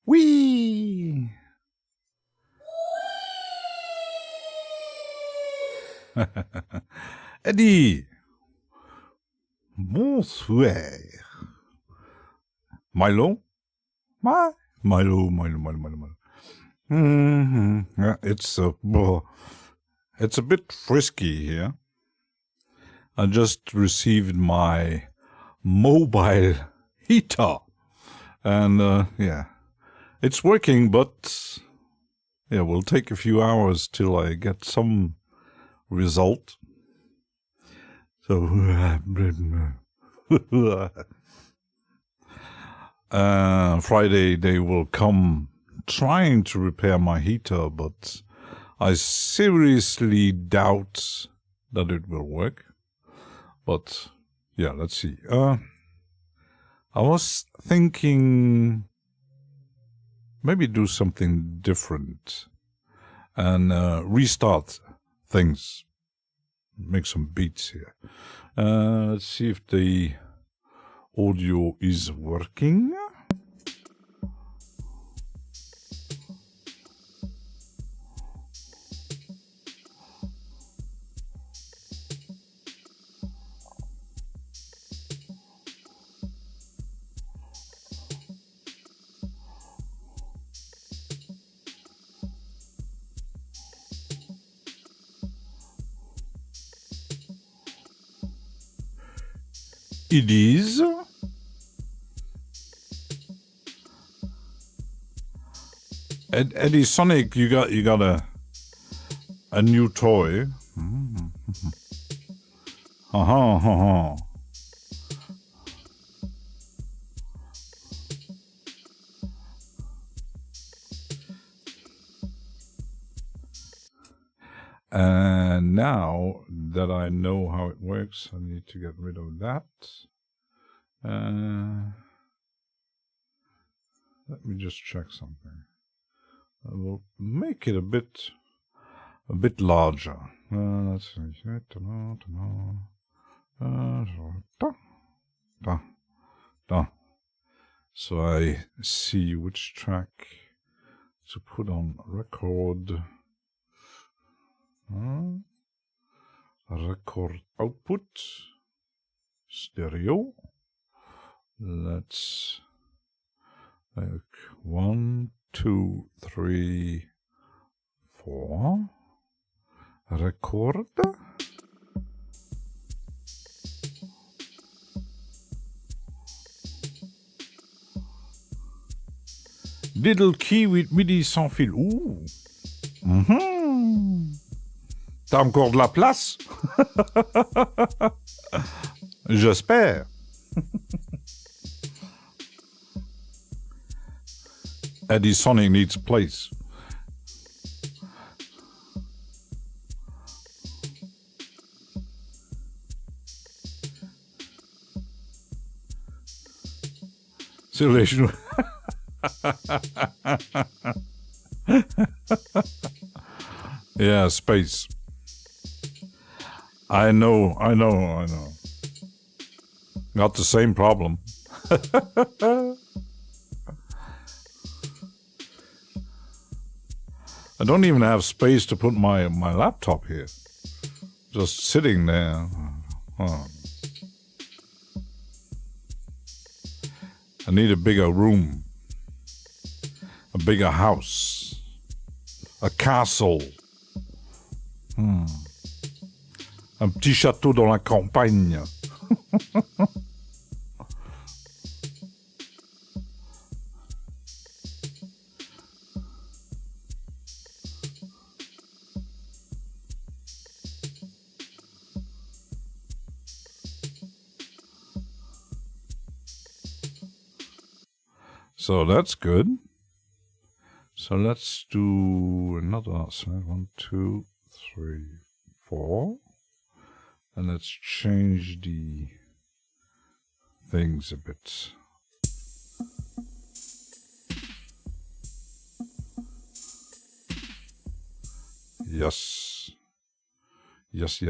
Whee! Eddie! Bonsoir. Milo? Milo. Yeah, it's a bit frisky here. I just received my mobile heater. And, yeah, it's working, but, yeah, will take a few hours till I get some result. So, Friday they will come trying to repair my heater, but I seriously doubt that it will work. But, yeah, let's see. I was thinking maybe do something different and restart things. Make some beats here. Let's see if the audio is working. It is. Eddie Sonic, you got a new toy. And now that I know how it works, I need to get rid of that. Let me just check something. I will make it a bit larger. Let's see. So I see which track to put on record. Record output. Stereo. Let's like 1, 2, 3, 4. Record. Little key with MIDI sans fil. Ouh. T'as encore de la place? J'espère. Eddie Sonic needs place. Seriously. Yeah, space. I know. Got the same problem. I don't even have space to put my laptop here. Just sitting there. Oh. I need a bigger room. A bigger house. A castle. Un petit château dans la campagne. So that's good. So let's do another 1, 2, 3, 4. And let's change the things a bit. Yes. Yes.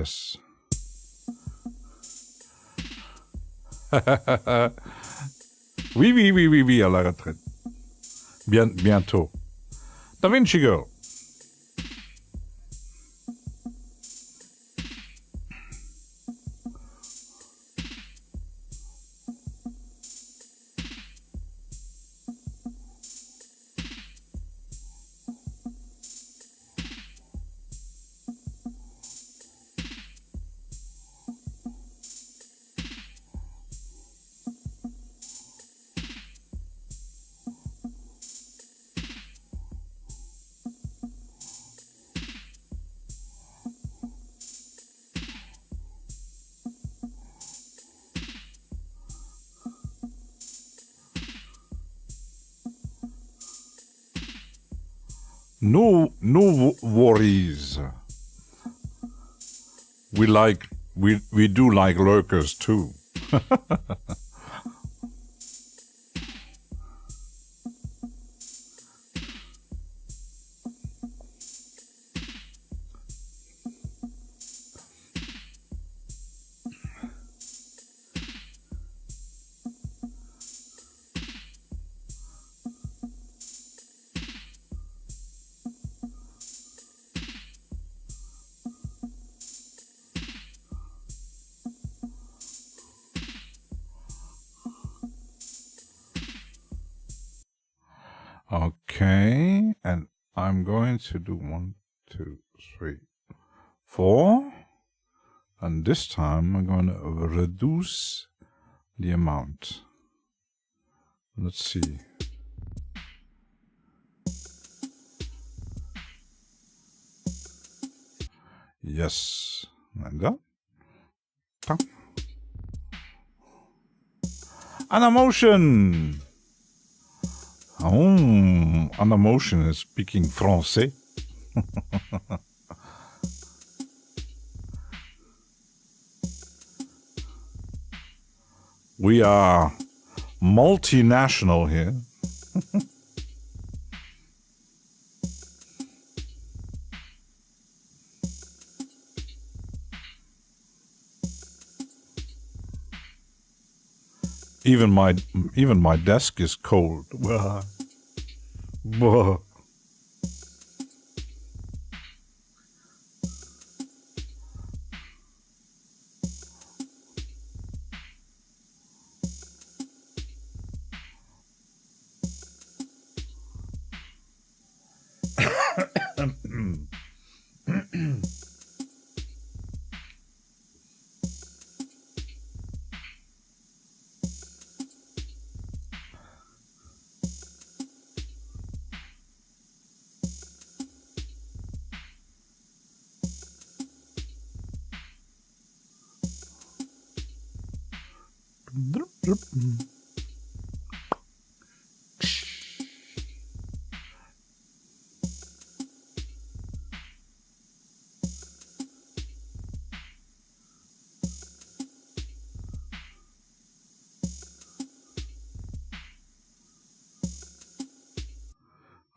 Oui, à la retraite. Bientôt. Da Vinci Girl. No worries. We do like lurkers too. Okay, and I'm going to do 1, 2, 3, 4, and this time I'm going to reduce the amount. Let's see. Yes, and that. An emotion. Oh, an emotion is speaking français. We are multinational here. Even my desk is cold.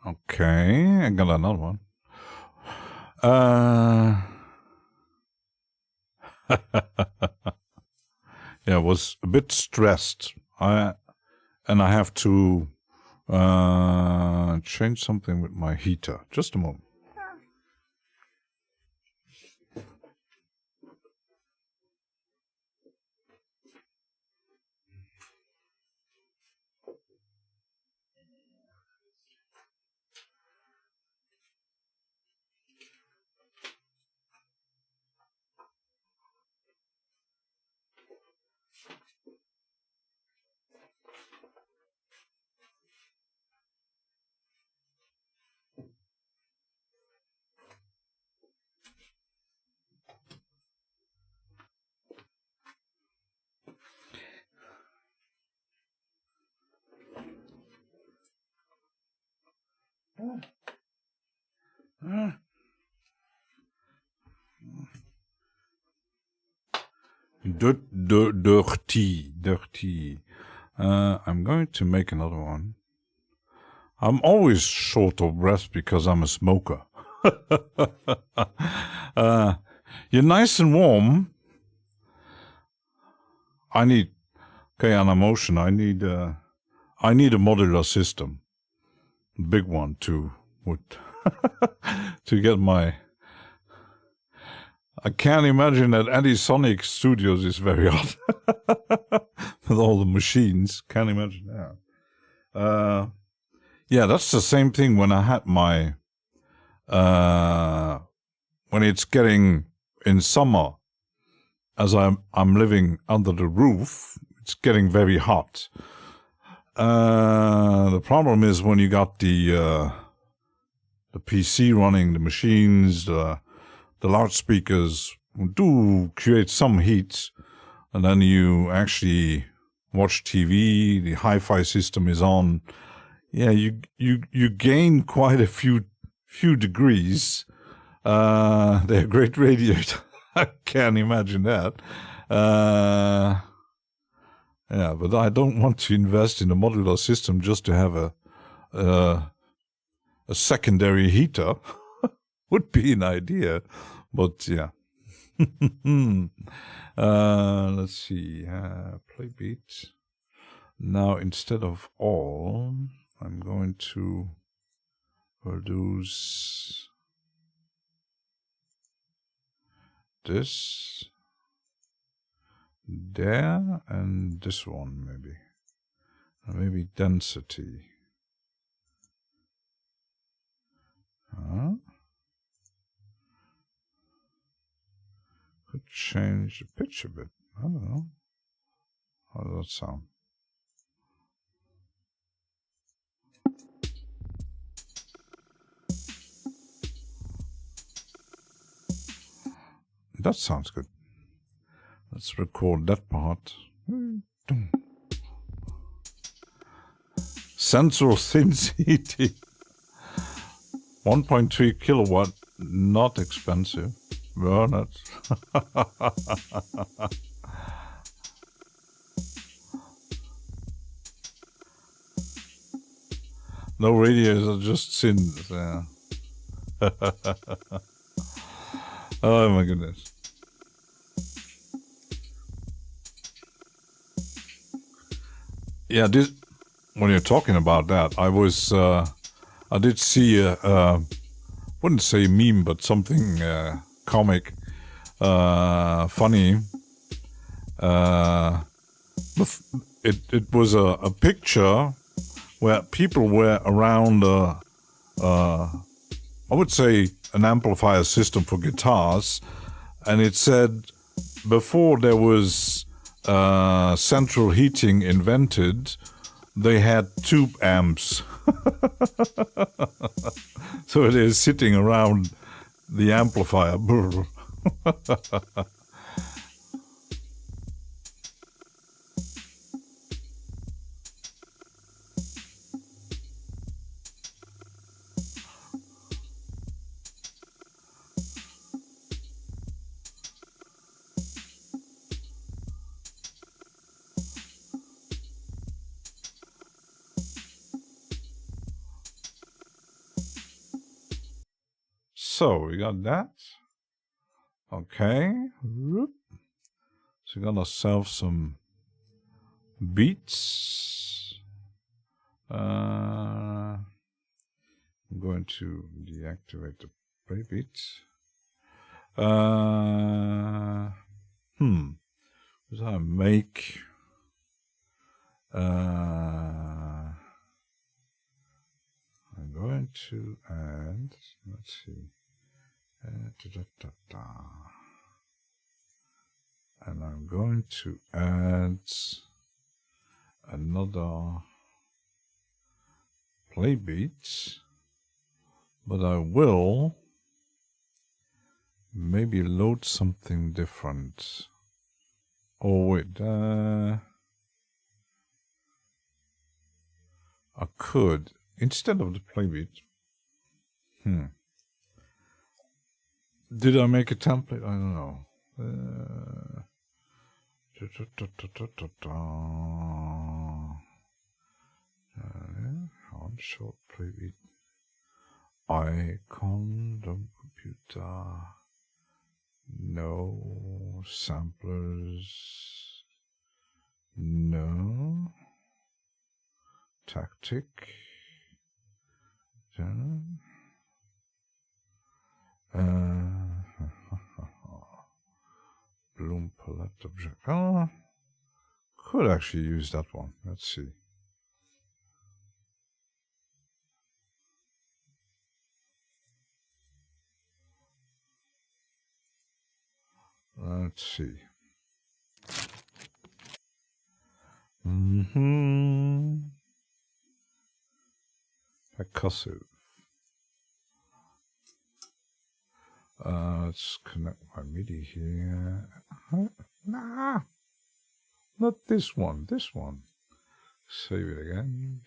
Okay, I got another one. Yeah, I was a bit stressed. I have to change something with my heater. Just a moment. Dirty. I'm going to make another one. I'm always short of breath because I'm a smoker. You're nice and warm. I need, okay, an emotion. I need a modular system. big one to to get my. I can't imagine that any Sonic Studios is very hot with all the machines. Can't imagine that. Yeah, that's the same thing when I had my. When it's getting in summer, as I'm living under the roof, it's getting very hot. The problem is when you got the PC running, the machines, the loudspeakers do create some heat, and then you actually watch TV, the hi-fi system is on. Yeah, you gain quite a few degrees. They're great radiators. I can't imagine that. Yeah, but I don't want to invest in a modular system just to have a secondary heater. Would be an idea, but yeah. Let's see. Play beat. Now instead of all, I'm going to reduce this there and this one maybe density. Could change the pitch a bit. I don't know. How does that sound? That sounds good. Let's record that part. Central thin heating. 1.3 kilowatt, not expensive. Burn it. No radios are just sins. Yeah. Oh my goodness. Yeah, this, when you're talking about that, I did see wouldn't say meme, but something comic, funny. It was a picture where people were around, I would say, an amplifier system for guitars, and it said before there was central heating invented, they had tube amps. So it is sitting around the amplifier. So we got that. Okay. So we're gonna solve some beats. I'm going to deactivate the play beat. What do I make? I'm going to add, let's see. And I'm going to add another play beat, but I will maybe load something different. Oh wait, I could, instead of the play beat. Did I make a template? I don't know. On short play beat. Icon, dump computer. No samplers. No. Tactic. Bloom palette object. Oh, could actually use that one. Let's see. Let's see. Percussive. Let's connect my MIDI here. Nah, not this one. This one. Save it again.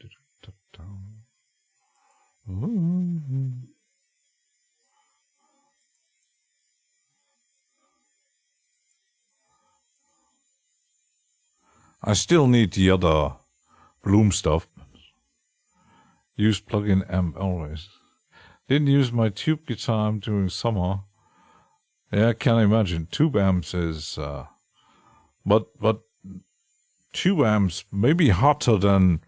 I still need the other Bloom stuff. Use plugin amp always. Didn't use my tube guitar during summer. Yeah, I can imagine. Tube amps is, but tube amps may be hotter than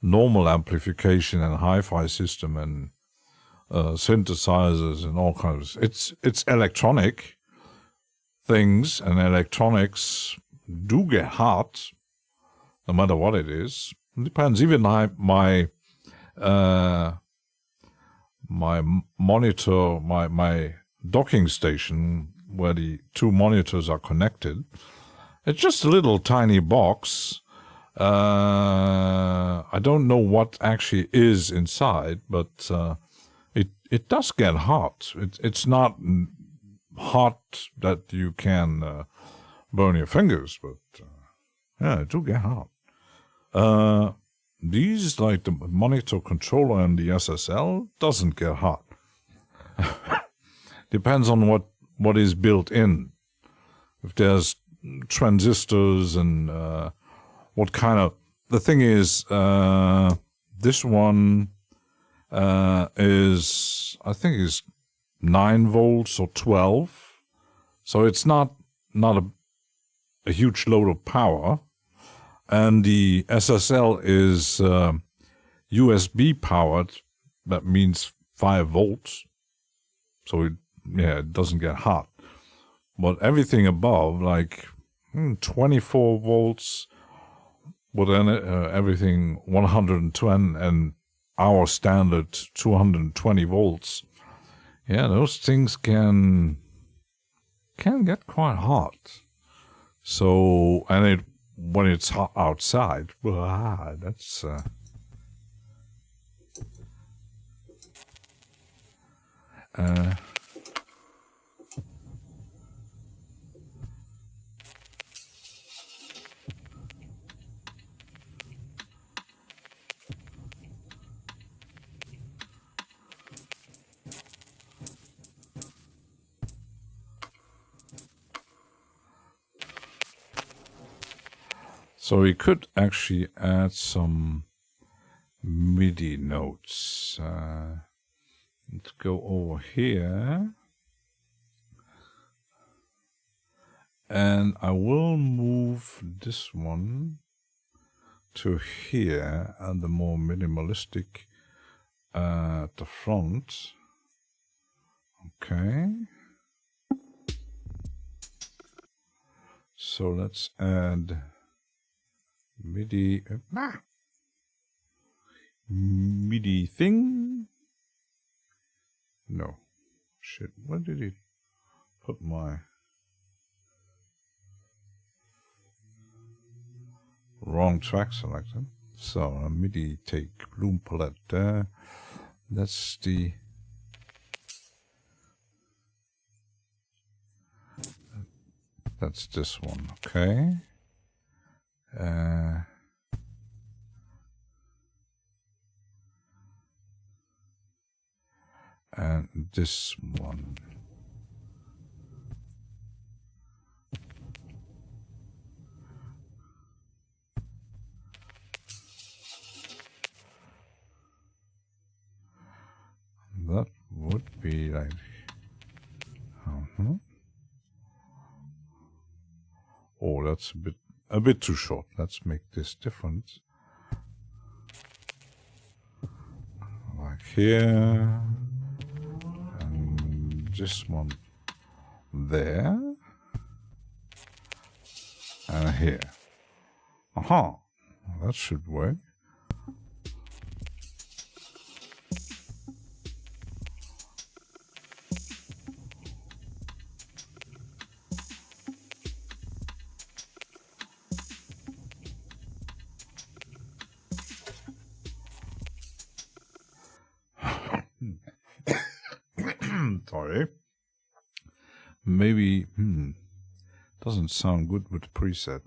normal amplification and hi-fi system and synthesizers and all kinds. It's electronic things, and electronics do get hot, no matter what it is. It depends. Even my monitor, my docking station where the two monitors are connected, it's just a little tiny box. I don't know what actually is inside, but it does get hot. It's not hot that you can burn your fingers, but yeah, it do get hot. These, like the monitor controller and the SSL, doesn't get hot. Depends on what is built in. If there's transistors and what kind of... The thing is, this one is, I think, is 9 volts or 12. So it's not a huge load of power. And the SSL is USB powered. That means 5 volts. So it doesn't get hot. But everything above, like 24 volts, but then everything 110 and our standard 220 volts. Yeah, those things can get quite hot. So, and when it's hot outside, that's so we could actually add some MIDI notes. Let's go over here. And I will move this one to here and the more minimalistic at the front. Okay. So let's add MIDI. MIDI thing. No. Shit. Where did it put my... Wrong track selected. So a MIDI take Bloom palette there. That's the... That's this one. Okay. And this one. That would be like... Oh, that's a bit too short. Let's make this different. Like here, and this one there, and here. Aha, that should work. Sorry. Maybe doesn't sound good with the preset.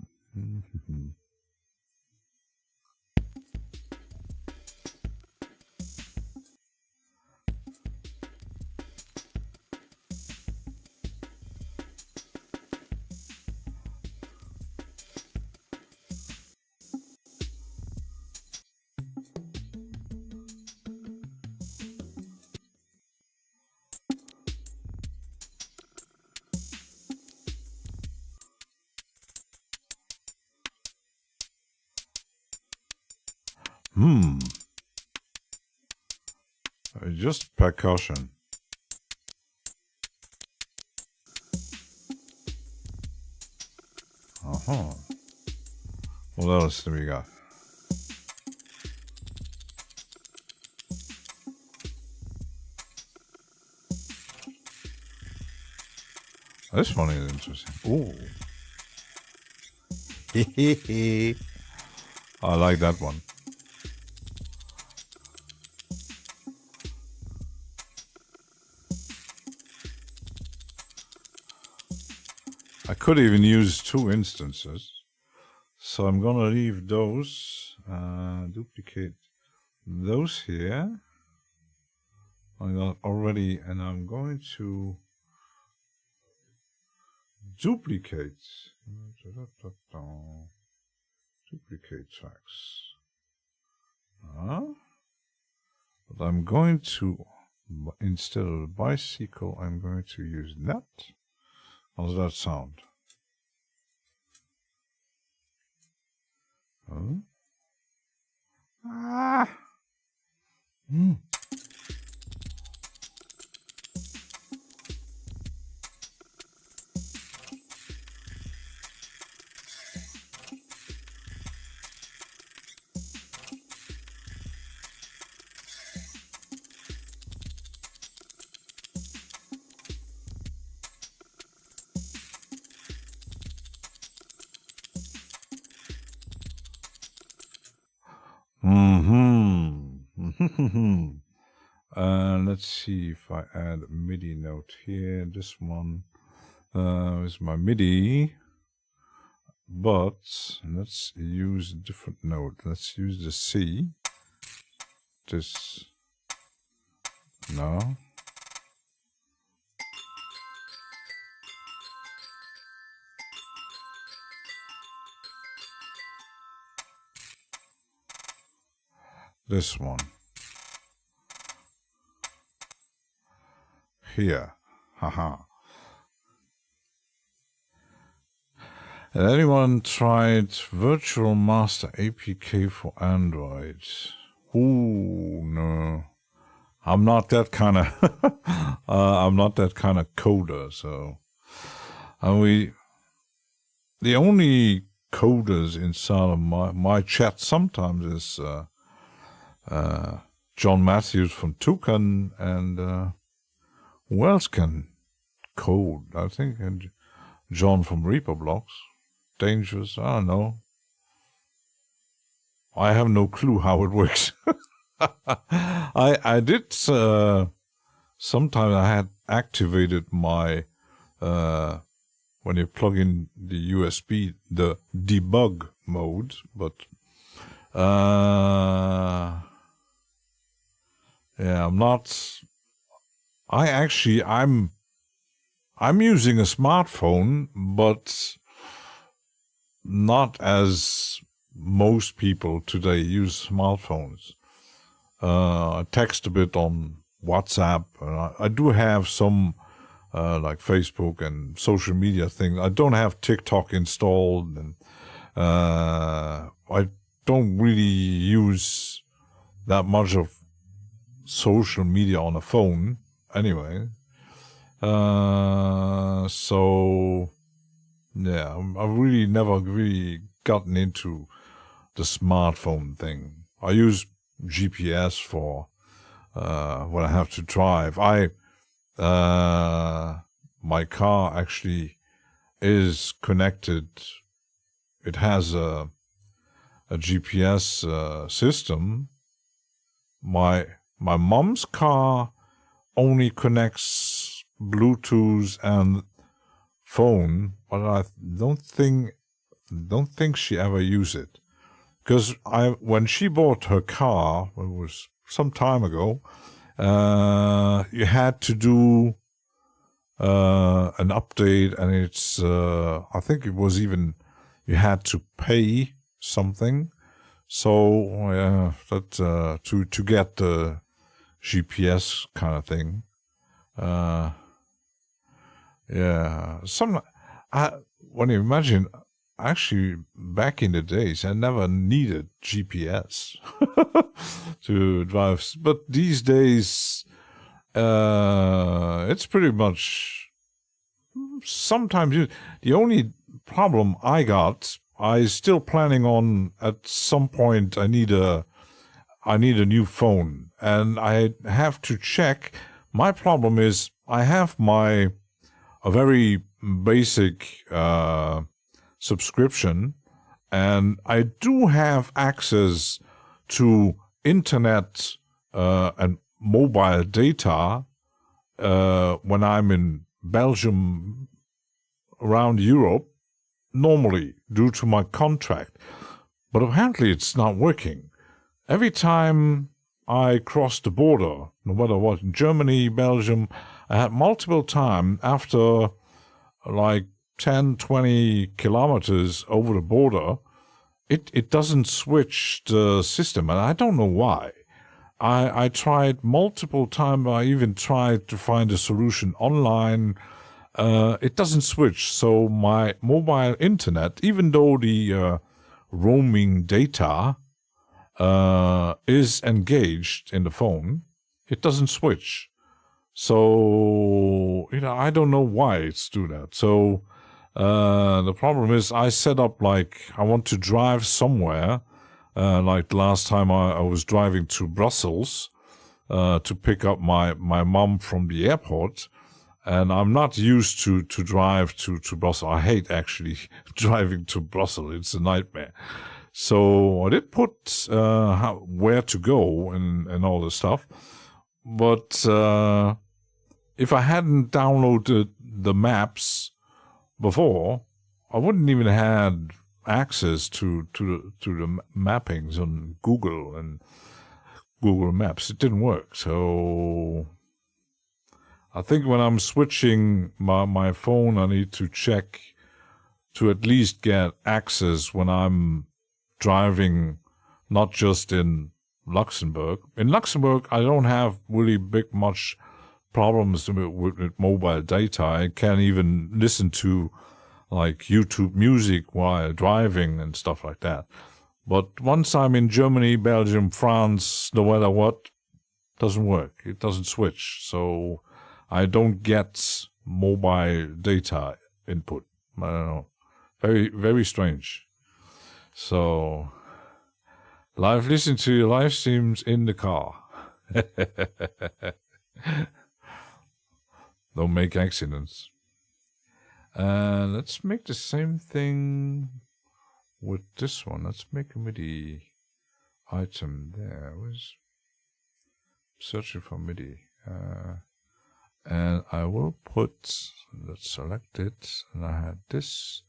Just percussion. What else do we got? This one is interesting. Ooh. I like that one. I could even use 2 instances, so I'm gonna leave those, duplicate those here. I got already, and I'm going to duplicate tracks. But I'm going to, instead of the bicycle, I'm going to use that. How does that sound? Let's see if I add a MIDI note here. This one is my MIDI, but let's use a different note. Let's use the C. This, no. This one. Here. Haha. Has anyone tried Virtual Master APK for Android? Ooh, no. I'm not that kind of I'm not that kind of coder, so the only coders inside of my chat sometimes is John Matthews from Toucan, and who else can code? I think, and John from Reaper Blocks. Dangerous, I don't know. I have no clue how it works. I did, sometimes I had activated my, when you plug in the USB, the debug mode, but, yeah, I'm not, I'm using a smartphone, but not as most people today use smartphones. I text a bit on WhatsApp. I do have some like Facebook and social media things. I don't have TikTok installed, and I don't really use that much of social media on a phone anyway. So yeah, I've really never really gotten into the smartphone thing. I use GPS for when I have to drive. My car actually is connected. It has a GPS system. My mom's car only connects Bluetooth and phone, but I don't think she ever used it. Because when she bought her car, it was some time ago, you had to do an update, and it's I think it was even you had to pay something. So that to get the GPS kind of thing. Yeah, when you imagine, actually, back in the days, I never needed GPS to drive. But these days, it's pretty much sometimes the only problem I still planning on at some point I need a new phone, and I have to check. My problem is I have a very basic subscription, and I do have access to internet and mobile data when I'm in Belgium, around Europe, normally due to my contract. But apparently it's not working. Every time I cross the border, no matter what, in Germany, Belgium, I had multiple times after like 10, 20 kilometers over the border, it doesn't switch the system, and I don't know why. I tried multiple times. I even tried to find a solution online. It doesn't switch. So my mobile internet, even though the roaming data is engaged in the phone, it doesn't switch. So, I don't know why it's do that. So the problem is I set up like I want to drive somewhere. Like last time I was driving to Brussels to pick up my mom from the airport. And I'm not used to drive to Brussels. I hate actually driving to Brussels. It's a nightmare. So I did put where to go and all this stuff. But if I hadn't downloaded the maps before, I wouldn't even had access to the mappings on Google and Google Maps. It didn't work. So I think when I'm switching my phone, I need to check to at least get access when I'm driving, not just in Luxembourg. In Luxembourg, I don't have really much problems with mobile data. I can even listen to like YouTube music while driving and stuff like that. But once I'm in Germany, Belgium, France, no matter what, doesn't work. It doesn't switch. So I don't get mobile data input. I don't know. Very, very strange. So, listening to your live streams in the car. Don't make accidents. Let's make the same thing with this one. Let's make a MIDI item there. I was searching for MIDI. And I will put, let's select it, and I had this,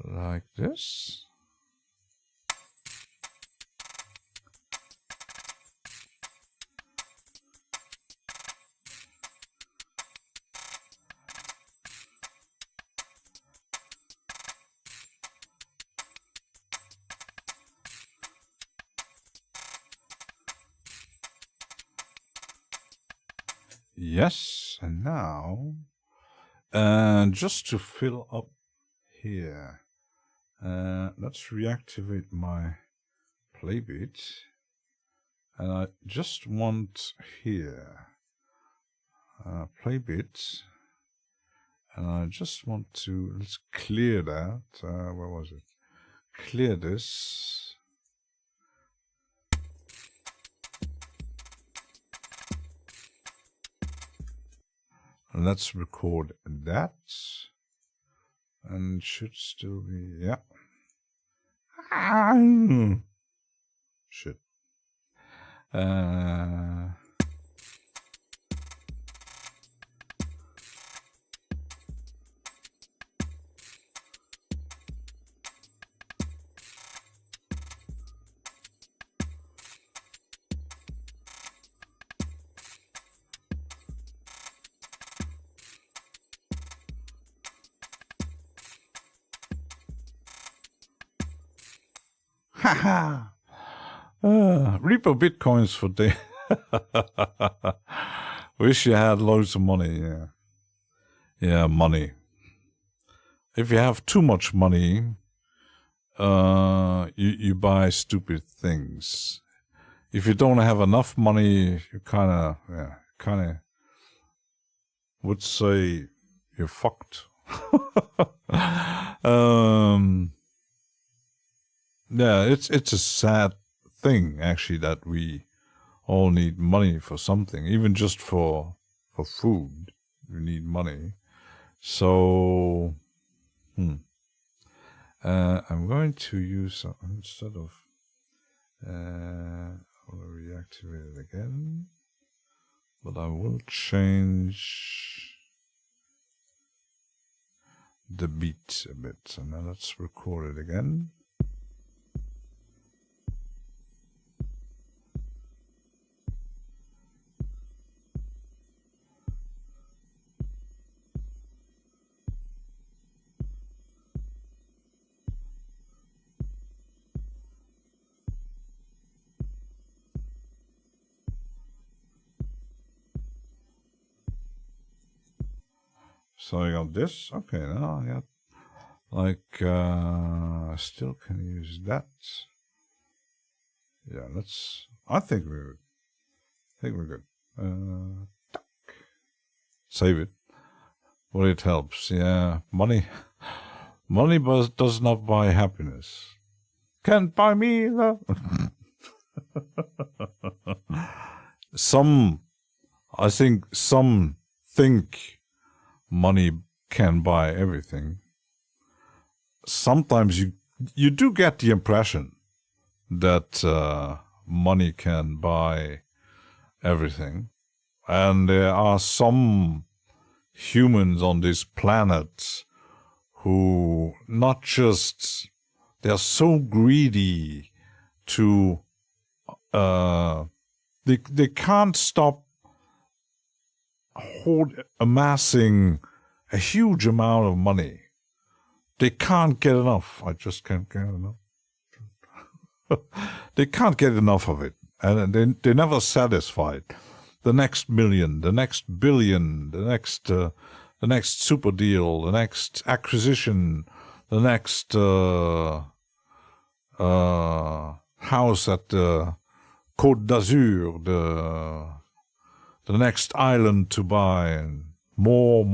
like this. Yes, and now, just to fill up here, let's reactivate my play bit, and I just want here play bit, and I just want to, let's clear that. Where was it? Clear this. And let's record that. And it should still be, yeah. Shit. Haha! Reaper bitcoins for day. Wish you had loads of money, yeah. Yeah, money. If you have too much money, you buy stupid things. If you don't have enough money, you kind of would say you're fucked. Yeah, it's a sad thing actually that we all need money for something, even just for food. We need money. So, I'm going to use instead of I'll reactivate it again, but I will change the beat a bit. So now let's record it again. So I got this. Okay, now I got like I still can use that. Yeah, let's. I think we're good. Save it. Well, it helps. Yeah, money does not buy happiness. Can't buy me love. I think some think money can buy everything. Sometimes you do get the impression that money can buy everything. And there are some humans on this planet who not just, they're so greedy to, they can't stop amassing a huge amount of money. They can't get enough. I just can't get enough. They can't get enough of it. And they're never satisfied. The next million, the next billion, the next super deal, the next acquisition, the next house at the Côte d'Azur, the next island to buy, and more.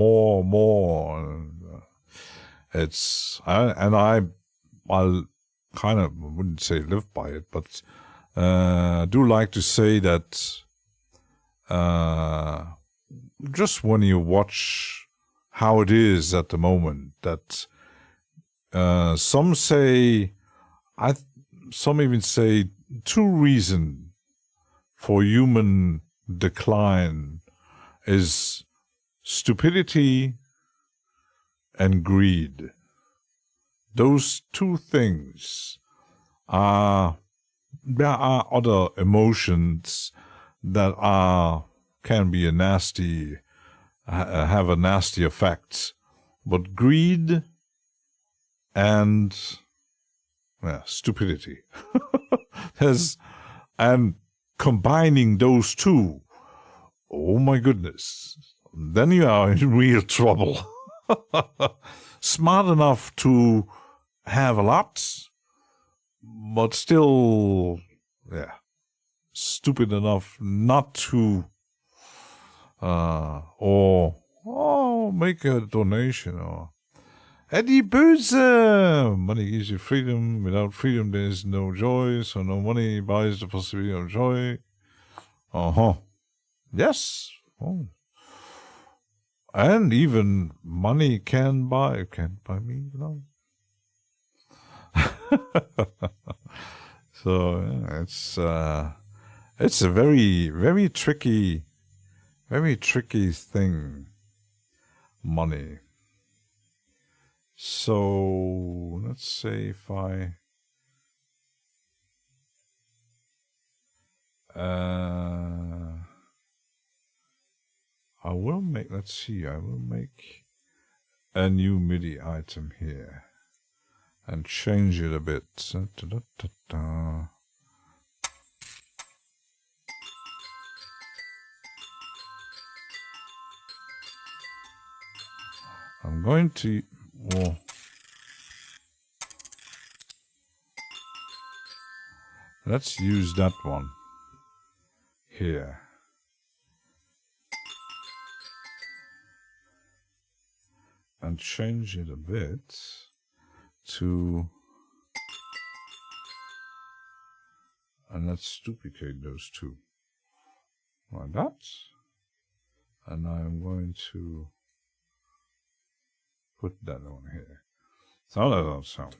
I'll kind of, I wouldn't say live by it, but do like to say that just when you watch how it is at the moment, that some even say two reasons for human decline is stupidity and greed. Those two things are, there are other emotions that can be have a nasty effect, but greed and stupidity and combining those two, oh my goodness, then you are in real trouble. Smart enough to have a lot, but still, yeah, stupid enough not to, or make a donation, or Eddie Böse! Money gives you freedom. Without freedom, there is no joy. So no money buys the possibility of joy. Yes. Oh. And even money can't buy me love. So yeah, it's a very, very tricky thing. Money. So let's say if I will make, let's see, I will make a new MIDI item here and change it a bit. I'm going to, let's use that one here. And change it a bit to, and let's duplicate those two like that. And I'm going to put that on here. So that doesn't sound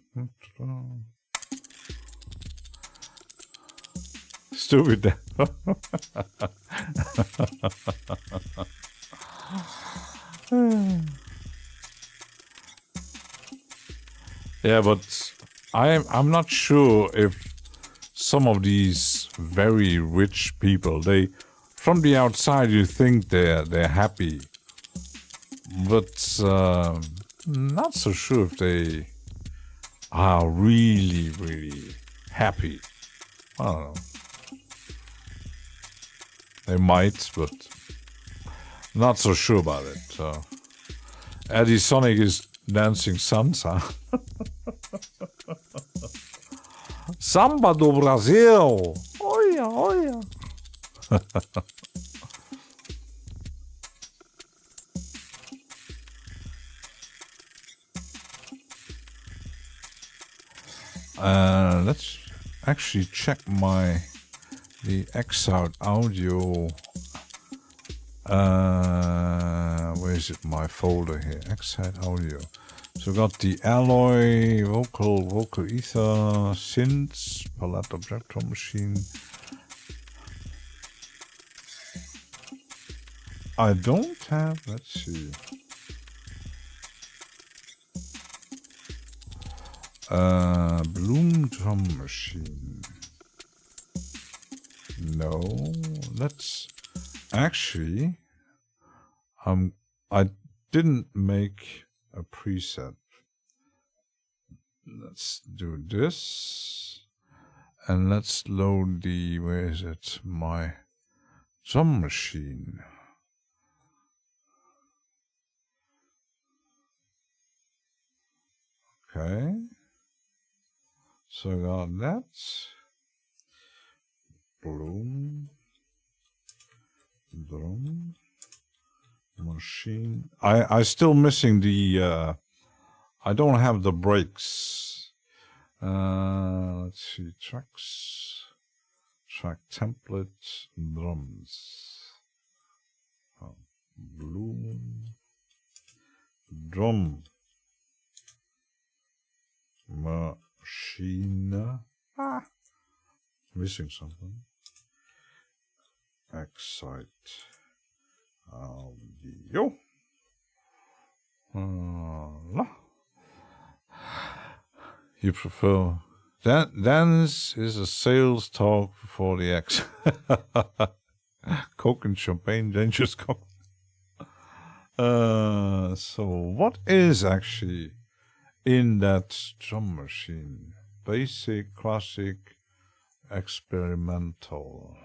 stupid. Yeah, but I'm not sure if some of these very rich people, they, from the outside you think they're happy, but not so sure if they are really, really happy. I don't know. They might, but not so sure about it. So Eddie Sonic is dancing salsa. Samba do Brasil. Olha, olha. Let's actually check the X-out audio. Where is it? My folder here. X-out audio. So we got the alloy, vocal ether, synths, palette object drum machine. I don't have, let's see. Bloom drum machine. No, let's actually, I didn't make a preset. Let's do this, and let's load the, where is it, my drum machine. Okay, so I got that. Bloom drum machine. I still missing the I don't have the breaks. Let's see, tracks, track template, drums. Bloom drum machine. Missing something. Excite audio. You prefer dance is a sales talk for the X. Coke and champagne, dangerous coke. So what is actually in that drum machine? Basic, classic, experimental.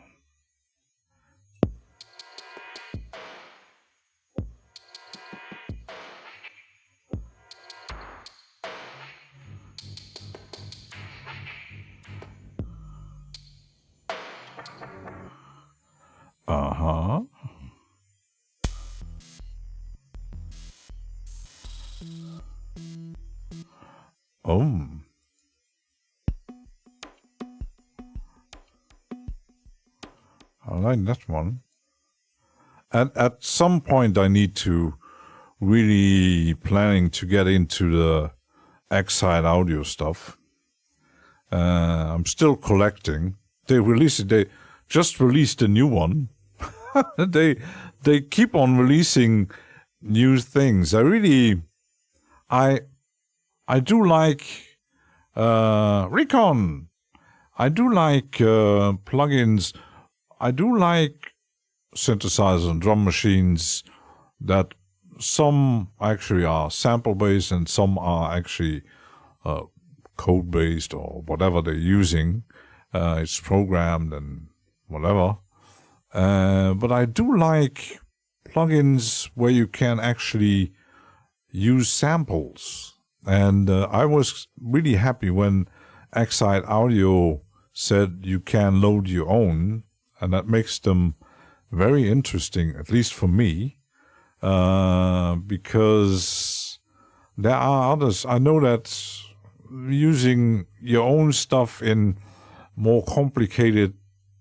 Oh. I like that one. At some point I need to really planning to get into the Excite audio stuff. I'm still collecting. They just released a new one. they keep on releasing new things. I do like Recon. I do like plugins. I do like synthesizers and drum machines that some actually are sample-based and some are actually code-based or whatever they're using. It's programmed and whatever. But I do like plugins where you can actually use samples. And I was really happy when Excite Audio said you can load your own, and that makes them very interesting, at least for me, because there are others. I know that using your own stuff in more complicated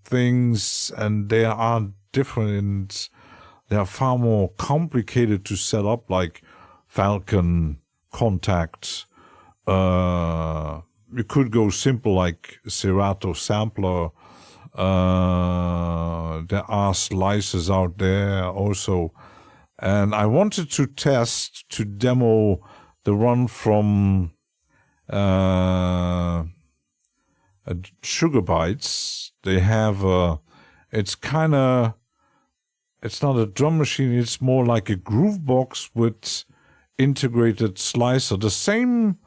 things, and they are different and they are far more complicated to set up, like Falcon, Contact. You could go simple like Serato Sampler. There are slicers out there also. And I wanted to demo the one from Sugar Bytes. They have it's not a drum machine, it's more like a groove box with integrated slicer. The same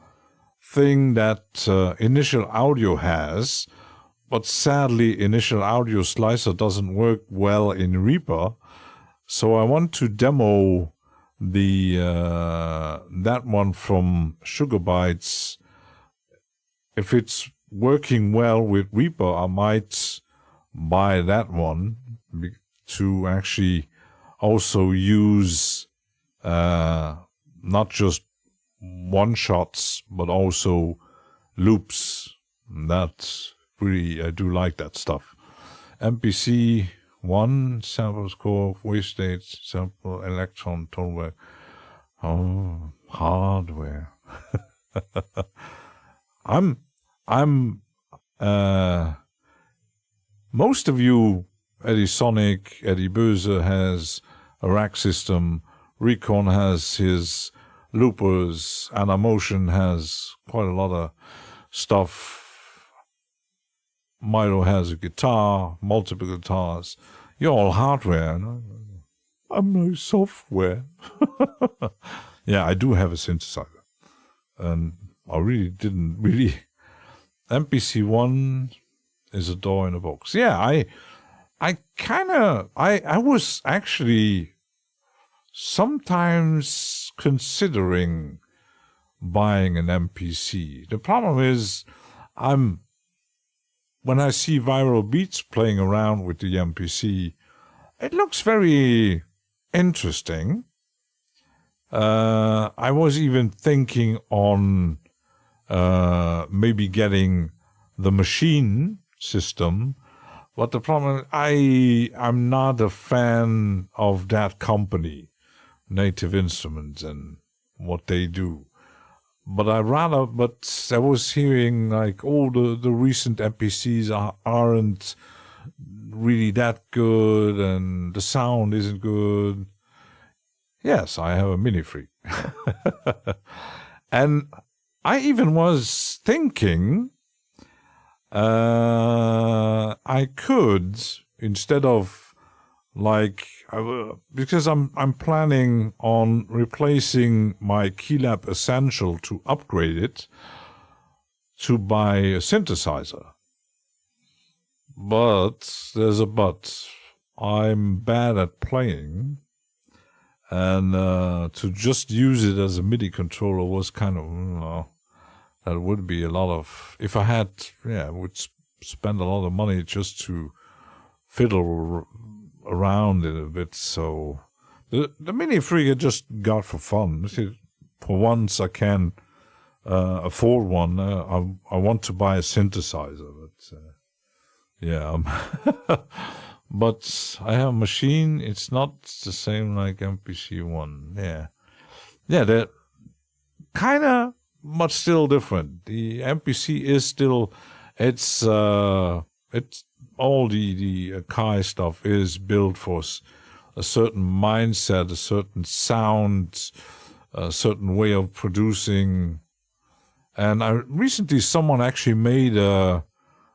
thing that Initial Audio has, but sadly Initial Audio slicer doesn't work well in Reaper. So I want to demo the that one from Sugar Bytes. If it's working well with Reaper, I might buy that one to actually also use not just one shots but also loops. That's really, I do like that stuff. MPC 1 sample score, wave states, sample electron tone work. Oh, hardware. Most of you, Eddie Sonic, Eddie Böse has a rack system, Recon has his loopers, Anamotion has quite a lot of stuff. Milo has a guitar, multiple guitars. You're all hardware. No? I'm no software. Yeah, I do have a synthesizer. And I really didn't really... MPC1 is a door in a box. Yeah, I was actually sometimes considering buying an MPC. The problem is when I see Viral Beats playing around with the MPC, it looks very interesting. I was even thinking on maybe getting the machine system, but the problem is I'm not a fan of that company, Native Instruments, and what they do. But I was hearing like all the recent MPCs aren't really that good and the sound isn't good. Yes, I have a Mini Freak. And I even was thinking I could, instead of like, because I'm planning on replacing my Keylab Essential to upgrade it, to buy a synthesizer. But there's a but. I'm bad at playing, and to just use it as a MIDI controller was kind of, that would be a lot of, if I had, I would spend a lot of money just to fiddle around it a bit. So the Mini Freak I just got for fun. for once I can afford one. I want to buy a synthesizer, but yeah. But I have a machine. It's not the same like MPC one. Yeah, they're kind of, but still different. The MPC is still, it's all the Kai stuff is built for a certain mindset, a certain sound, a certain way of producing. And recently someone actually made a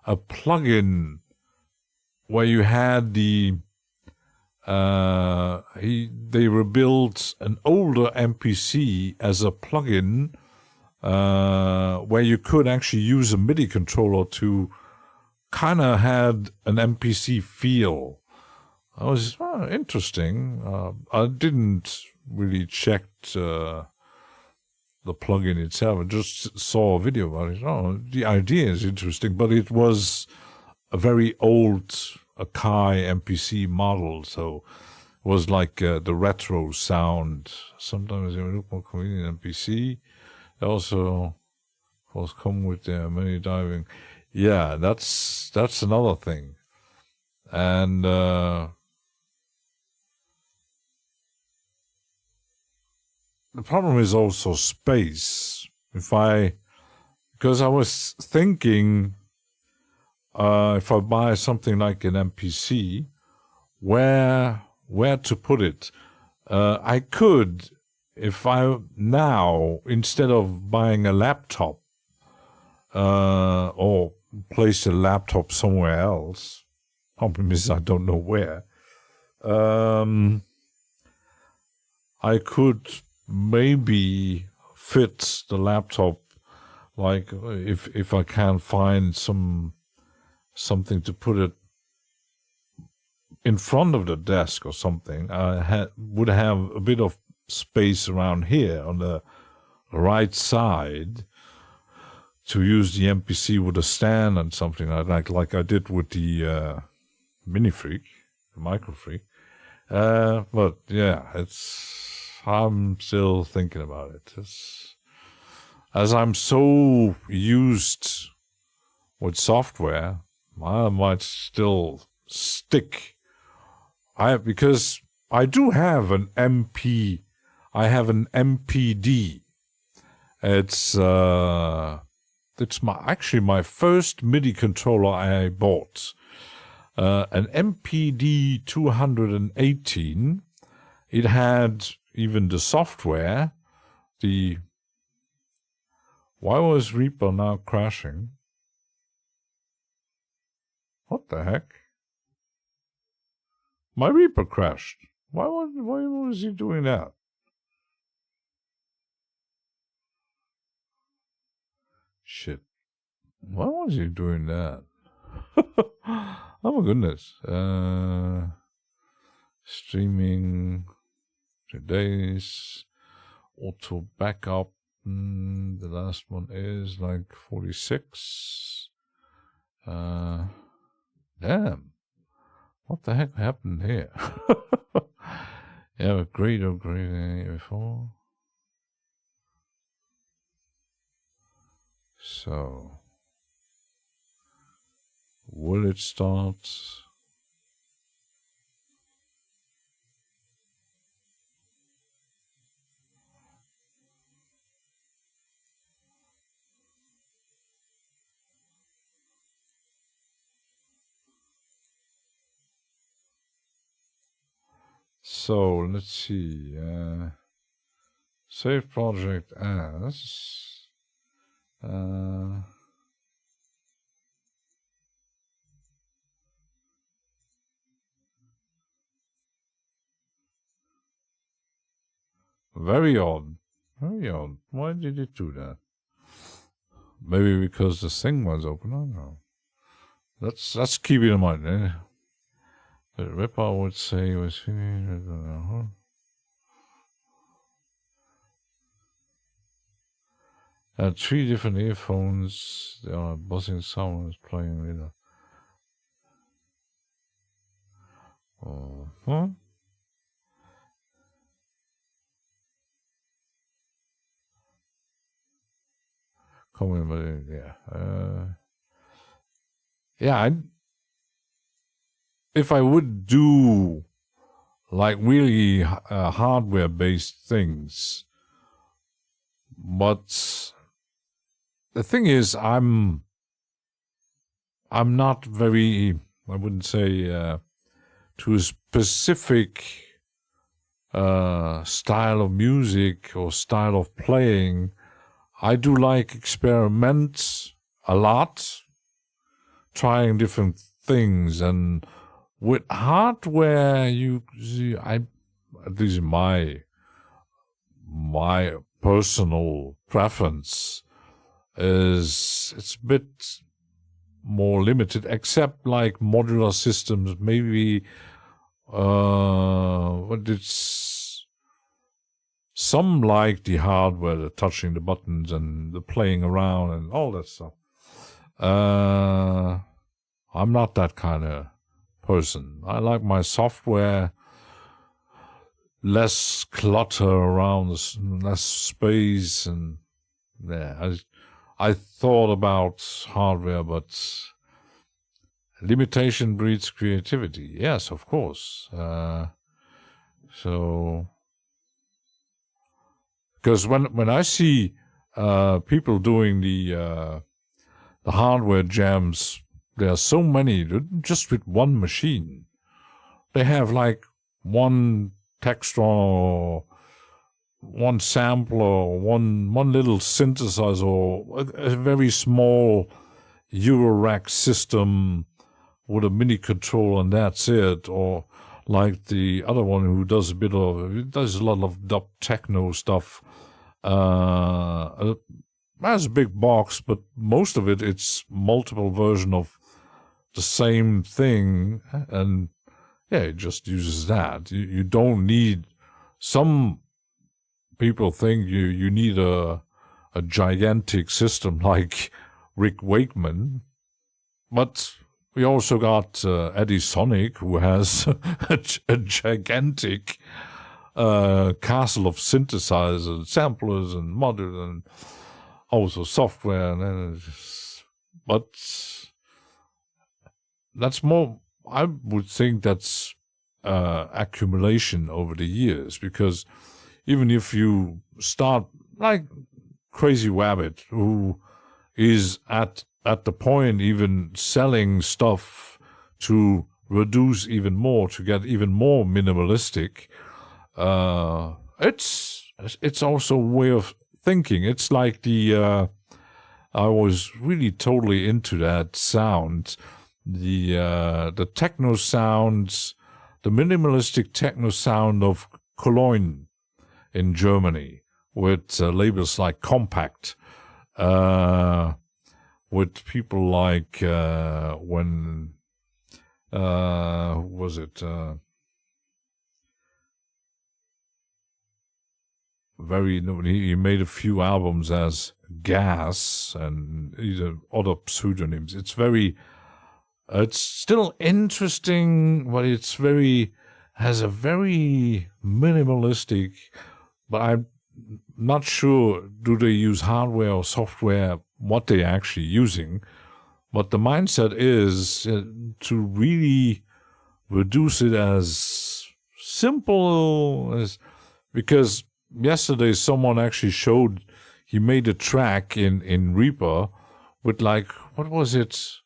plugin where you had they rebuilt an older MPC as a plugin, where you could actually use a MIDI controller to kind of had an MPC feel. That was interesting. I didn't really check the plugin itself. I just saw a video about it. Oh, the idea is interesting, but it was a very old Akai MPC model, so it was like the retro sound. Sometimes you look more convenient MPC. They also, of course, come with many diving. Yeah, that's another thing. And the problem is also space. Because I was thinking, if I buy something like an MPC, where to put it? I could, if I now, instead of buying a laptop, or place a laptop somewhere else, problem is I don't know where, I could maybe fit the laptop, like if I can find something to put it in front of the desk or something, I would have a bit of space around here on the right side to use the MPC with a stand and something like I did with the Mini Freak, the Micro Freak. But yeah, I'm still thinking about it. As I'm so used with software, I might still stick. Because I do have an I have an MPD. It's actually my first MIDI controller I bought. An MPD 218. It had even the software. Why was Reaper now crashing? What the heck? My Reaper crashed. Why was he doing that? Shit. Why was he doing that? Oh my goodness. Streaming today's auto backup. The last one is like 46. Damn. What the heck happened here? Yeah, great before. So, will it start? So, let's see. Save project as. Very odd. Very odd. Why did it do that? Maybe because the thing was open. I don't know. Let's keep it in mind. The Ripper would say was finished. I had 3 different earphones. They are buzzing sound was playing with it. If I would do like really hardware-based things, but the thing is, I'm not very, I wouldn't say to a specific style of music or style of playing. I do like experiments a lot, trying different things, and with hardware, you see, at least my personal preference is it's a bit more limited, except like modular systems, maybe but it's some like the hardware, the touching the buttons and the playing around and all that stuff. I'm not that kind of person. I like my software, less clutter around, less space, and I thought about hardware, but limitation breeds creativity. Yes, of course. So, because when I see people doing the hardware jams, there are so many just with one machine. They have like one Textron or one sampler or one little synthesizer or a very small Eurorack system with a mini control, and that's it. Or like the other one who does a lot of dub techno stuff. Has a big box, but most of it's multiple version of the same thing, and it just uses that. You don't need. Some people think you need a gigantic system like Rick Wakeman, but we also got Eddie Sonic, who has a gigantic castle of synthesizers, samplers, and modules, and also software. But that's more, I would think that's accumulation over the years, because even if you start like Crazy Wabbit, who is at the point even selling stuff to reduce even more, to get even more minimalistic, it's also a way of thinking. It's like I was really totally into that sound, the techno sounds, the minimalistic techno sound of Cologne in Germany, with labels like Compact, with people like when was it he made a few albums as Gas and other pseudonyms. It's still interesting, but has a very minimalistic, but I'm not sure, do they use hardware or software, what they're actually using. But the mindset is to really reduce it as simple as, because yesterday someone actually showed, he made a track in Reaper with like, what was it,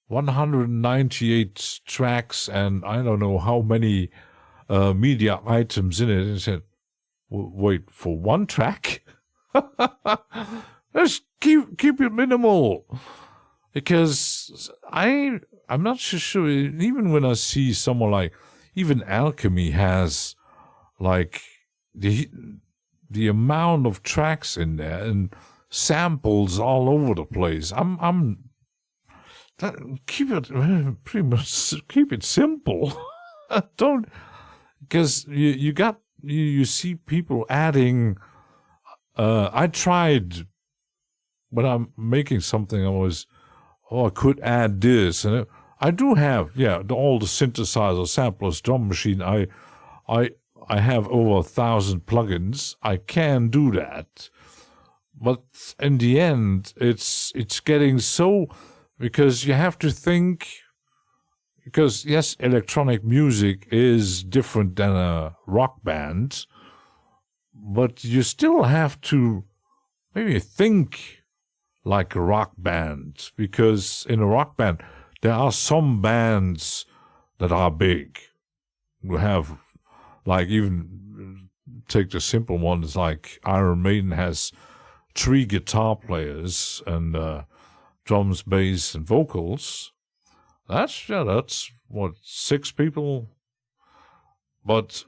198 tracks and I don't know how many media items in it, and said, wait, for one track? Let's keep it minimal. Because I'm not so sure, even when I see someone like, even Alchemy has like the amount of tracks in there and samples all over the place. Keep it simple. Don't, because you see people adding. I tried when I'm making something. I could add this, and I do have all the synthesizer, samplers, drum machine. I have over 1,000 plugins. I can do that, But in the end, it's getting so, because you have to think, because yes, electronic music is different than a rock band, but you still have to maybe think like a rock band, because in a rock band, there are some bands that are big. We have, like, even take the simple ones, like Iron Maiden has 3 guitar players and drums, bass, and vocals. That's what, 6 people. But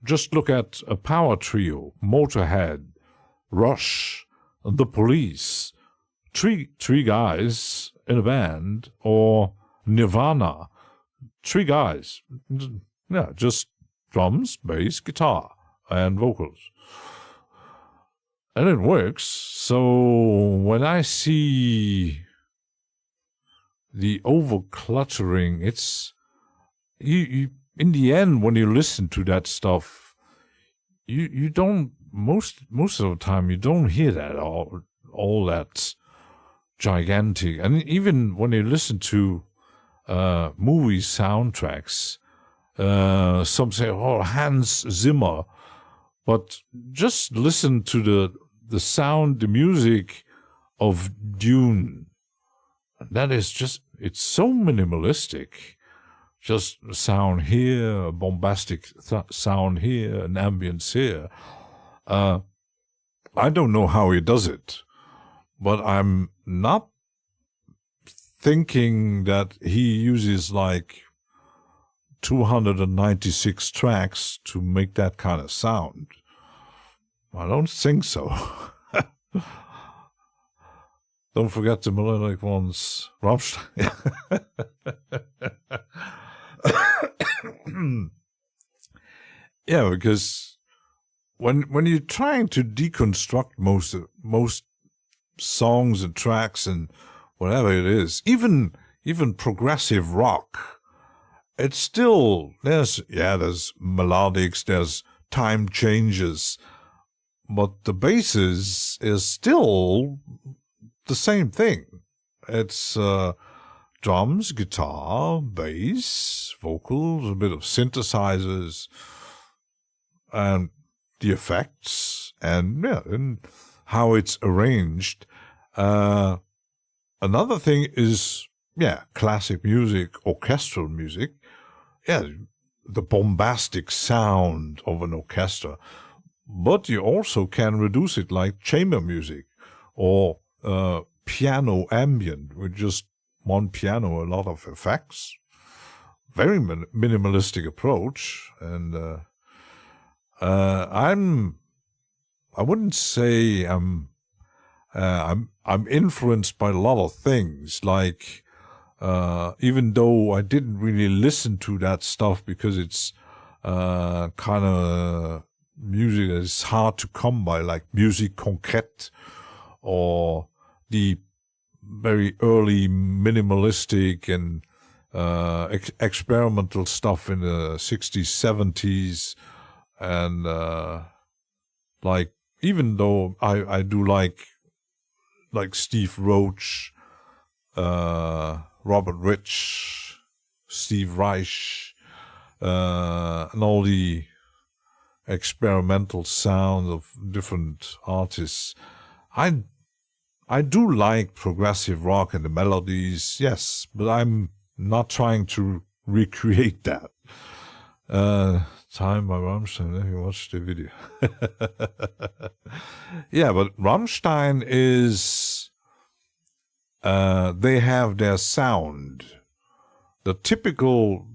just look at a power trio: Motorhead, Rush, and The Police. Three guys in a band, or Nirvana. 3 guys. Yeah, just drums, bass, guitar, and vocals. And it works. So when I see the overcluttering, it's you in the end, when you listen to that stuff, you don't, most of the time you don't hear that all that gigantic. And even when you listen to movie soundtracks, some say, oh, Hans Zimmer, but just listen to the sound, the music of Dune. That is just, it's so minimalistic. Just sound here, a bombastic sound here, an ambience here. I don't know how he does it, but I'm not thinking that he uses like 296 tracks to make that kind of sound. I don't think so. Don't forget the melodic ones. Rammstein. Yeah, because when you're trying to deconstruct most songs and tracks and whatever it is, even progressive rock, it's still, there's melodics, there's time changes, but the basis is still the same thing. It's drums, guitar, bass, vocals, a bit of synthesizers, and the effects, and how it's arranged. Another thing is, classic music, orchestral music. The bombastic sound of an orchestra. But you also can reduce it like chamber music or piano ambient with just one piano, a lot of effects. Very minimalistic approach. And I wouldn't say I'm influenced by a lot of things, like even though I didn't really listen to that stuff because it's kind of music that is hard to come by, like musique concrète or the very early minimalistic and experimental stuff in the 60s, 70s, and like, even though I do like Steve Roach, Robert Rich, Steve Reich, and all the experimental sounds of different artists. I do like progressive rock and the melodies, yes, but I'm not trying to recreate that. Time by Rammstein, let me watch the video. Yeah, but Rammstein is, they have their sound. The typical,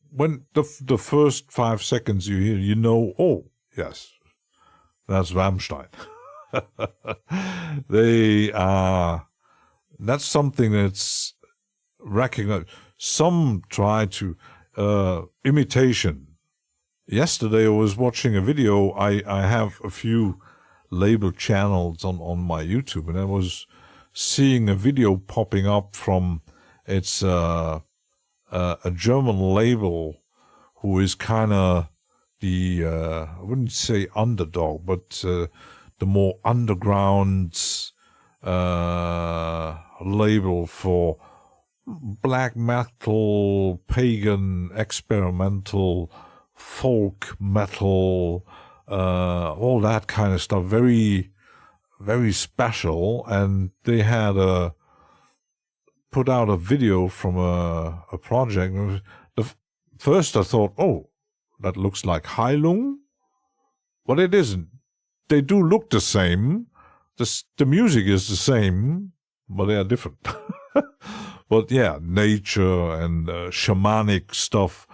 when the first 5 seconds you hear, you know, oh, yes, that's Rammstein. They are, that's something that's recognized. Some try to, imitation. Yesterday I was watching a video. I have a few label channels on my YouTube, and I was seeing a video popping up from, it's a German label who is kind of the, I wouldn't say underdog, but the more underground label for black metal, pagan, experimental, folk metal, all that kind of stuff. Very, very special. And they had put out a video from a project. First I thought, oh, that looks like Heilung, but it isn't. They do look the same. The music is the same, but they are different. But yeah, nature and shamanic stuff.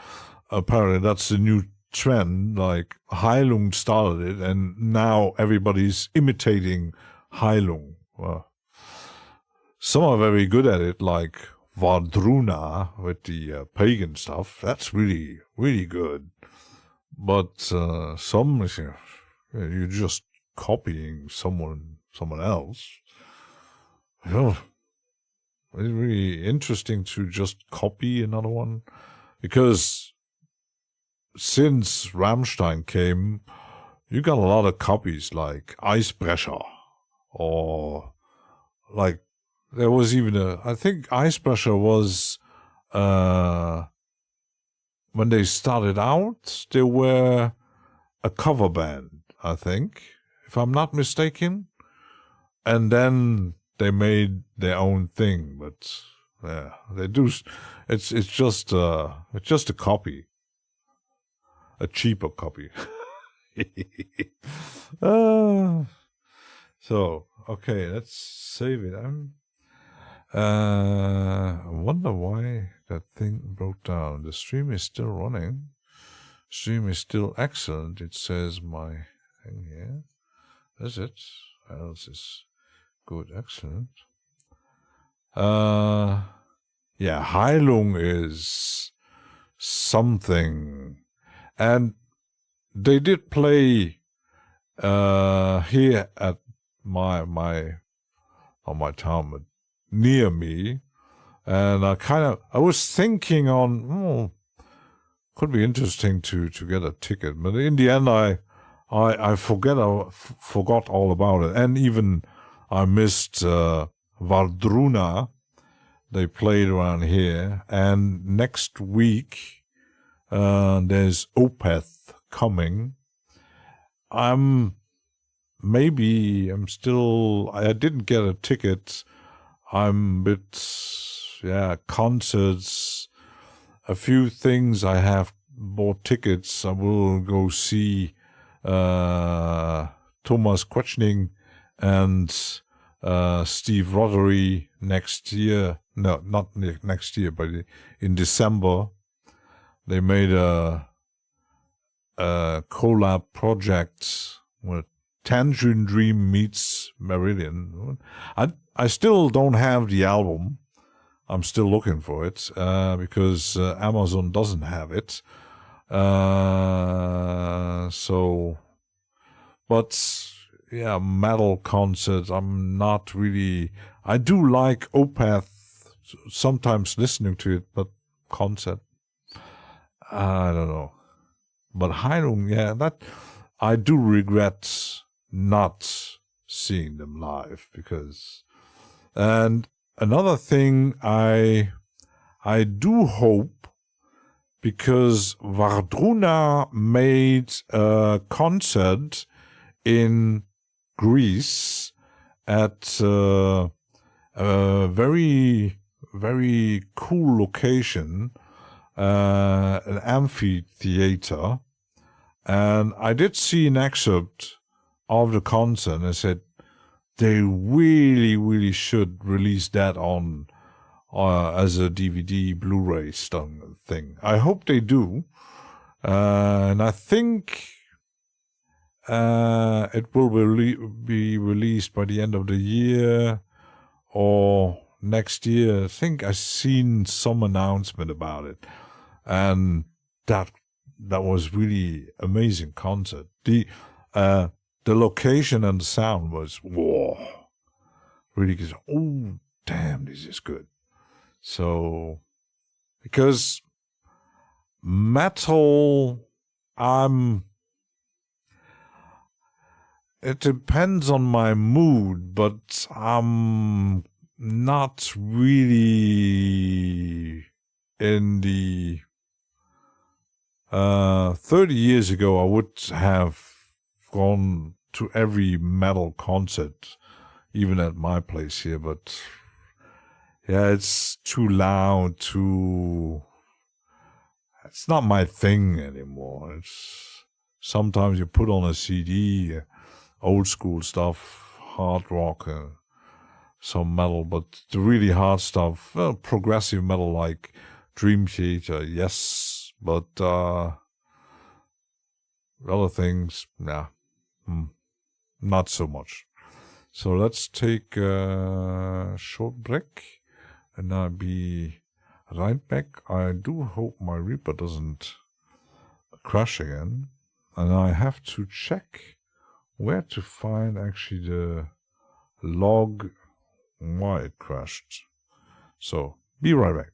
Apparently, that's the new trend. Like Heilung started it, and now everybody's imitating Heilung. Some are very good at it, like Vardruna with the pagan stuff. That's really, really good. But some, you're just copying someone else. It's really interesting to just copy another one, because since Rammstein came, you got a lot of copies like Icebreaker, or like there was even I think Icebreaker was when they started out, they were a cover band, I think, if I'm not mistaken, and then they made their own thing. But yeah, they do. It's just a copy, a cheaper copy. So okay, let's save it. I wonder why that thing broke down. The stream is still running. Stream is still excellent. It says my thing here. Is it? Else is good, excellent. Yeah, Heilung is something. And they did play here at my town, but near me. And I was thinking on, could be interesting to get a ticket. But in the end, I forgot all about it. And even I missed Vardruna. They played around here. And next week, there's Opeth coming. I didn't get a ticket. I'm a bit, concerts, a few things I have bought tickets. I will go see Thomas Quetschning and Steve Roddery next year. No, not next year, but in December. They made a collab project with Tangerine Dream meets Meridian. I still don't have the album. I'm still looking for it because Amazon doesn't have it. But yeah, metal concerts, I'm not really. I do like Opeth, sometimes listening to it, but concert, I don't know. But Heilung, yeah, that I do regret not seeing them live, because. And another thing I do hope, because Vardruna made a concert in Greece at a very, very cool location, an amphitheater. And I did see an excerpt of the concert, and I said, they really, really should release that on as a DVD, Blu-ray thing. I hope they do. And I think it will be released by the end of the year or next year. I think I've seen some announcement about it. And that was really amazing concert. The location and the sound was, whoa, really good. Oh, damn, this is good. So, because metal, it depends on my mood, but I'm not really in the 30 years ago I would have gone to every metal concert, even at my place here, but yeah, it's too loud, it's not my thing anymore. It's sometimes you put on a CD, old school stuff, hard rock, some metal, but the really hard stuff, progressive metal like Dream Theater, yes, but other things, nah, not so much. So let's take a short break, and I'll be right back. I do hope my Reaper doesn't crash again, and I have to check where to find actually the log why it crashed. So be right back.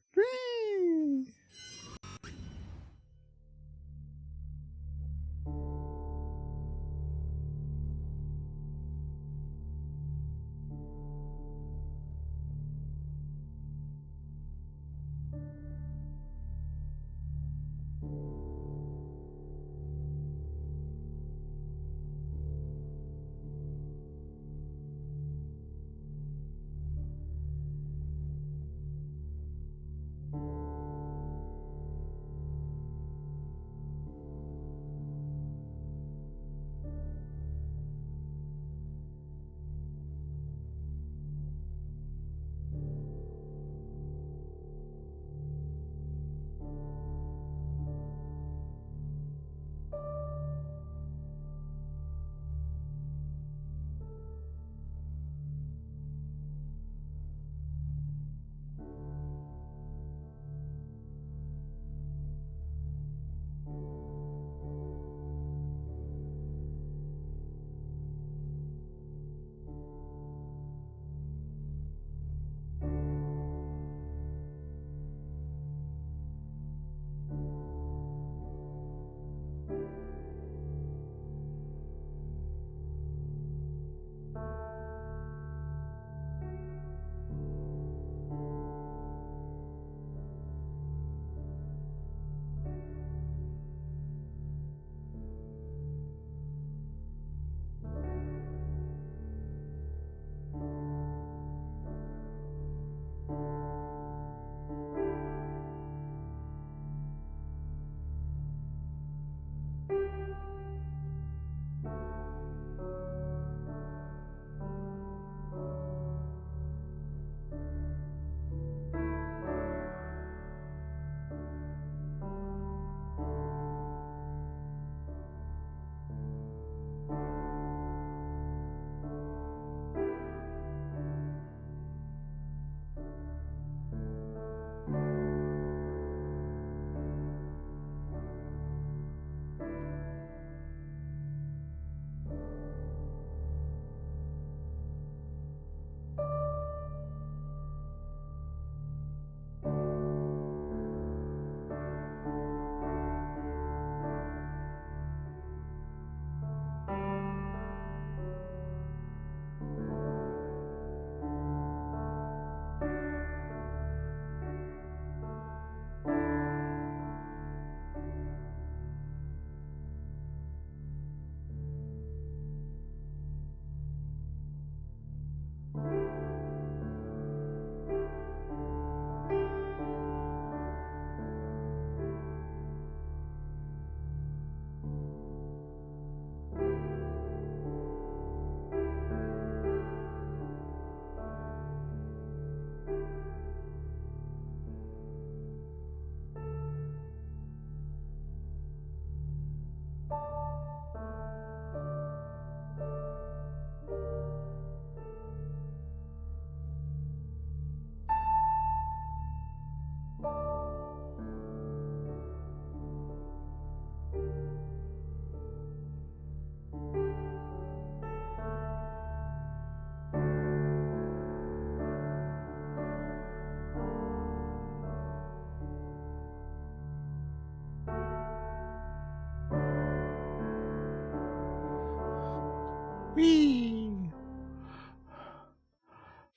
Whee!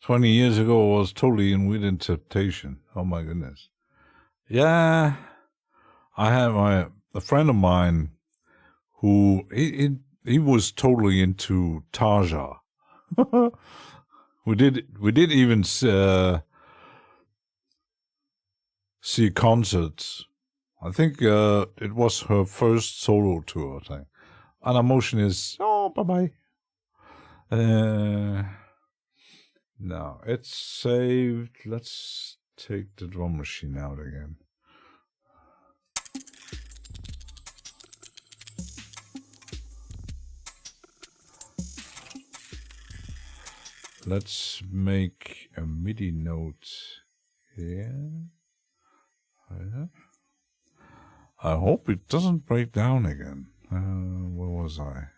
20 years ago, I was totally in with interpretation. Oh my goodness. Yeah, I have a friend of mine who he was totally into Tarja. we did even see concerts. I think it was her first solo tour thing. And our motion is bye. Now it's saved. Let's take the drum machine out again. Let's make a MIDI note here. I hope it doesn't break down again. Where was I?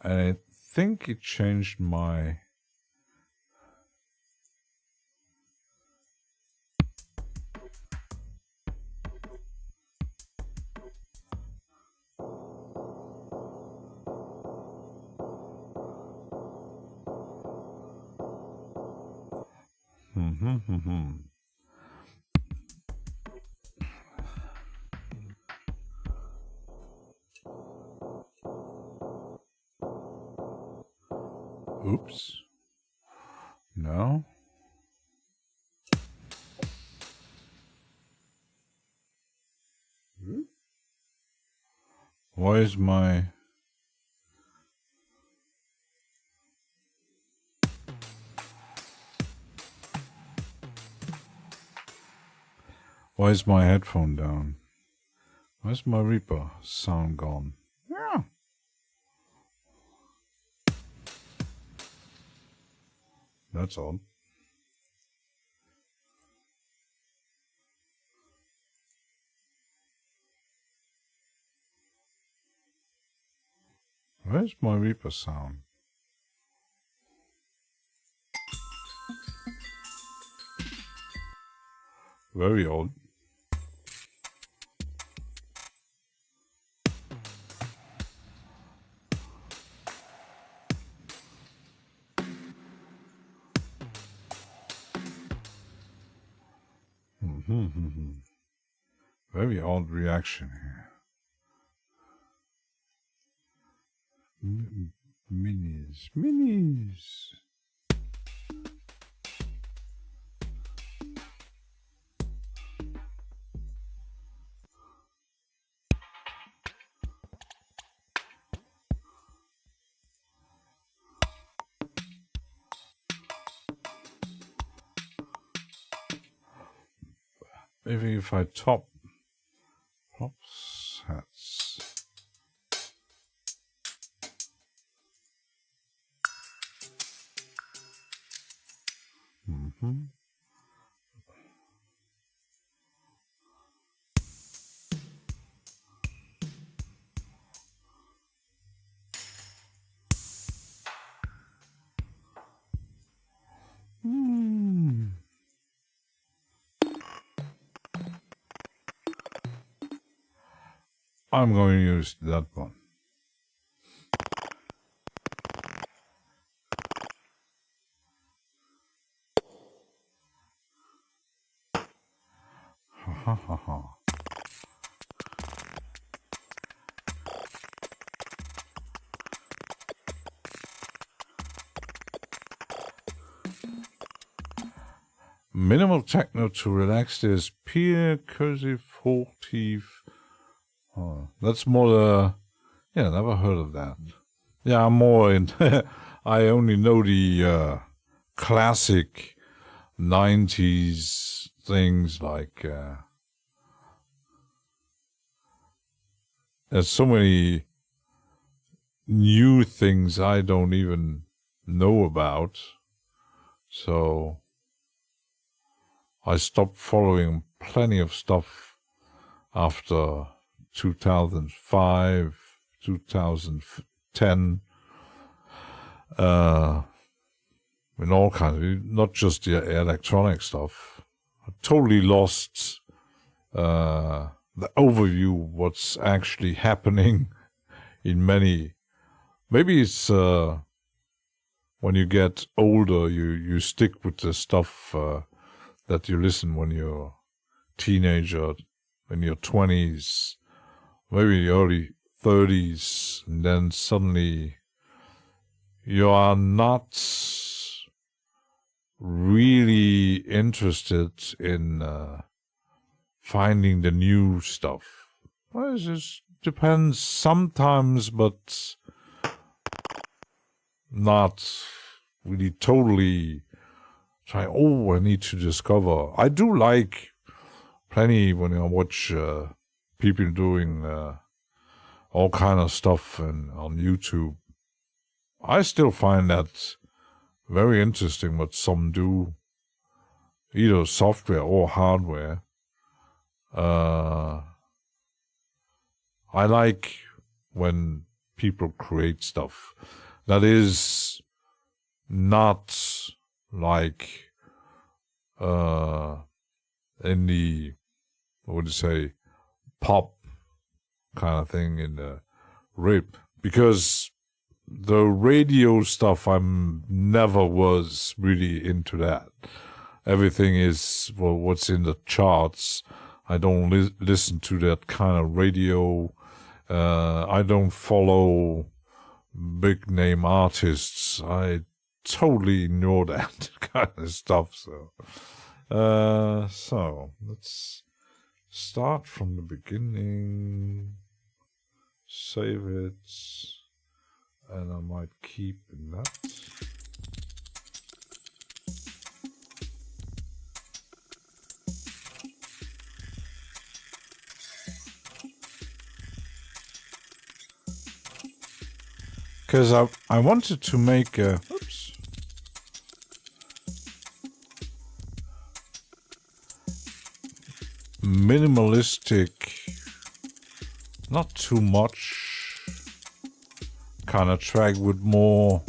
I think it changed my... Oops. No. Why is my... Why is my headphone down? Where's my Reaper sound gone? Yeah. That's odd. Where's my Reaper sound? Very odd. Very odd reaction here. Minis. Maybe if I top sets. I'm going to use that one. Ha ha ha. Minimal techno to relax this peer cursive furtive. Oh, that's more yeah, never heard of that. Yeah, I'm more in I only know the classic 90s things like there's so many new things I don't even know about. So I stopped following plenty of stuff after 2005, 2010, in all kinds of, not just the electronic stuff. I totally lost the overview what's actually happening in many. Maybe it's when you get older, you stick with the stuff that you listen when you're teenager, in your 20s, maybe early 30s, and then suddenly you are not really interested in finding the new stuff. Well, it just depends sometimes, but not really totally try. Oh, I need to discover. I do like plenty when I watch people doing all kind of stuff on YouTube. I still find that very interesting what some do, either software or hardware. I like when people create stuff that is not like in the, what would you say, pop kind of thing in the rip, because the radio stuff never was really into that. Everything is what's in the charts. I don't listen to that kind of radio. I don't follow big name artists. I totally ignore that kind of stuff. So let's start from the beginning, save it, and I might keep that. Because I wanted to make a minimalistic, not too much kind of track with more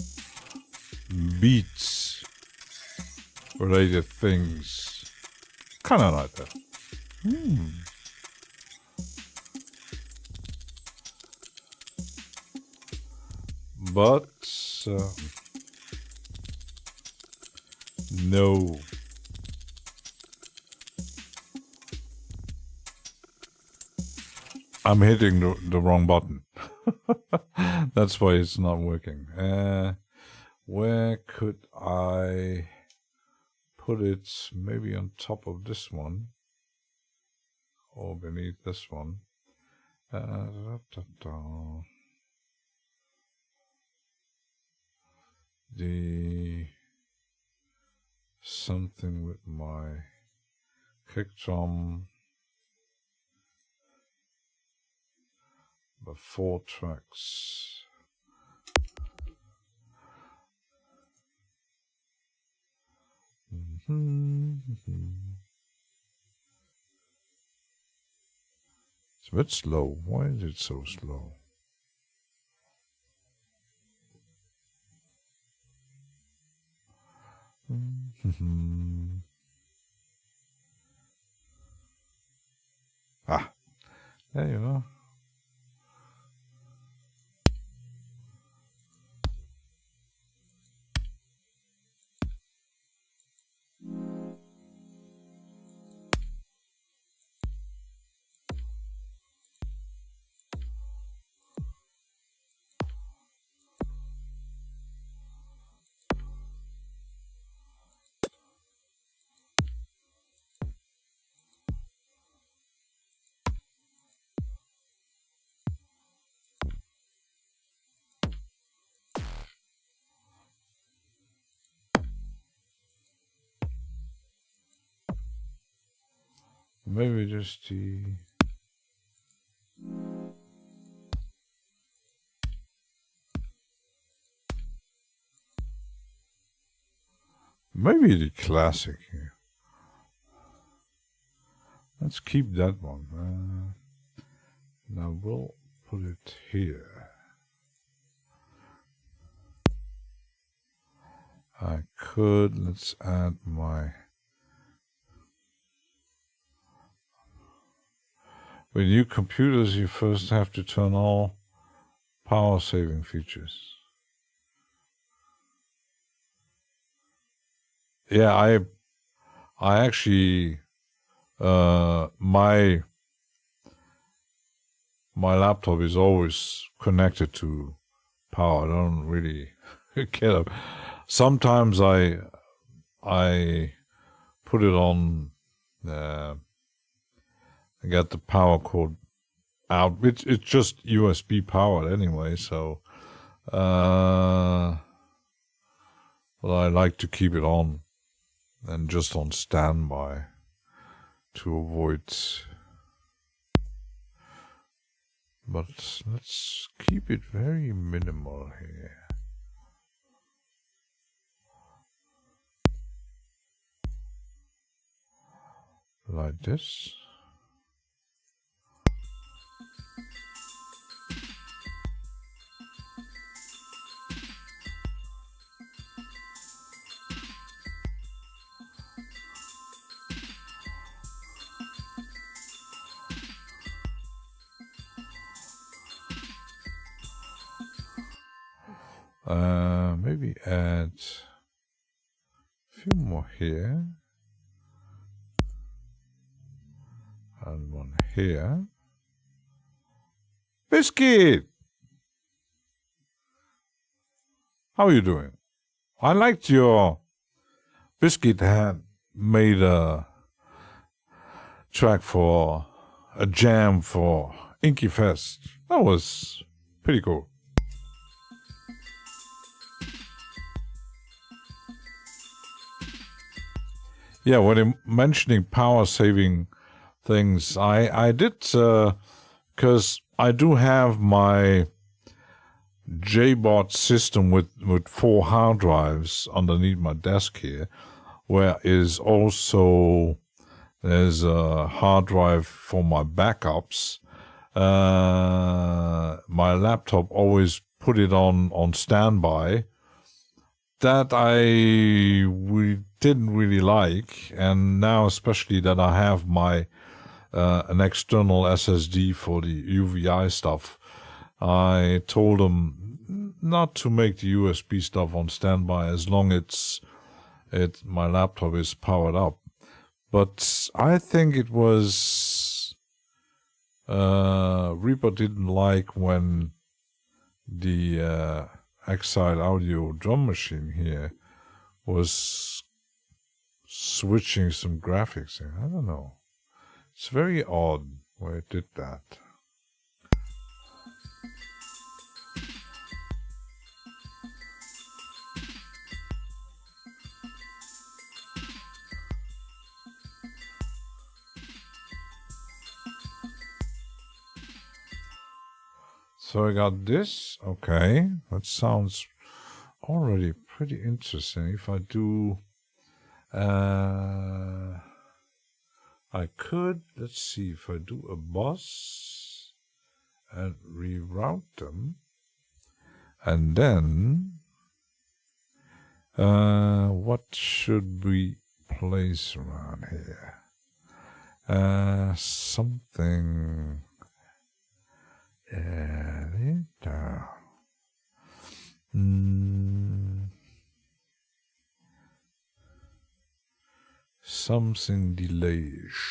beats related things, kind of like that. But no. I'm hitting the wrong button. That's why it's not working. Where could I put it? Maybe on top of this one or beneath this one. The something with my kick drum. The 4 tracks. It's a bit slow. Why is it so slow? Ah, there you are. Maybe just the... Maybe the classic here. Let's keep that one. Now we'll put it here. I could, let's add my... with new computers, you first have to turn all power saving features. Yeah, I actually my laptop is always connected to power. I don't really care. Sometimes I put it on. I get the power cord out. It's just USB powered anyway. So, but I like to keep it on and just on standby to avoid. But let's keep it very minimal here. Like this. Maybe add a few more here. And one here. Biscuit! How are you doing? I liked your... Biscuit had made a track for a jam for Inky Fest. That was pretty cool. Yeah, when I'm mentioning power saving things, I did, because I do have my JBot system with 4 hard drives underneath my desk here, where is also, there's a hard drive for my backups. My laptop always put it on standby. That I didn't really like, and now especially that I have my an external SSD for the UVI stuff, I told them not to make the USB stuff on standby as long as my laptop is powered up. But I think it was Reaper didn't like when the Exile Audio drum machine here was switching some graphics in. I don't know. It's very odd where it did that. So I got this. Okay, that sounds already pretty interesting. If I do, I could, let's see, if I do a boss and reroute them, and then what should we place around here? Something. Something delayish.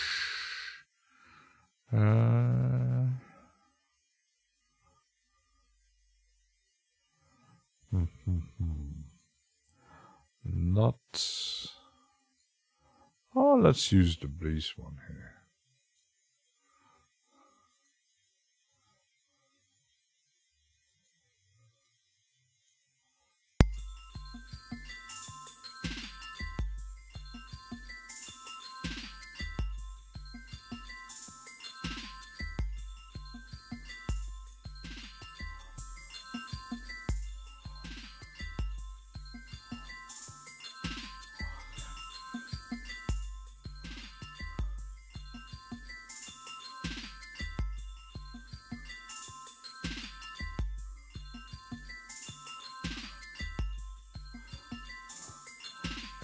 Not. Oh, let's use the breeze one here.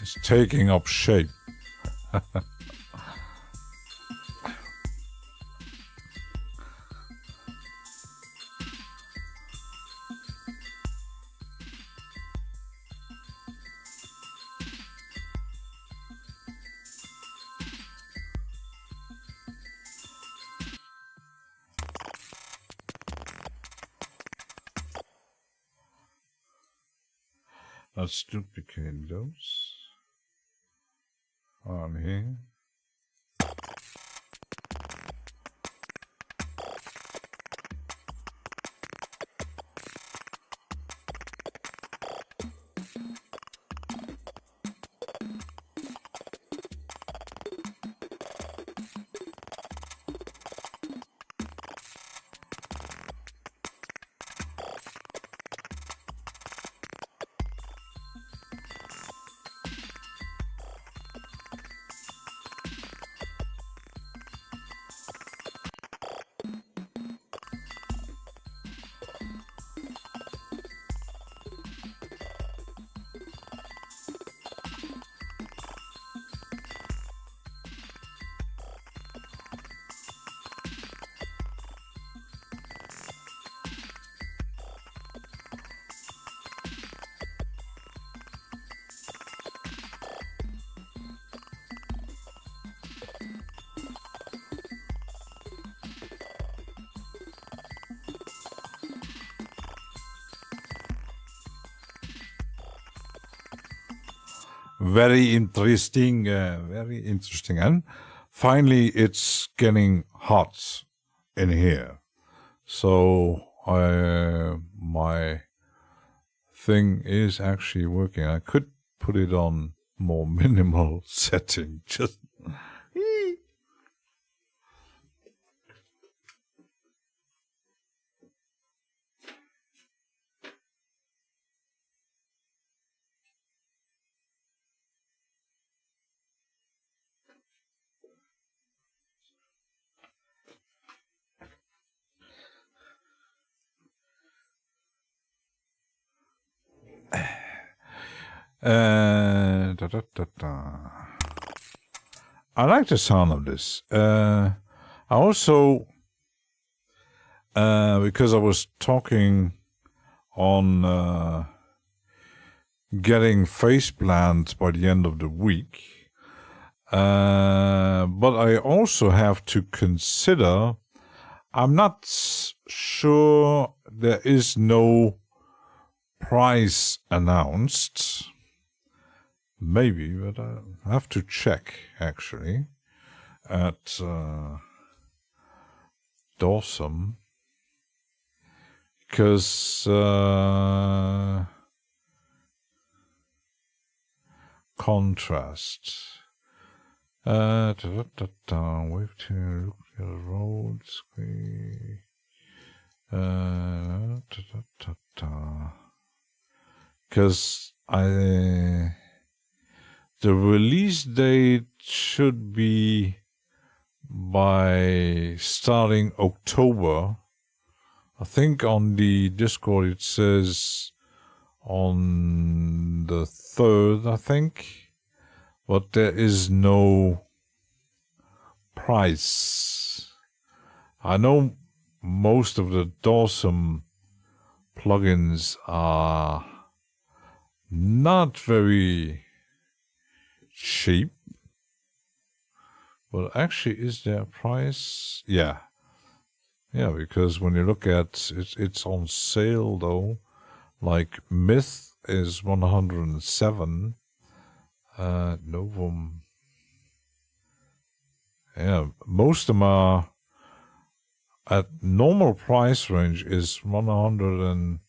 It's taking up shape. Let's duplicate those on here. Very interesting, and finally it's getting hot in here, so my thing is actually working. I could put it on more minimal setting, just I like the sound of this. I also, because I was talking on getting face planned by the end of the week, but I also have to consider, I'm not sure, there is no price announced. Maybe, but I have to check actually at Dawson, because contrast. Wave to look at the roads. Because the release date should be by starting October. I think on the Discord it says on the 3rd, I think, but there is no price. I know most of the Dawson plugins are not very cheap, but actually, is there a price? Yeah, because when you look at it, it's on sale though. Like Myth is 107. Novum. Yeah, most of them are at normal price range is 100 and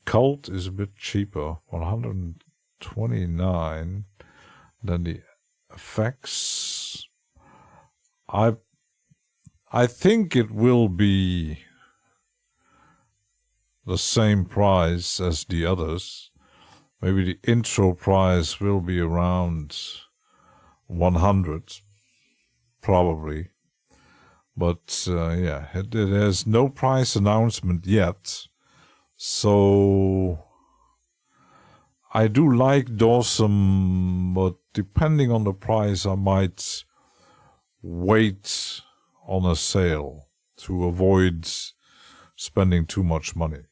Cult is a bit cheaper, 129. Then the effects, I think it will be the same price as the others. Maybe the intro price will be around 100, probably. But there's no price announcement yet. So I do like Dawson, but depending on the price, I might wait on a sale to avoid spending too much money.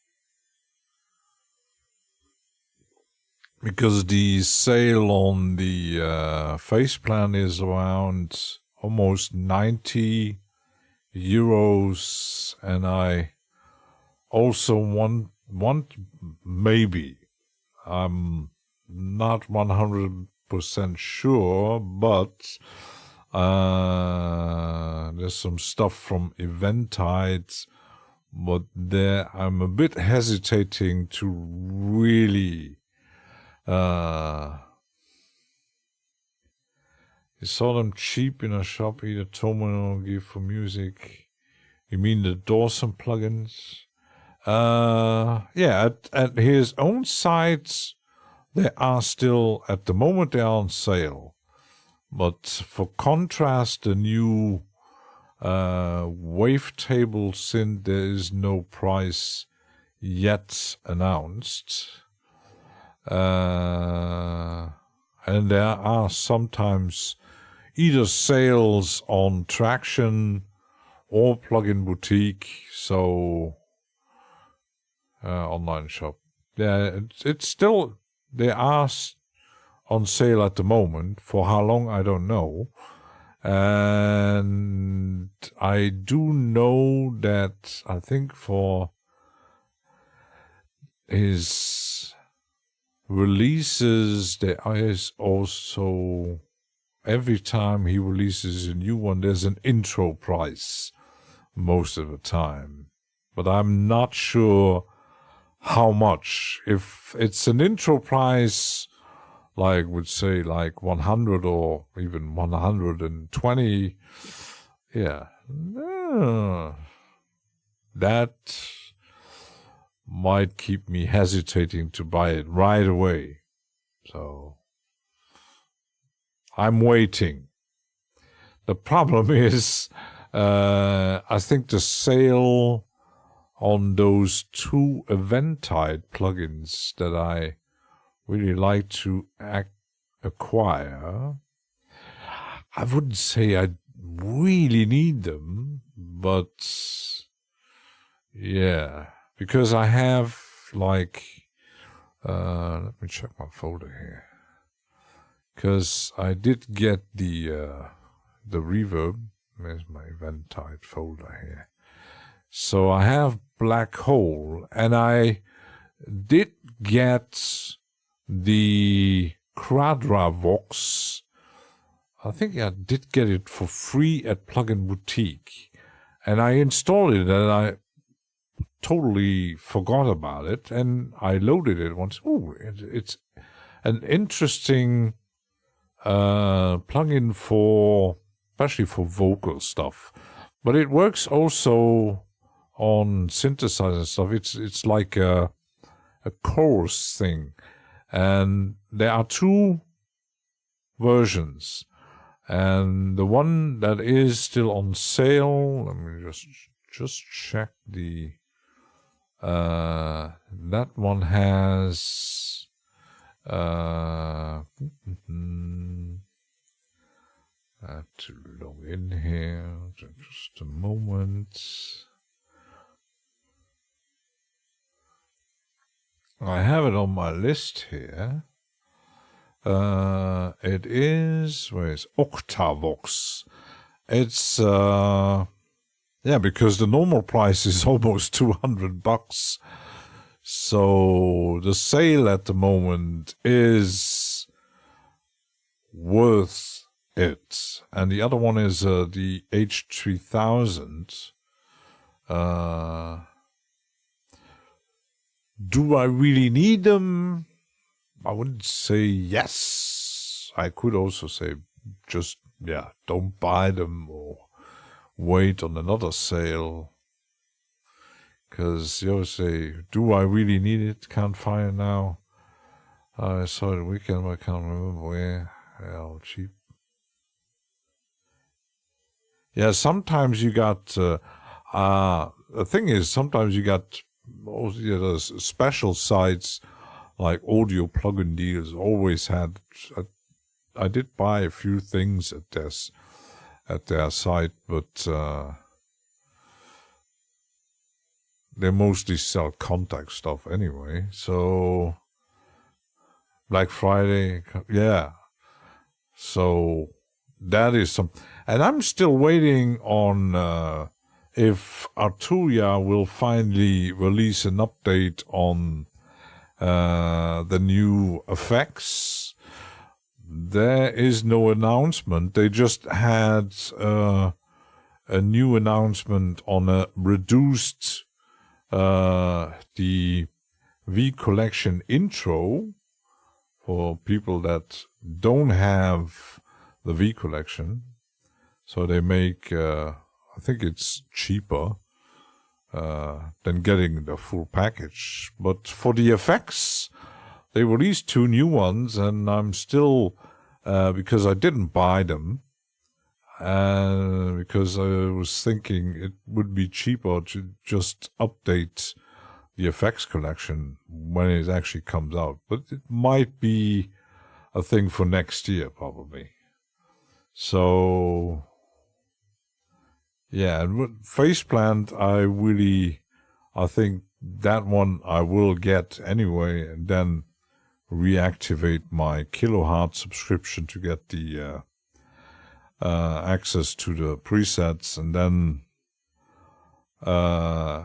Because the sale on the face plan is around almost 90 €, and I also want maybe I'm not 100% sure, but there's some stuff from Eventide, but there I'm a bit hesitating to really you saw them cheap in a shop, either terminal give for music. You mean the Dawson plugins? Yeah, at his own sites, they are still, at the moment, they are on sale. But for contrast, the new wavetable synth, there is no price yet announced. And there are sometimes either sales on Traction or Plugin Boutique, so online shop. Yeah, it's still, they are on sale at the moment. For how long, I don't know. And I do know that I think for his releases, there is also, every time he releases a new one, there's an intro price most of the time. But I'm not sure how much. If it's an intro price, like would say like 100 or even 120, yeah, that might keep me hesitating to buy it right away. So I'm waiting. The problem is, I think the sale on those 2 Eventide plugins that I really like to acquire, I wouldn't say I really need them, but yeah, because I have like, let me check my folder here, because I did get the reverb. There's my Eventide folder here. So I have Black Hole, and I did get the Quadra Vox. I think I did get it for free at Plugin Boutique, and I installed it, and I totally forgot about it, and I loaded it once. Oh, it's an interesting plugin for, especially for vocal stuff, but it works also on synthesizer stuff. It's like a chorus thing, and there are 2 versions, and the one that is still on sale, let me just check the that one has I have to log in here, just a moment. I have it on my list here. It is, where is Octavox? It's yeah, because the normal price is almost $200. So the sale at the moment is worth it. And the other one is the H3000. Do I really need them? I wouldn't say yes. I could also say just, yeah, don't buy them or wait on another sale. Because you always say, do I really need it? Can't find it now. I saw it the weekend, but I can't remember where. How cheap. Yeah, sometimes you got, the thing is, sometimes you got those special sites like audio plugin deals always had. I did buy a few things at their site, but they mostly sell contact stuff anyway. So Black Friday, yeah. So that is some, and I'm still waiting on if Arturia will finally release an update on the new effects. There is no announcement. They just had a new announcement on a reduced the V Collection intro for people that don't have the V Collection. So they make, I think it's cheaper than getting the full package. But for the effects, they released 2 new ones, and I'm still, because I didn't buy them, because I was thinking it would be cheaper to just update the effects collection when it actually comes out. But it might be a thing for next year, probably. So, yeah, and Faceplant, I think that one I will get anyway, and then reactivate my Kiloheart subscription to get the access to the presets, and then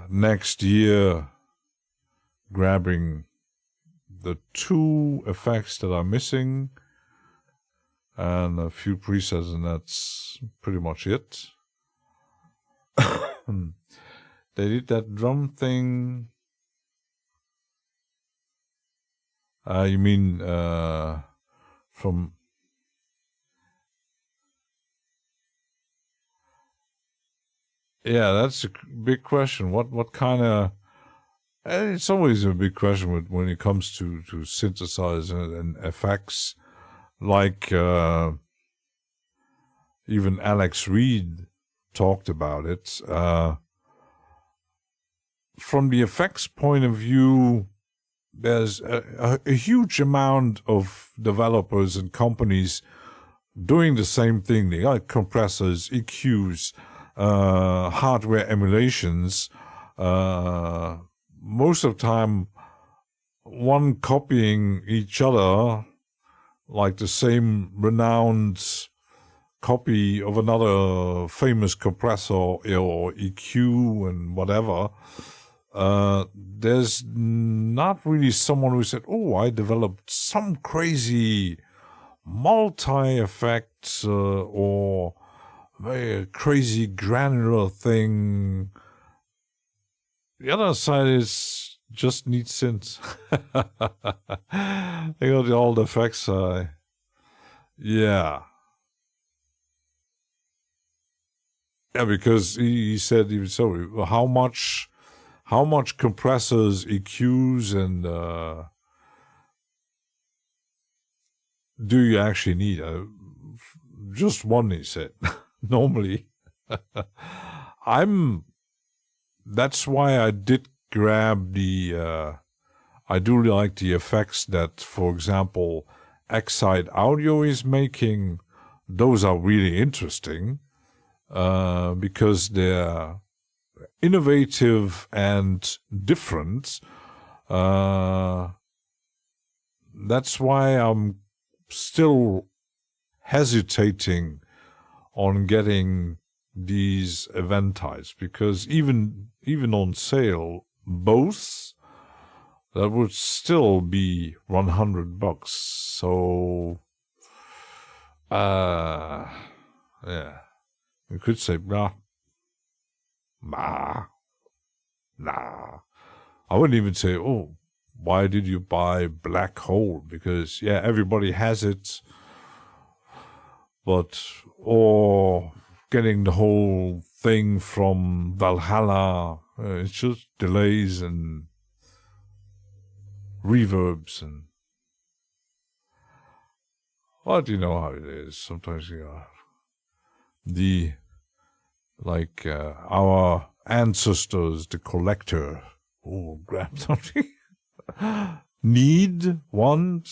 next year grabbing the 2 effects that are missing and a few presets, and that's pretty much it. They did that drum thing. You mean from... Yeah, that's a big question. What kind of... It's always a big question when it comes to synthesizer and effects. Like even Alex Reed talked about it. From the effects point of view, there's a huge amount of developers and companies doing the same thing. They got compressors, EQs, hardware emulations. Most of the time, one copying each other, like the same renowned copy of another famous compressor or EQ and whatever. There's not really someone who said, oh, I developed some crazy multi-effect or very crazy granular thing. The other side is just neat synths. They got the old effects side. Yeah. Yeah, because he said even so, how much compressors, EQs, and do you actually need? Just one, he said. Normally. That's why I did grab the, I do like the effects that, for example, Excite Audio is making. Those are really interesting, because they're innovative and different. That's why I'm still hesitating on getting these event types, because even on sale, both, that would still be $100. So, yeah, you could say, nah. I wouldn't even say, oh, why did you buy Black Hole? Because, yeah, everybody has it. But, or getting the whole thing from Valhalla, it's just delays and reverbs and... Well, you know how it is. Sometimes, like our ancestors, the collector, grab something. Want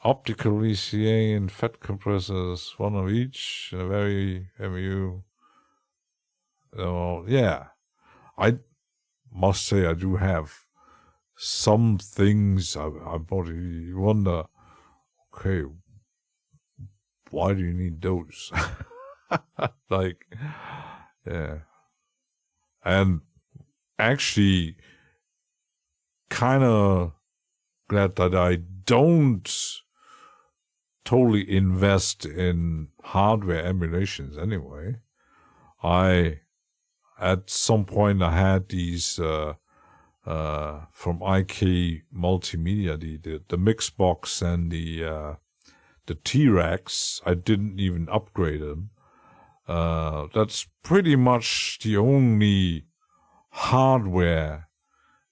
optical VCA and FET compressors, one of each, a very MU. Yeah, I must say I do have some things I bought. You wonder, okay, why do you need those? Like, yeah. And actually, kind of glad that I don't totally invest in hardware emulations anyway. At some point I had these from IK Multimedia, the Mixbox and the T-Rex. I didn't even upgrade them. That's pretty much the only hardware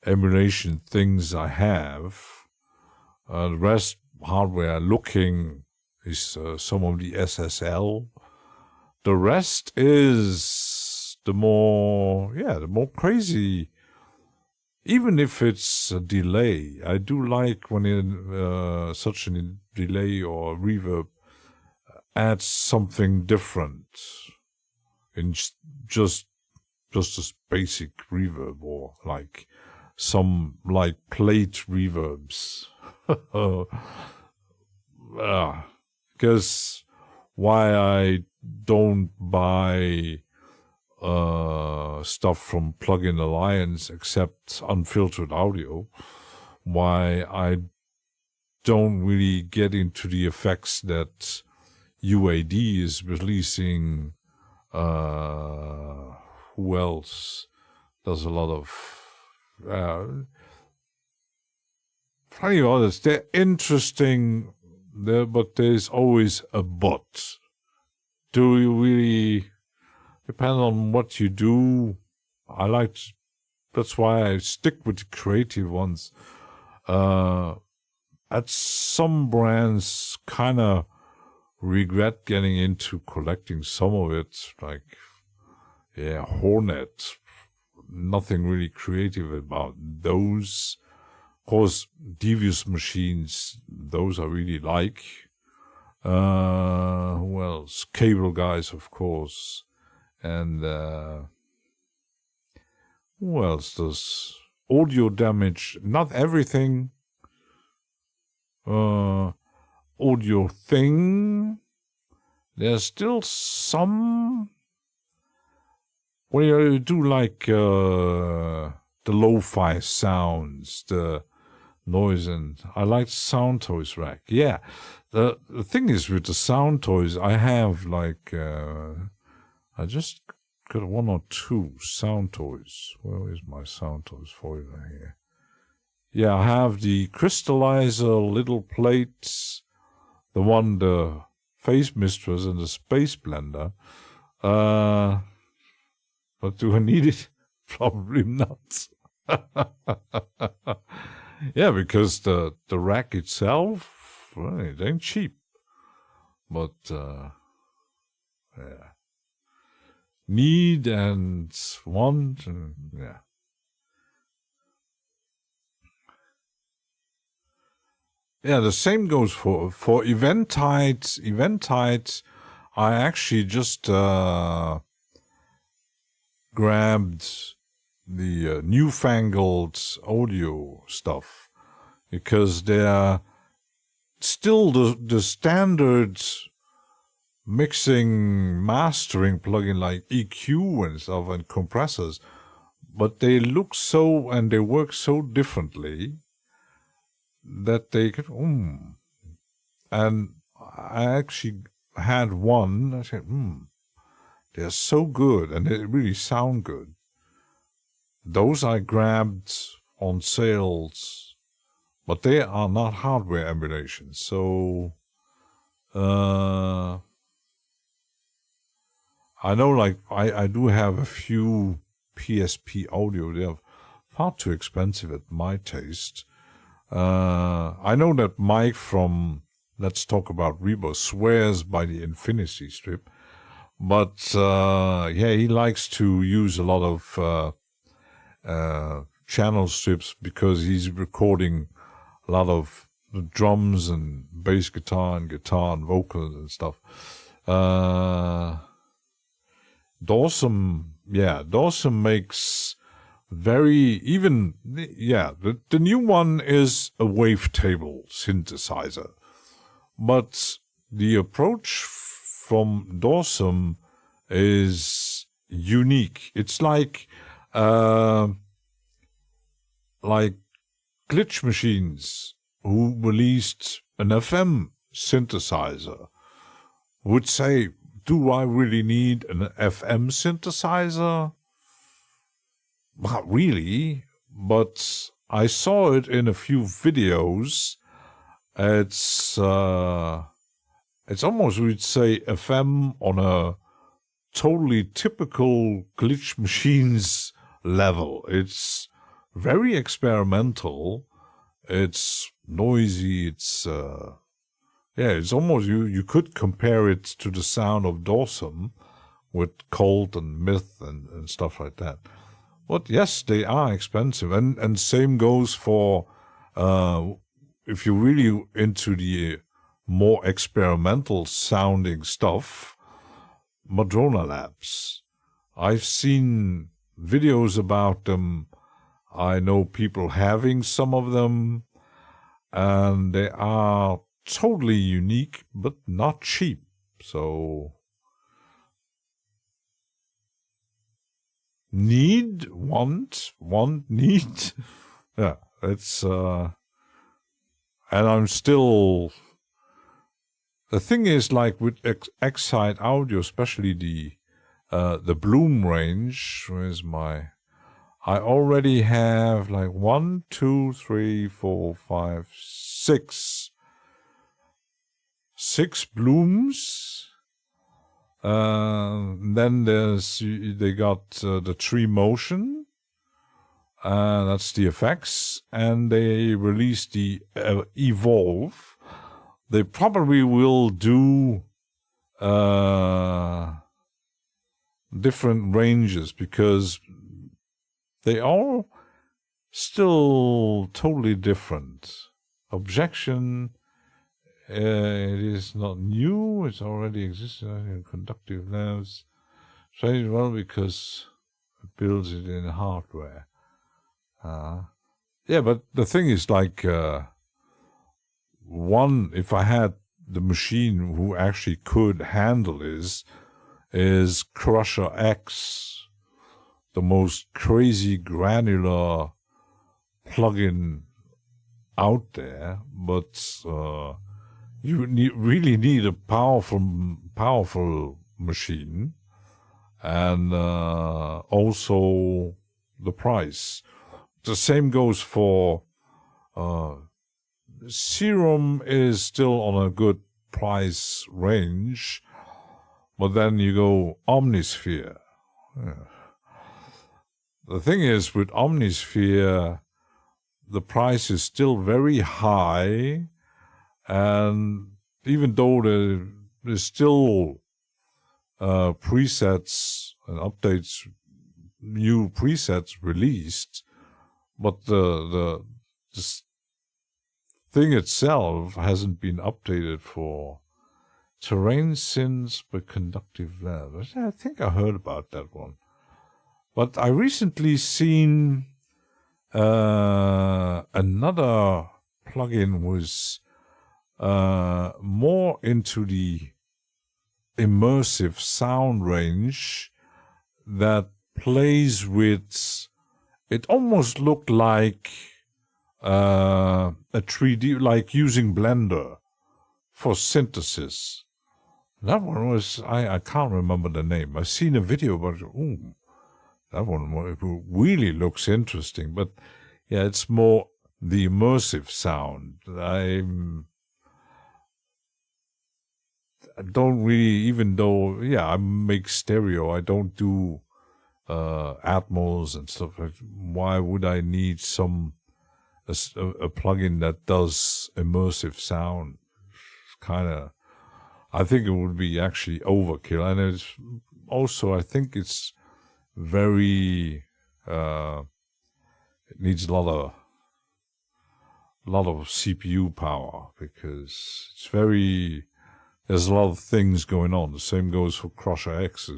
emulation things I have. The rest hardware looking is some of the SSL. The rest is the more crazy. Even if it's a delay, I do like when such a delay or reverb adds something different in just a basic reverb, or like some like plate reverbs. Because why I don't buy stuff from Plugin Alliance except unfiltered audio, why I don't really get into the effects that UAD is releasing. Who else does a lot of funny others? They're interesting there, but there's always a but. Do you really depend on what you do? That's why I stick with the creative ones. At some brands kind of regret getting into collecting some of it, like Hornet. Nothing really creative about those. Of course, Devious Machines, those I really like. Who else? Cable Guys, of course. And who else does Audio Damage? Not everything. Audio Thing. There's still some. Well, you do like the lo-fi sounds, the noise, and I like Sound Toys Rack. Yeah, the thing is with the Sound Toys, I have like I just got one or two Sound Toys. Where is my Sound Toys folder here? Yeah, I have the Crystallizer little plates, the Phase Mistress, and the Space Blender. But do I need it? Probably not. Yeah, because the rack itself, well, it ain't cheap. But yeah, need and want, yeah. Yeah, the same goes for Eventide. Eventide, I actually just grabbed the newfangled audio stuff because they're still the standard mixing, mastering plugin like EQ and stuff and compressors, but they look so and they work so differently that they can, and I actually had one. I said, they're so good and they really sound good. Those I grabbed on sales, but they are not hardware emulations. So I know, like I do have a few PSP audio. They are far too expensive at my taste. I know that Mike from Let's Talk About Reaper swears by the Infinity Strip, but yeah, he likes to use a lot of channel strips because he's recording a lot of the drums and bass guitar and vocals and stuff. Dawson makes the new one is a wavetable synthesizer, but the approach from Dawson is unique. It's like glitch machines who released an FM synthesizer would say, do I really need an FM synthesizer? Not really, but I saw it in a few videos. It's almost, we'd say, FM on a totally typical glitch machines level. It's very experimental. It's noisy. It's it's almost, you could compare it to the sound of Dawson with Cold and Myth and stuff like that. But yes, they are expensive, and same goes for if you're really into the more experimental sounding stuff, Madrona Labs. I've seen videos about them. I know people having some of them, and they are totally unique, but not cheap. So need. Yeah, it's and I'm still, the thing is, like with Excite Audio, especially the Bloom range, where's my, I already have like 1, 2, 3, 4, 5, 6 Blooms. Then they got the Tree Motion, that's the effects, and they released the Evolve. They probably will do different ranges because they are still totally different. Objection. It is not new. It's already existing in conductive lamps. Strange, well, because it builds it in hardware. Yeah, but the thing is, like, one, if I had the machine who actually could handle this, is Crusher X, the most crazy granular plugin out there, but you really need a powerful machine, and also the price. The same goes for Serum is still on a good price range, but then you go Omnisphere. Yeah. The thing is, with Omnisphere, the price is still very high, and even though there's still presets and updates, new presets released, but the thing itself hasn't been updated for terrain synths but conductive lab. I think I heard about that one. But I recently seen another plugin was more into the immersive sound range that plays with, it almost looked like a 3D, like using Blender for synthesis. That one was, I can't remember the name. I've seen a video, but that one really looks interesting. But yeah, it's more the immersive sound. I don't really, even though, yeah, I make stereo, I don't do Atmos and stuff. Why would I need a plugin that does immersive sound? Kind of, I think it would be actually overkill. And it's also, I think it's very, it needs a lot of CPU power, because it's very, there's a lot of things going on. The same goes for Crusher X.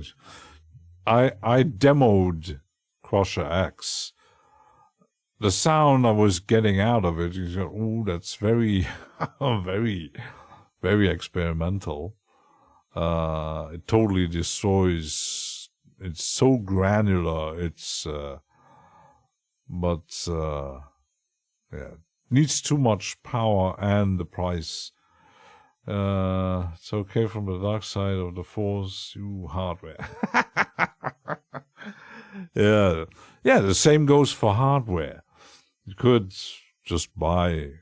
I demoed Crusher X. The sound I was getting out of it, you go, oh, that's very, very, very experimental. It totally destroys. It's so granular. It's, yeah, needs too much power and the price. It's okay from the dark side of the force, you hardware. Yeah, the same goes for hardware. You could just buy,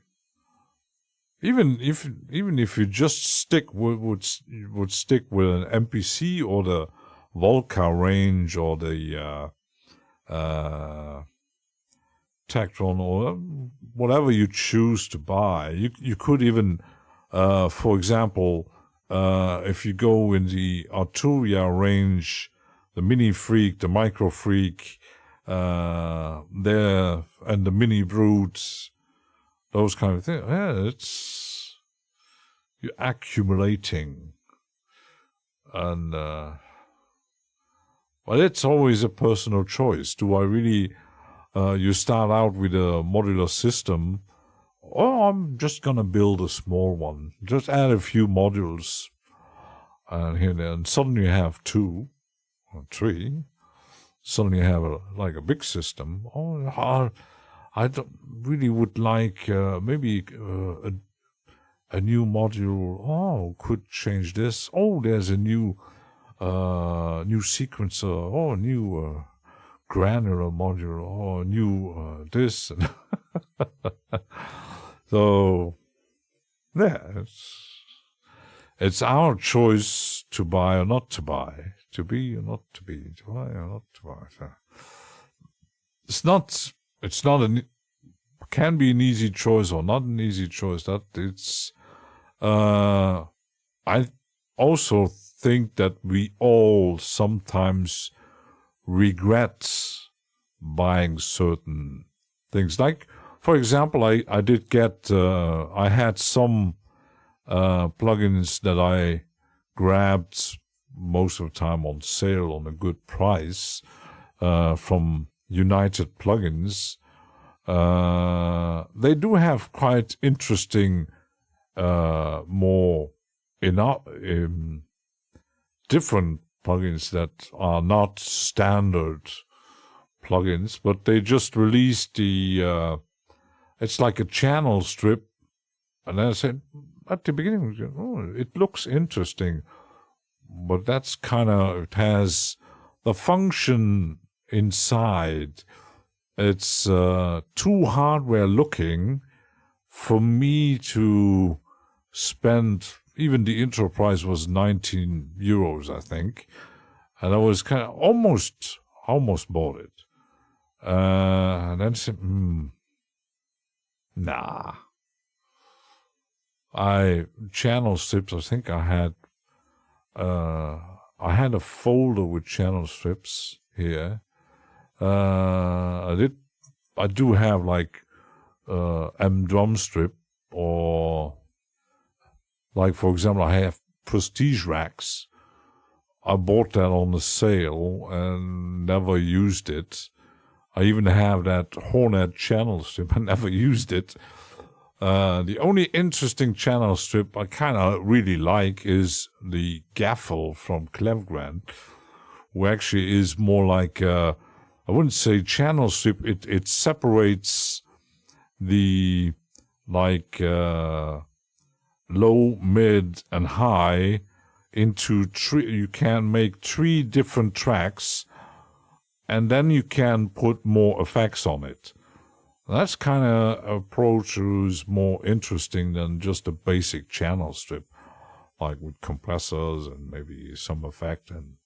even if you just would stick with an MPC or the Volca range or the Tactron or whatever you choose to buy. You could even, for example, if you go in the Arturia range, the Mini Freak, the Micro Freak, there, and the Mini Brutes, those kind of things. Yeah, you're accumulating, and but it's always a personal choice. Do I really? You start out with a modular system. Oh, I'm just gonna build a small one. Just add a few modules, and here and suddenly you have 2 or 3. Suddenly you have a big system. Oh, I really would like maybe a new module. Oh, could change this. Oh, there's a new sequencer. Oh, new granular module. Oh, new this. So, yeah, it's our choice to buy or not to buy, to be or not to be, to buy or not to buy. So can be an easy choice or not an easy choice. That it's, I also think that we all sometimes regret buying certain things. Like, for example, I did get, I had some plugins that I grabbed most of the time on sale on a good price from United Plugins. They do have quite interesting, more different plugins that are not standard plugins, but they just released the it's like a channel strip, and I said at the beginning, oh, it looks interesting, but that's kind of, it has the function inside. It's too hardware looking for me to spend. Even the intro price was 19 euros, I think, and I was kind of almost bought it, and then said, nah. Channel strips, I think I had a folder with channel strips here. I do have like M drum strip, or like, for example, I have Prestige racks. I bought that on the sale and never used it. I even have that Hornet channel strip. I never used it. The only interesting channel strip I kind of really like is the Gaffle from Clevgrant, who actually is more like, I wouldn't say channel strip. It separates the, like, low, mid, and high into 3. You can make 3 different tracks, and then you can put more effects on it. That's kind of approach who's more interesting than just a basic channel strip, like with compressors and maybe some effect. And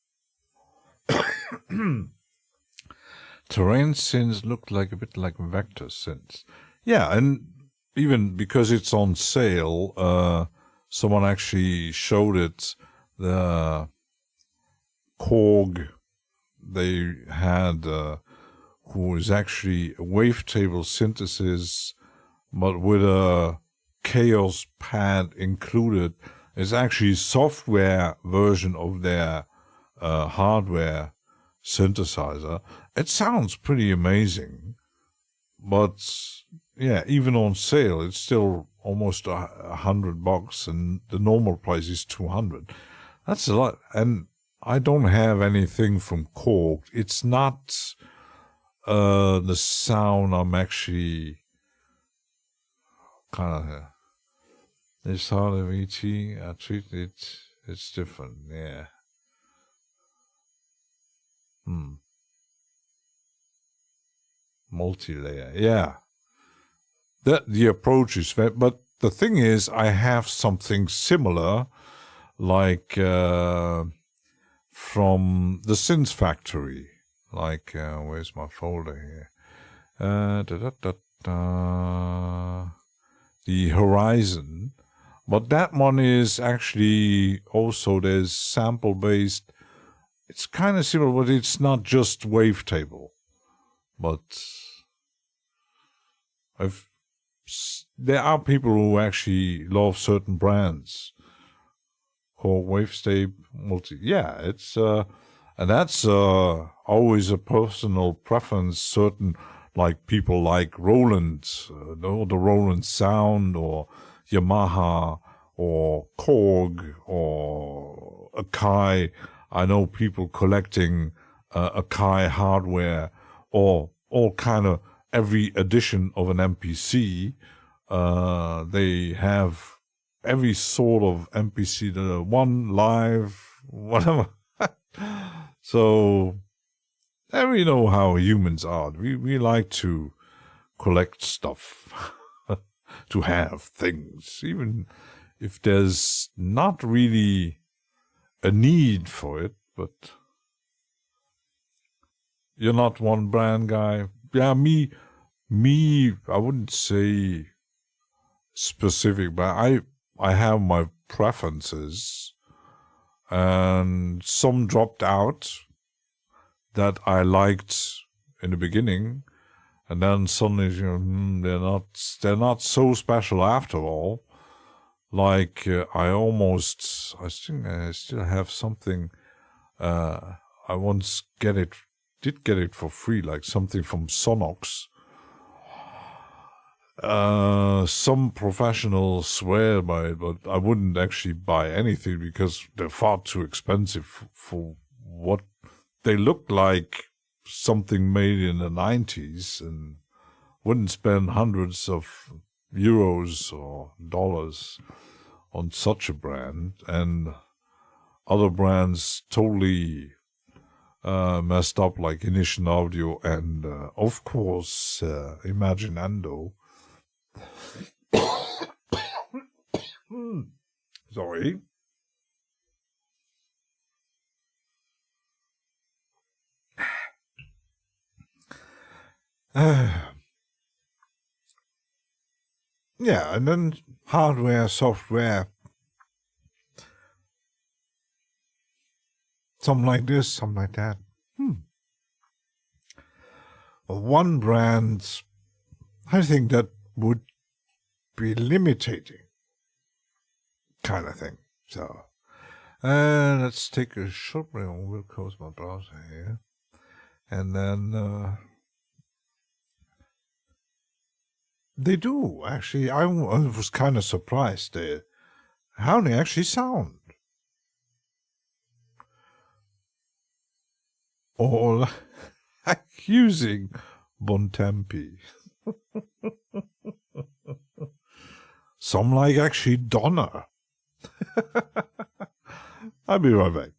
terrain synths look like a bit like vector synths. Yeah, and even because it's on sale, someone actually showed it. The Korg they had, who is actually a wavetable synthesis, but with a Chaos pad included. It's actually a software version of their hardware synthesizer. It sounds pretty amazing, but yeah, even on sale, it's still almost $100, and the normal price is 200. That's a lot, and I don't have anything from Korg. It's not the sound I'm actually kind of. This sort of ET, I treat it. It's different. Yeah. Multi-layer. Yeah. The approach is fair, but the thing is, I have something similar, like from the Synth Factory. Like, where's my folder here? The Horizon. But that one is actually also, there's sample-based. It's kind of similar, but it's not just wavetable. But there are people who actually love certain brands called Wavestape Multi. Yeah, it's and that's always a personal preference. Certain, like, people like Roland, the Roland Sound, or Yamaha, or Korg, or Akai. I know people collecting Akai hardware, or all kind of every edition of an MPC. They have every sort of MPC, the one live, whatever. So, and we know how humans are. We like to collect stuff, to have things, even if there's not really a need for it. But you're not one brand guy. Yeah, me, I wouldn't say specific, but I have my preferences, and some dropped out that I liked in the beginning, and then suddenly, they're not so special after all. Like, I think I still have something. I once did get it for free, like something from Sonox. Some professionals swear by it, but I wouldn't actually buy anything because they're far too expensive for what they look like. Something made in the 90s, and wouldn't spend hundreds of euros or dollars on such a brand. And other brands totally messed up, like Ignition Audio and of course Imaginando. Sorry. Yeah, and then hardware, software, something like this, something like that. One brand, I think that would be limiting, kind of thing. So, let's take a short break. We'll close my browser here, and then they do actually. I was kind of surprised how they actually sound. Or accusing Bontempi. Some like actually Donna. I'll be right back.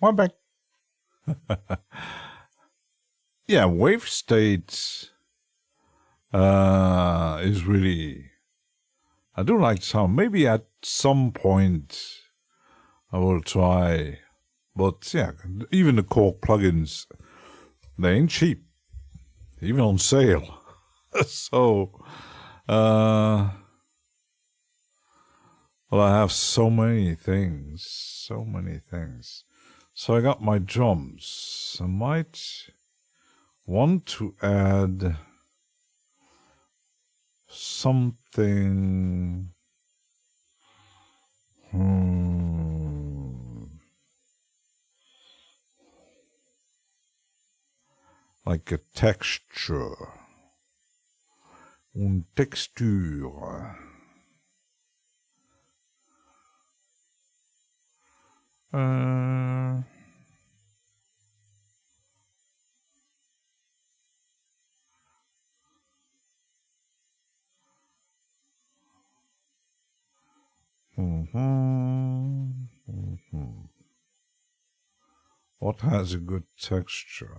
We're back. Yeah, wave state is really... I do like sound. Maybe at some point I will try. But yeah, even the core plugins, they ain't cheap. Even on sale. So, well, I have so many things. So many things. So I got my drums. I might want to add something. Like a texture. Une texture. What has a good texture?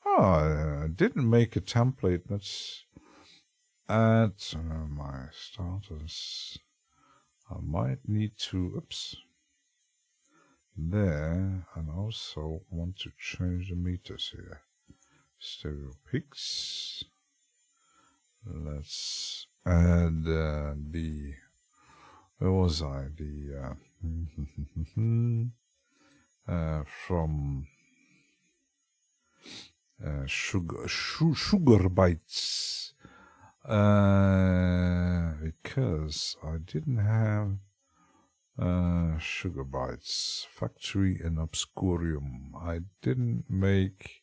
I didn't make a template. Let's add my starters. I might need to, oops, there, and also want to change the meters here. Stereo peaks. Let's add the, where was I? The from sugar bites, because I didn't have sugar bites, factory and obscurium. I didn't make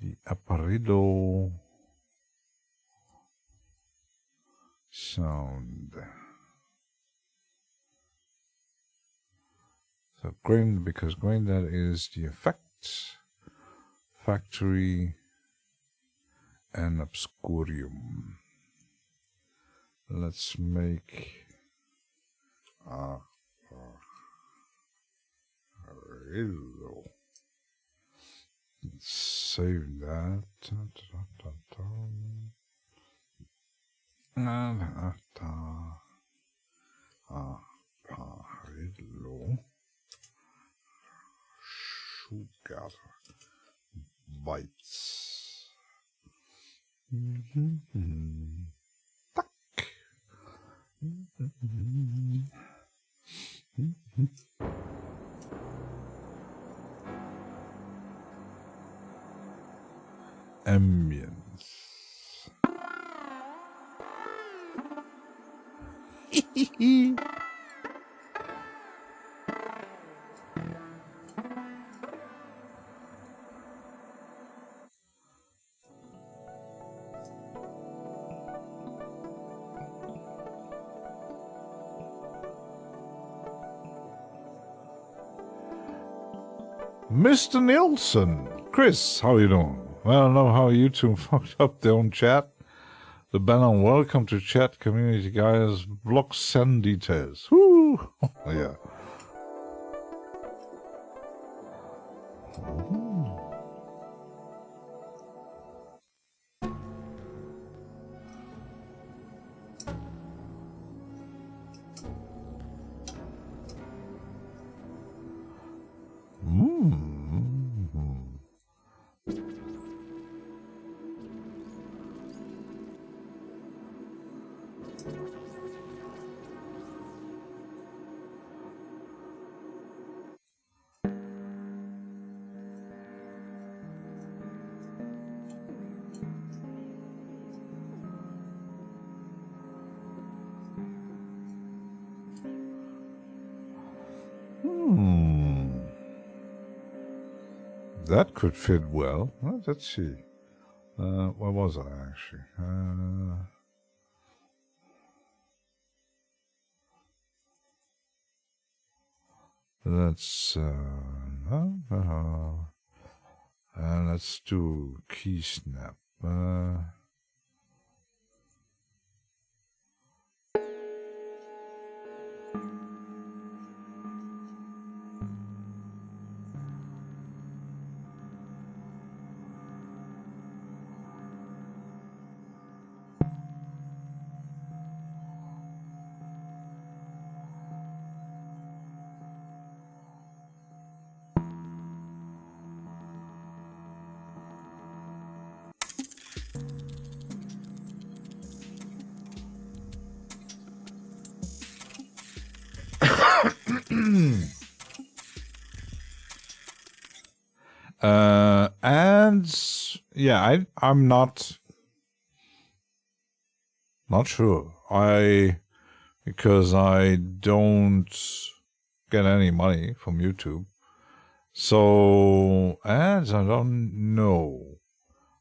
the apparillo sound. So grain, because grain, that is the effect, factory and obscurium. Let's make apparillo. Save that. Apparillo. Sugar bites. Tack. Ambient. Mr. Nielsen, Chris, how you doing? Well, I don't know how you two fucked up their own chat. The banner welcome to chat community, guys. Block send details. Woo! Yeah. That could fit well. Let's see. Where was I actually? Let's do key snap. And yeah, I'm not sure. Because I don't get any money from YouTube. So ads, I don't know.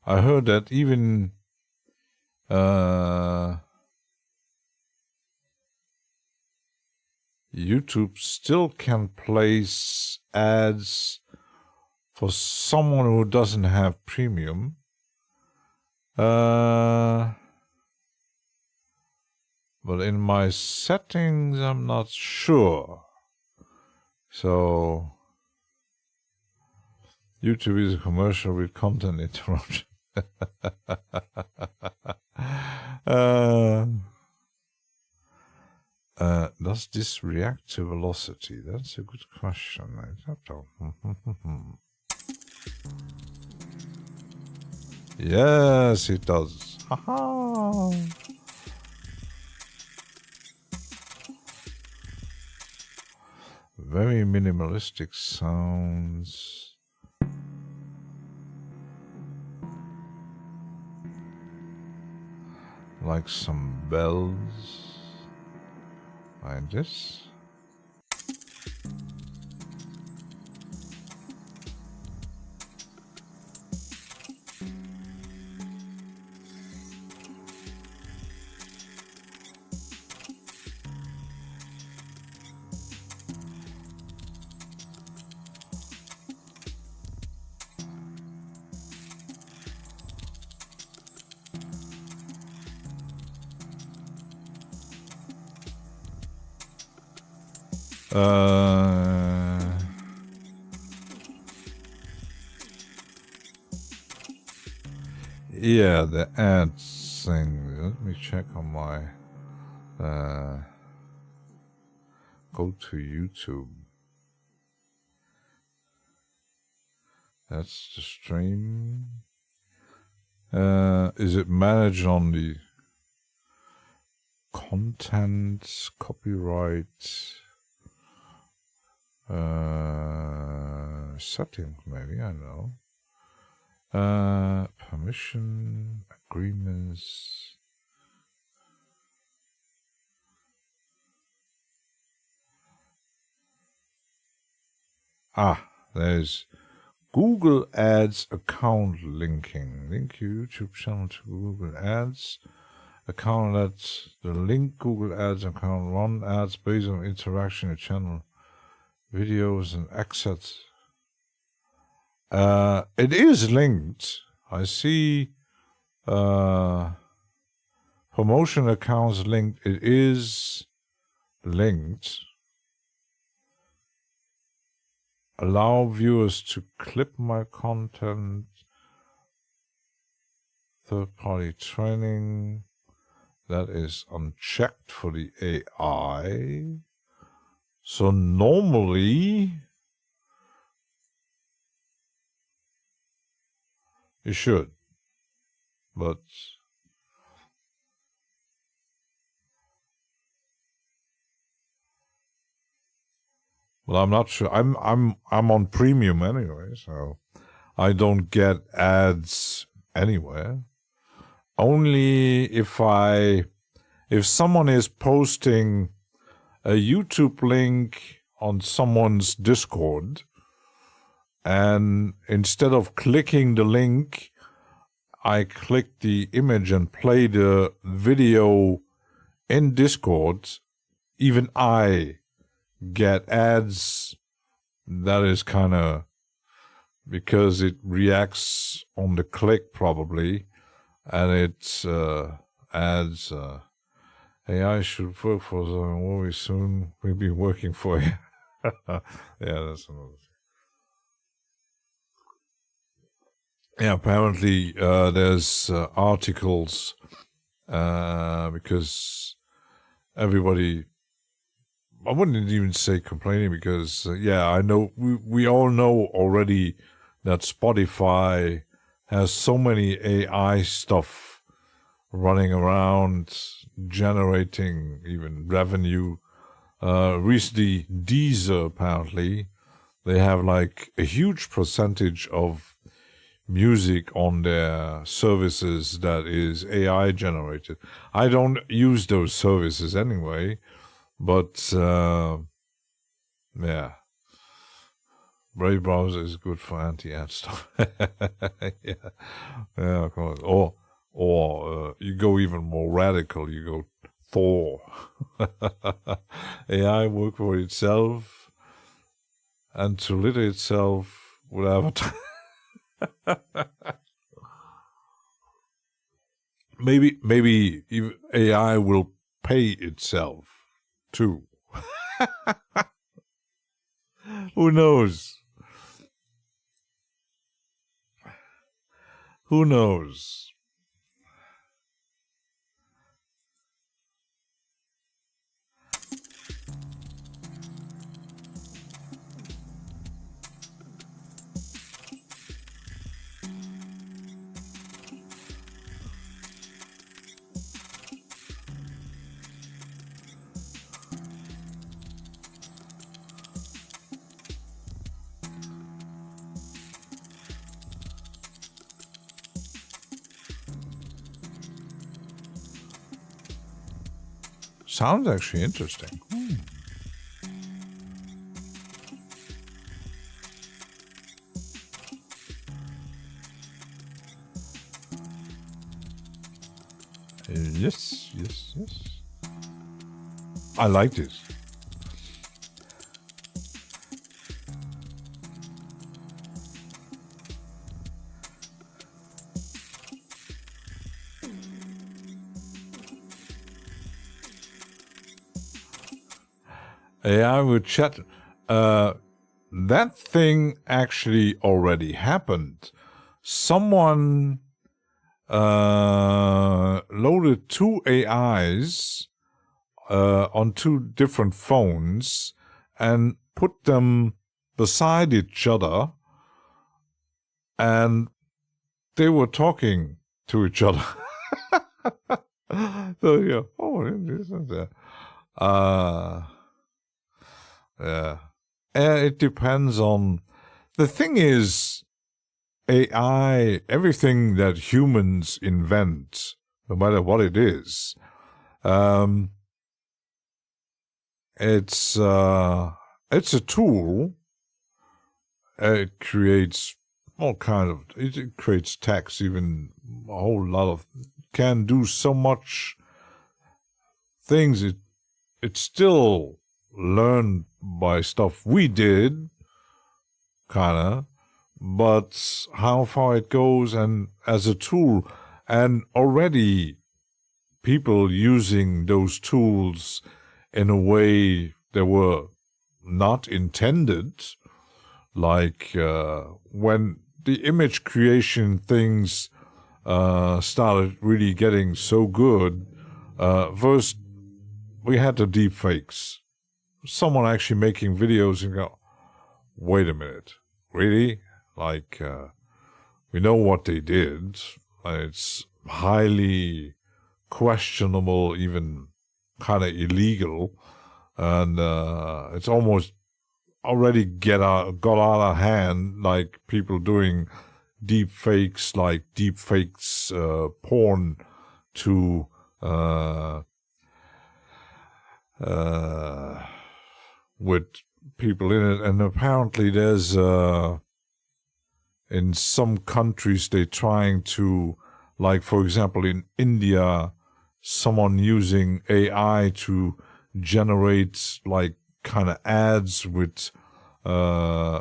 I heard that even YouTube still can place ads for someone who doesn't have premium. But in my settings, I'm not sure. So YouTube is a commercial with content interruption. Does this react to velocity? That's a good question. I don't know. Yes, it does. Haha. Very minimalistic sounds. Like some bells. Like this. Yeah, the ads thing. Let me check on my go to YouTube. That's the stream. Is it managed on the content, copyright, settings? Maybe, I don't know. Permission, agreements. There's Google Ads account linking. Link your YouTube channel to Google Ads account. That's the link Google Ads account. Run ads based on interaction with channel videos and exit. It is linked. I see promotion accounts linked. It is linked. Allow viewers to clip my content. Third-party training. That is unchecked for the AI. So normally you should, but well, I'm not sure. I'm on premium anyway, so I don't get ads anywhere. Only if someone is posting a YouTube link on someone's Discord, and instead of clicking the link, I click the image and play the video in Discord, even I get ads. That is kind of because it reacts on the click probably, and it adds AI should work for them very soon. We'll be working for you. Yeah, that's another thing. Yeah, apparently there's articles because everybody, I wouldn't even say complaining because, yeah, I know, we all know already that Spotify has so many AI stuff running around, generating even revenue recently Deezer, apparently, they have like a huge percentage of music on their services that is AI generated. I don't use those services anyway, but yeah, Brave browser is good for anti-ad stuff. Yeah, of course. Or you go even more radical. You go Thor. AI work for itself and to litter itself with advertising. maybe even AI will pay itself too. Who knows? Who knows? Sounds actually interesting. Yes. I like this. AI with chat. That thing actually already happened. Someone loaded two AIs on two different phones and put them beside each other, and they were talking to each other. So yeah, this and that. Yeah. It depends on. The thing is, AI, everything that humans invent, no matter what it is, it's a tool. It creates all kind of. It creates text, even a whole lot of. Can do so much things. It's still learned by stuff we did, kinda, but how far it goes and as a tool, and already people using those tools in a way that were not intended, like when the image creation things started really getting so good. First, we had the deep fakes. Someone actually making videos and go, wait a minute, really? Like, we know what they did. It's highly questionable, even kind of illegal. And it's almost already got out of hand, like people doing deep fakes, like deep fakes porn to with people in it. And apparently there's in some countries they're trying to, like for example in India, someone using AI to generate like kind of ads with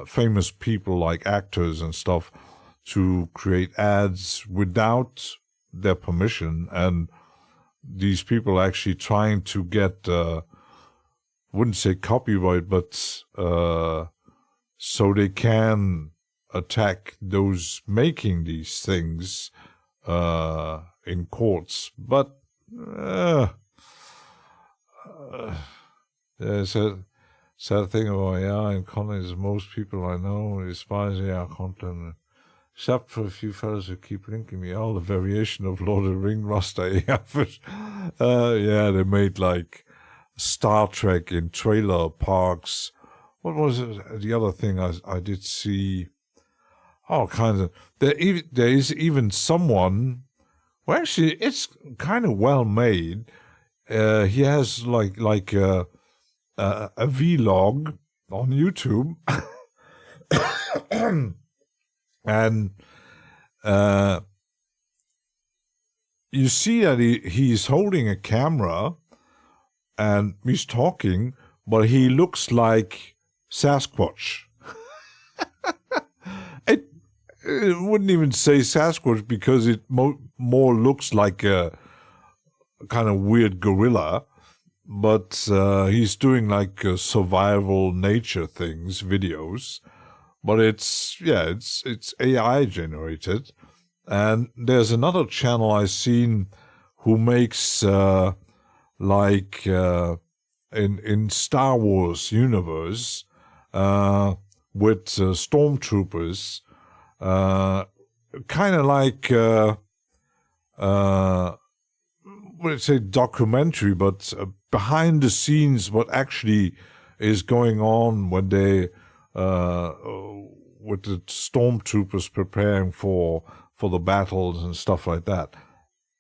famous people like actors and stuff, to create ads without their permission. And these people actually trying to get wouldn't say copyright, but so they can attack those making these things in courts. But there's a sad thing about AI and content is most people I know despise AI content, except for a few fellas who keep linking me all the variation of Lord of the Ring roster AI. Yeah, they made like Star Trek in trailer parks. What was it? The other thing I did see? All kinds of. There is even someone. Well, actually, it's kind of well made. He has like a vlog on YouTube, and you see that he's holding a camera and he's talking, but he looks like Sasquatch. It wouldn't even say Sasquatch because it more looks like a kind of weird gorilla, but he's doing like survival nature things, videos. But it's AI generated. And there's another channel I've seen who makes like in Star Wars universe with stormtroopers, kind of like what I'd say documentary, but behind the scenes, what actually is going on when they with the stormtroopers preparing for the battles and stuff like that.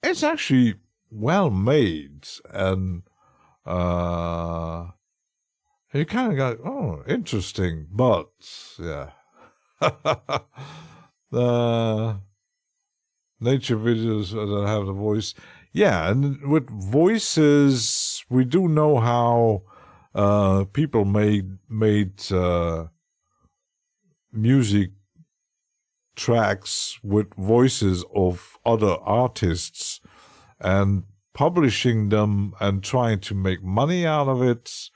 It's actually well made, and you kind of go, oh, interesting, but yeah. Nature videos that have the voice. Yeah, and with voices, we do know how people made music tracks with voices of other artists and publishing them and trying to make money out of it.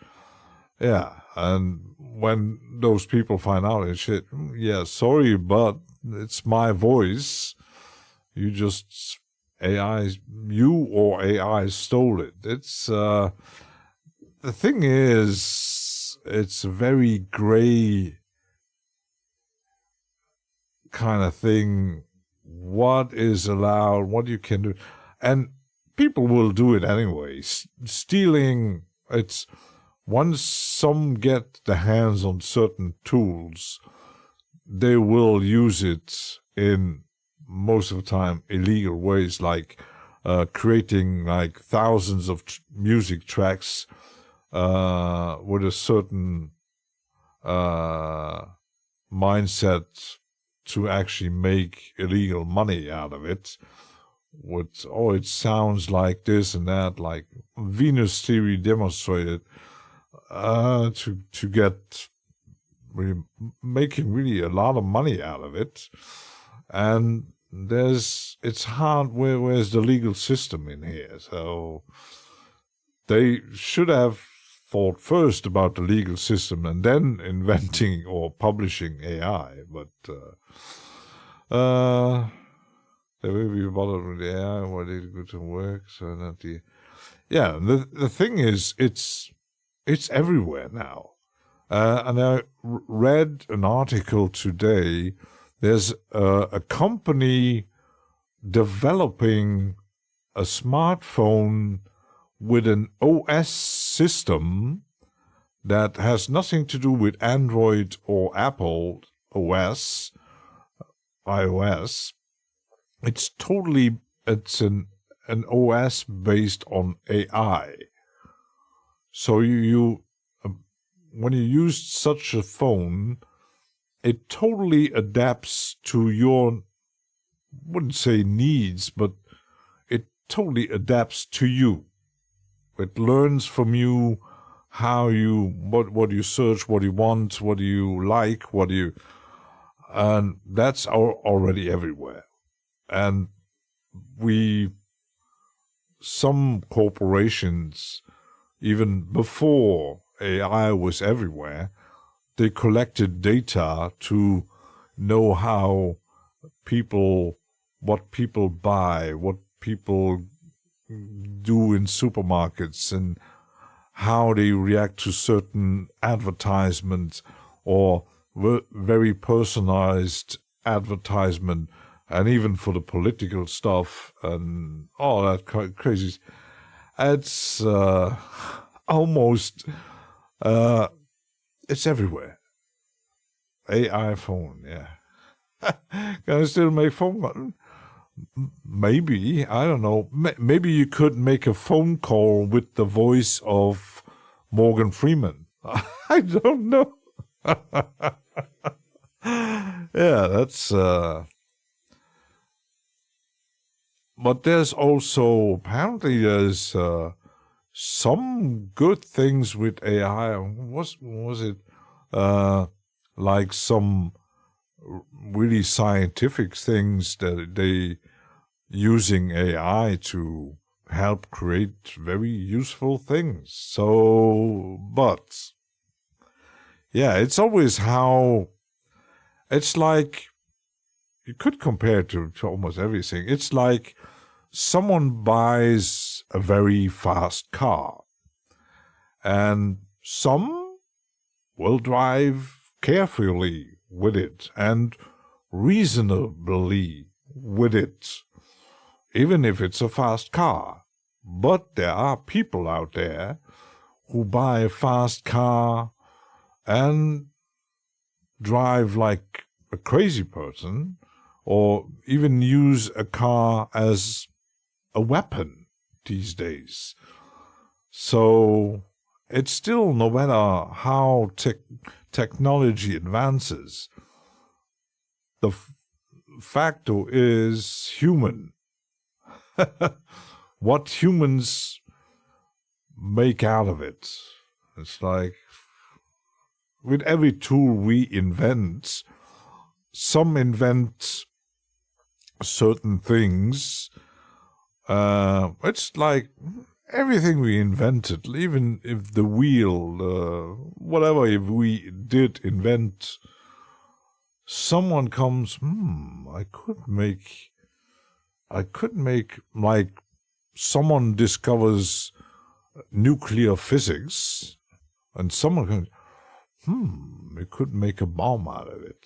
Yeah, and when those people find out and shit, yeah, sorry, but it's my voice. You just you or AI stole it. It's the thing is, it's a very gray kind of thing. What is allowed, what you can do, and people will do it anyway. Stealing, it's once some get the hands on certain tools, they will use it in most of the time illegal ways, like creating like thousands of music tracks with a certain mindset to actually make illegal money out of it. With, oh, it sounds like this and that, like Venus Theory demonstrated, to get really making really a lot of money out of it. And it's hard. Where's the legal system in here? So they should have thought first about the legal system and then inventing or publishing AI. But they will be bothered with the AI. Why did it go to work? So that the thing is, it's everywhere now. And I read an article today. There's a company developing a smartphone with an OS system that has nothing to do with Android or Apple OS, iOS. It's an OS based on AI. So you when you use such a phone, it totally adapts to your, wouldn't say needs, but it totally adapts to you. It learns from you how you, what you search, what you want, what you like, and that's already everywhere. And some corporations, even before AI was everywhere, they collected data to know how what people buy, what people do in supermarkets, and how they react to certain advertisements or very personalized advertisement, and even for the political stuff and all that crazy. It's almost, it's everywhere. AI phone, yeah. Can I still make phone call? Maybe, I don't know. Maybe you could make a phone call with the voice of Morgan Freeman. I don't know. Yeah, that's... But there's also, apparently there's some good things with AI. Was it like some really scientific things that they using AI to help create very useful things. So, but yeah, it's always how it's like you could compare it to almost everything. It's like someone buys a very fast car and some will drive carefully with it and reasonably with it, even if it's a fast car. But there are people out there who buy a fast car and drive like a crazy person, or even use a car as a weapon these days. So it's still, no matter how technology advances, the factor is human. What humans make out of it. It's like with every tool we invent, some invent certain things. It's like everything we invented, even if the wheel, whatever, if we did invent, someone comes, I could make, like, someone discovers nuclear physics, and someone can, we could make a bomb out of it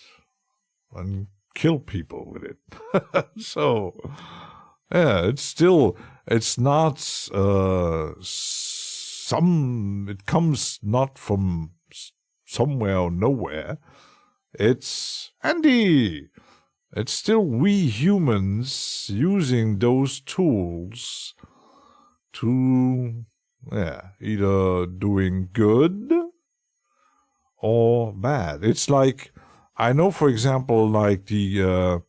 and kill people with it. So, yeah, it's not it comes not from somewhere or nowhere. It's Andy. It's still we humans using those tools to, either doing good or bad. It's like, I know, for example, like the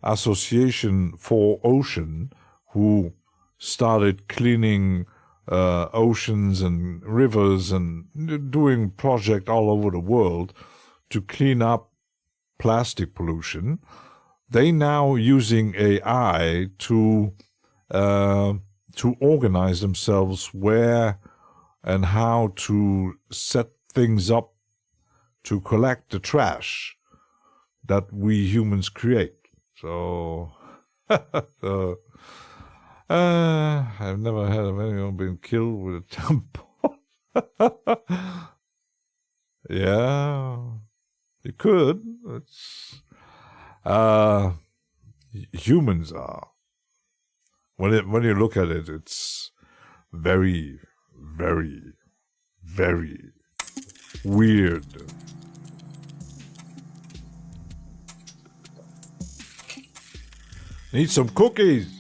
Association for Ocean, who started cleaning oceans and rivers and doing projects all over the world to clean up plastic pollution. They now using AI to organize themselves where and how to set things up to collect the trash that we humans create. So, I've never heard of anyone being killed with a tampon. Yeah, you could. It's humans are. When you look at it, it's very, very, very weird. Need some cookies.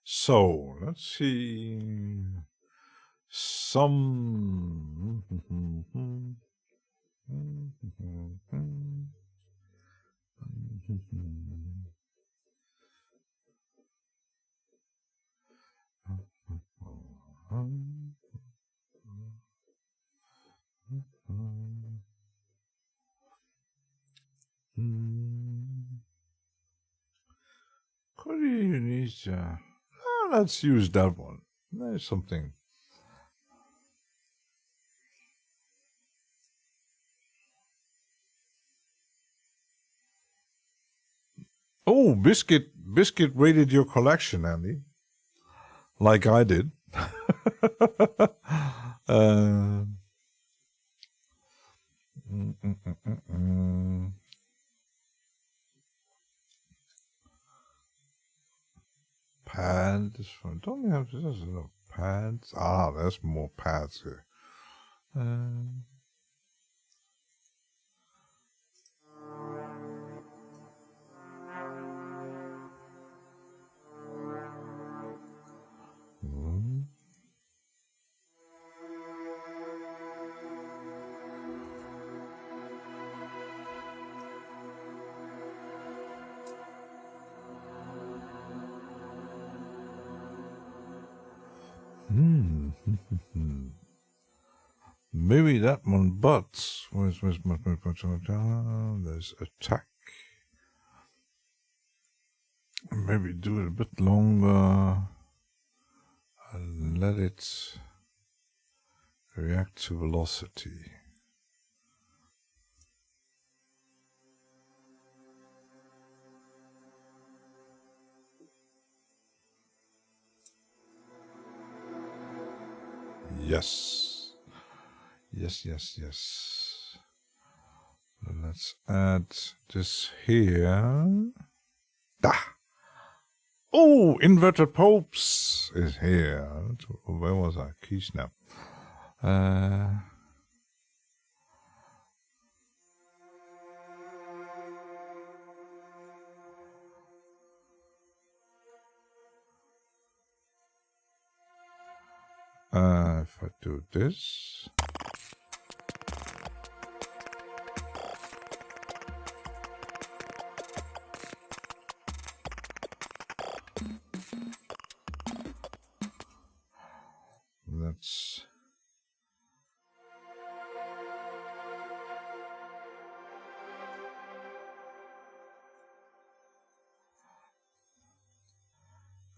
So let's see some. Let's use that one. There's something. Oh, Biscuit raided your collection, Andy. Like I did. Pads. Don't we have pads? Ah, there's more pads here. Maybe that one, but there's attack. Maybe do it a bit longer and let it react to velocity. Yes. Yes. Let's add this here. Oh, inverted popes is here. Where was I? Key snap. If I do this. That's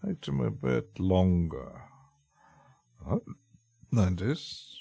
item a bit longer. Like this.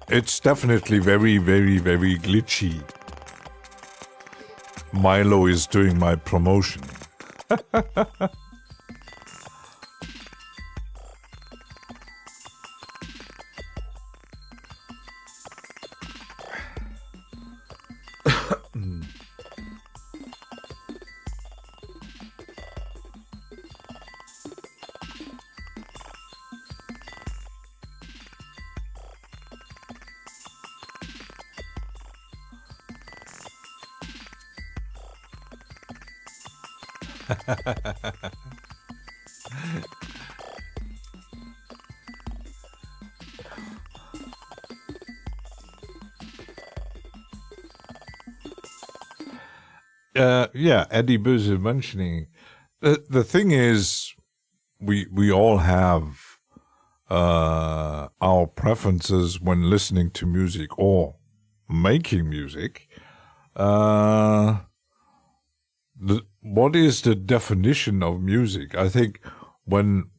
It's definitely very, very, very glitchy. Milo is doing my promotion. Yeah, Eddie Buzz is mentioning the thing is we all have our preferences when listening to music or making music. what is the definition of music? I think when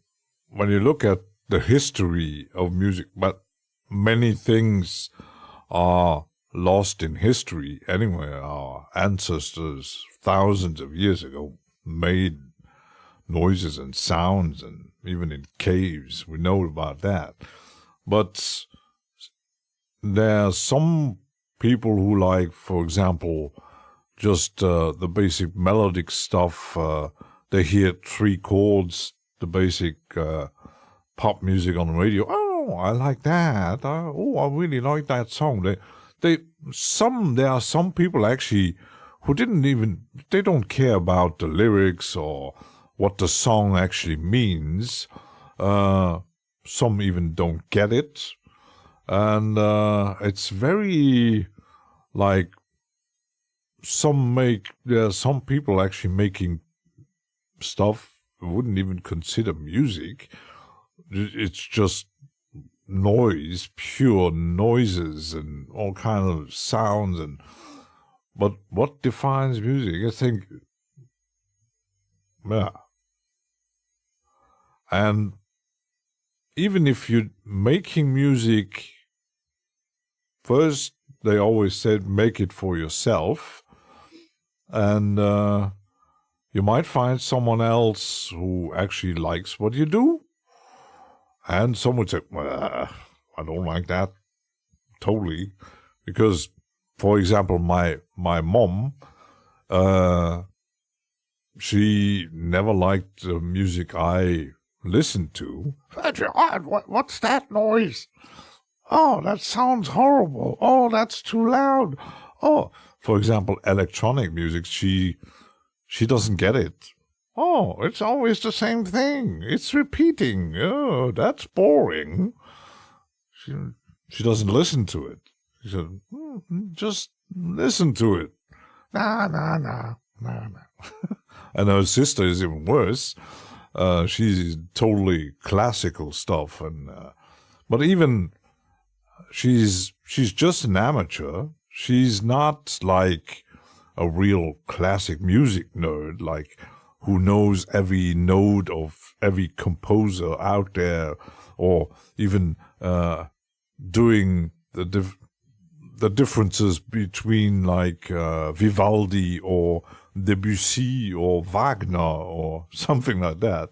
you look at the history of music, but many things are lost in history anyway. Our ancestors thousands of years ago made noises and sounds, and even in caves we know about that. But there are some people who like, for example, just the basic melodic stuff. They hear 3 chords, the basic pop music on the radio. Oh, I like that. I really like that song. There are some people actually who they don't care about the lyrics or what the song actually means. Some even don't get it. And it's very like some people actually making stuff wouldn't even consider music. It's just noise, pure noises and all kinds of sounds. But what defines music? I think, yeah. And even if you're making music, first they always said make it for yourself, and you might find someone else who actually likes what you do, and some would say, well, I don't like that totally, because, for example, my mom, she never liked the music I listened to. What's that noise? Oh, that sounds horrible. Oh, that's too loud. Oh, for example, electronic music, she doesn't get it. Oh, it's always the same thing. It's repeating. Oh, that's boring. She doesn't listen to it. She said, just listen to it. Nah. And her sister is even worse. She's totally classical stuff, and but even she's just an amateur. She's not like a real classic music nerd, like who knows every note of every composer out there, or even doing the differences between like Vivaldi or Debussy or Wagner or something like that.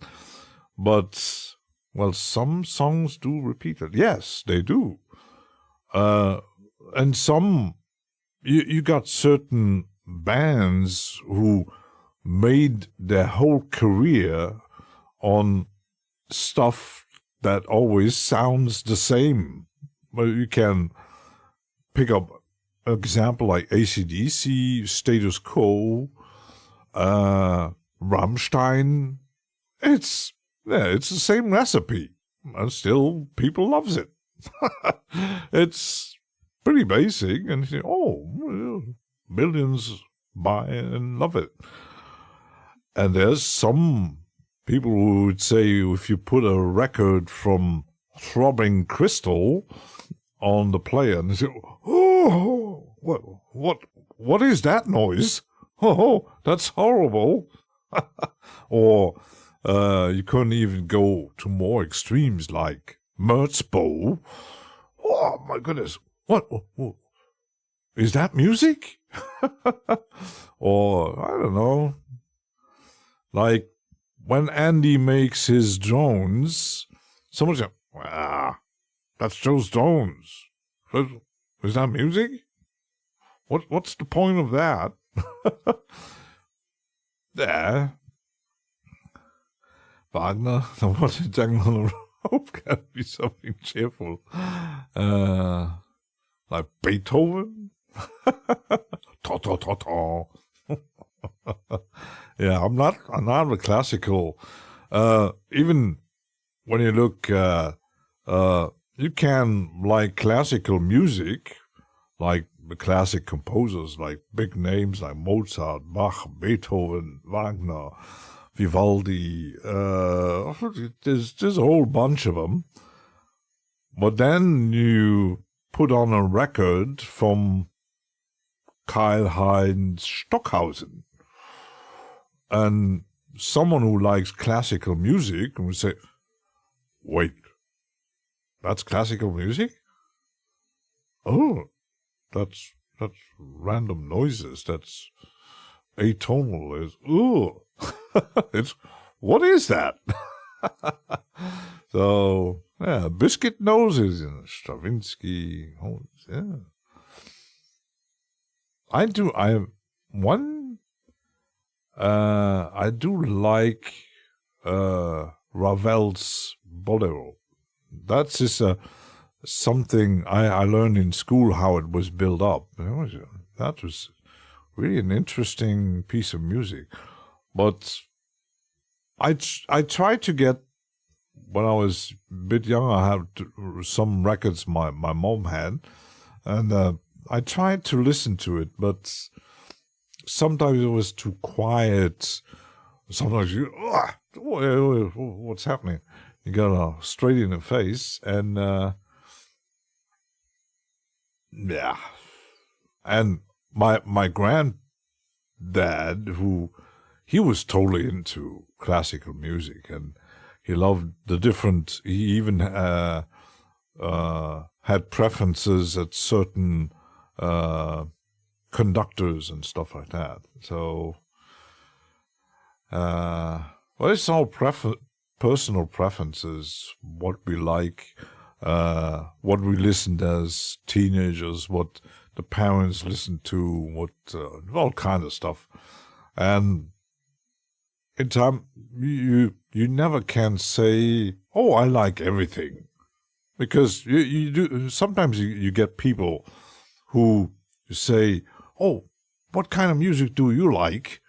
But, well, some songs do repeat it. Yes, they do. And some, you got certain bands who made their whole career on stuff that always sounds the same. But you can pick up an example like AC/DC, Status Quo, Rammstein. It's the same recipe, and still people loves it. It's pretty basic, and you say, oh, millions buy and love it. And there's some people who would say if you put a record from Throbbing Crystal on the player, and they say, oh, what is that noise? Oh, that's horrible. Or you couldn't even go to more extremes like Merzbow. Oh my goodness, what is that music? Or I don't know, like when Andy makes his drones, someone says, that's Joe's drones. Is that music? What's the point of that? Yeah. Wagner, the what is Jungle on the Rope can be something cheerful. Like Beethoven? Ta. Yeah, I'm not a classical. Even when you look, you can like classical music, like the classic composers, like big names like Mozart, Bach, Beethoven, Wagner, Vivaldi. There's a whole bunch of them. But then you put on a record from Karl-Heinz Stockhausen. And someone who likes classical music would say, wait, that's classical music? Oh, that's random noises. That's atonal. What is that? So, yeah, Biscuit Noses and Stravinsky. Oh, yeah. I do like Ravel's Bolero. That's just something I learned in school, how it was built up. That was really an interesting piece of music. But I tried to get, when I was a bit younger, I had some records my mom had, and I tried to listen to it, but sometimes it was too quiet. Sometimes what's happening? You got straight in the face, and yeah. And my granddad, he was totally into classical music, and he loved the different. He even had preferences at certain conductors and stuff like that. So, well, it's all personal preferences, what we like, what we listened as teenagers, what the parents listened to, what all kinds of stuff. And in time, you never can say, oh, I like everything. Because you do. Sometimes you get people who say, oh, what kind of music do you like?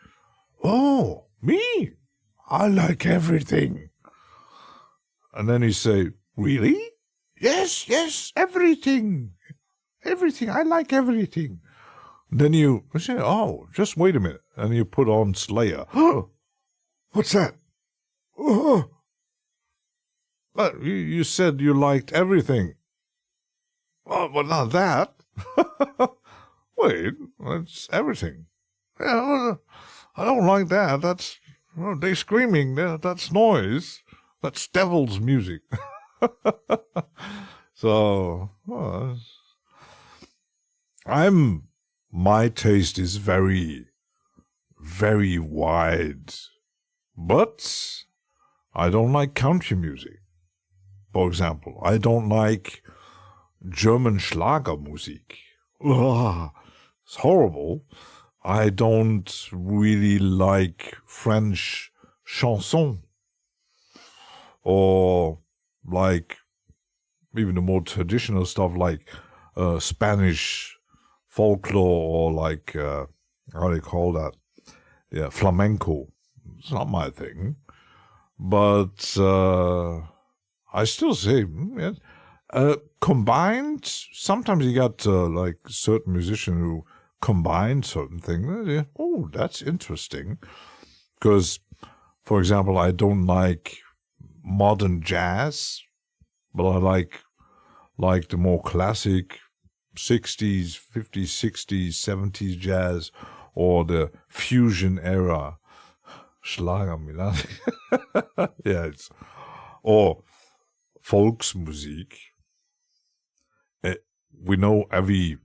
Oh, me? I like everything. And then you say, really? Yes, everything. Everything. I like everything. Then you say, oh, just wait a minute. And you put on Slayer. Oh, what's that? Oh, but you said you liked everything. Oh, but not that. Wait, it's everything. Yeah, I don't like that. That's, they screaming. That's noise. That's devil's music. So, my taste is very, very wide. But I don't like country music. For example, I don't like German Schlagermusik. Ugh, it's horrible. I don't really like French chanson, or like even the more traditional stuff like Spanish folklore, or like how do you call that? Yeah, flamenco. It's not my thing, but I still say yes. Combined, sometimes you got like certain musicians who combine certain things. Yeah. Oh, that's interesting. Because, for example, I don't like modern jazz, but I like the more classic 60s, 50s, 60s, 70s jazz, or the fusion era. Schlagermusik. Yeah, or Volksmusik. We know every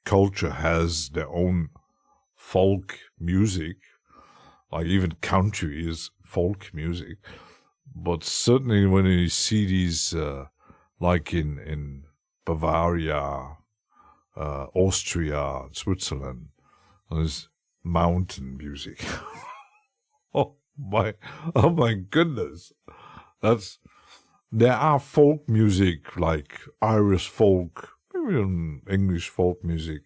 culture has their own folk music, like even country is folk music. But certainly when you see these, like in Bavaria, Austria, Switzerland, there's mountain music. Oh my goodness. There are folk music, like Irish folk, even English folk music.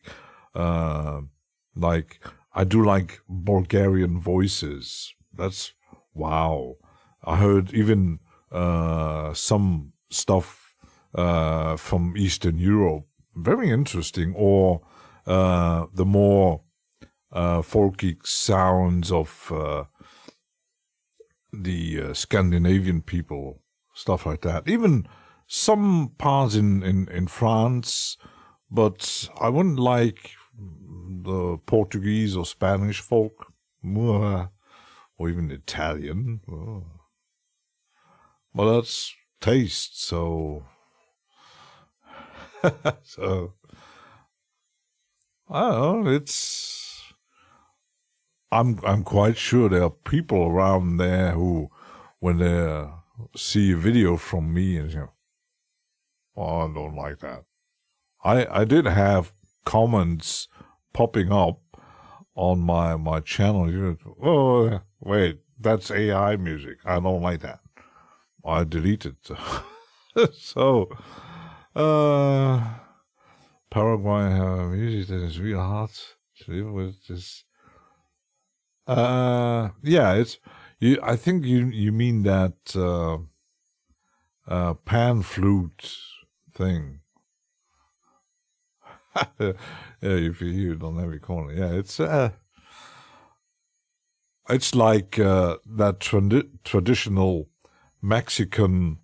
Like, I do like Bulgarian voices. That's, wow. I heard even some stuff from Eastern Europe. Very interesting. Or the more folky sounds of the Scandinavian people. Stuff like that. Even some parts in France, but I wouldn't like the Portuguese or Spanish folk. or even Italian. Well, that's taste, so so I don't know. I'm quite sure there are people around there who, when they see a video from me, and oh, I don't like that. I did have comments popping up on my channel. Oh, wait, that's AI music. I don't like that. I deleted. So, Paraguay music that is real hard to live with. This, yeah, it's you. I think you mean that pan flute thing. Yeah, if you hear it on every corner. Yeah, it's like that traditional Mexican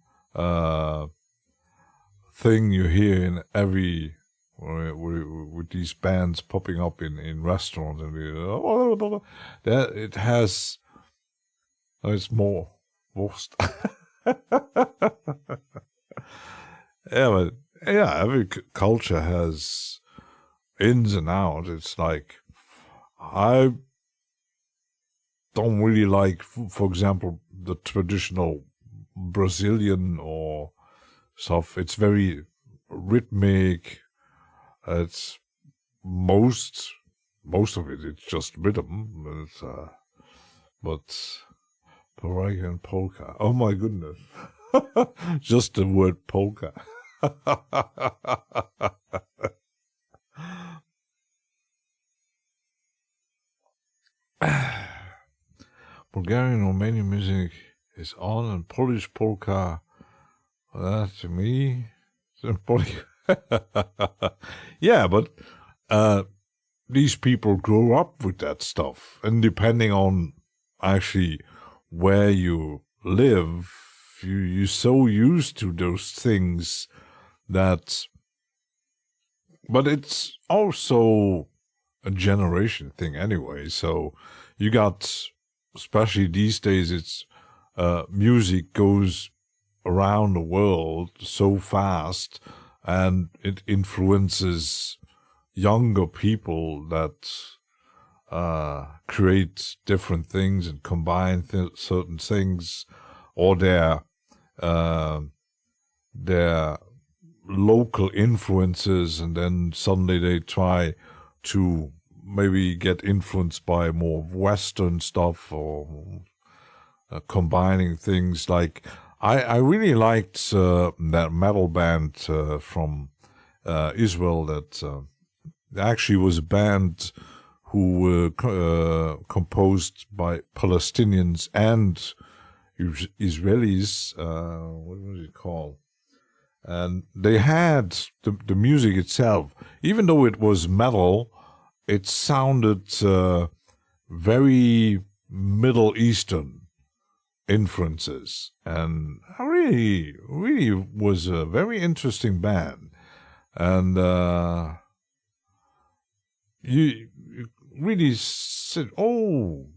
thing you hear in every with these bands popping up in restaurants, and that it has. It's more worst. Yeah, but yeah, every culture has ins and outs. It's like I don't really like, for example, the traditional Brazilian or stuff. It's very rhythmic. It's most of it. It's just rhythm. But Paraguay and polka. Oh my goodness! Just the word polka. Bulgarian Romanian music is on, and Polish polka. That to me, yeah, but these people grow up with that stuff, and depending on actually where you live, you're so used to those things that. But it's also a generation thing anyway. So you got, especially these days, it's music goes around the world so fast, and it influences younger people that create different things and combine certain things, or their local influences, and then suddenly they try to maybe get influenced by more Western stuff, or combining things. Like I really liked that metal band from Israel that actually was a band who were composed by Palestinians and Israelis. What was it called? And they had the music itself, even though it was metal, it sounded very Middle Eastern influences, and I really was a very interesting band. And you really said, "Oh,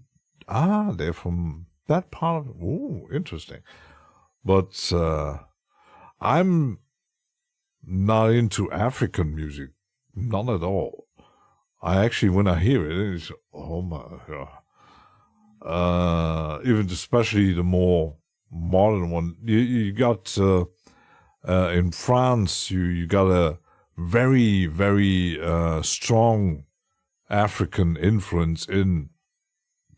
they're from that part of." Oh, interesting. But I'm not into African music, none at all. I actually, when I hear it, it's, oh my God. Even especially the more modern one. You got in France, you got a very, very strong African influence in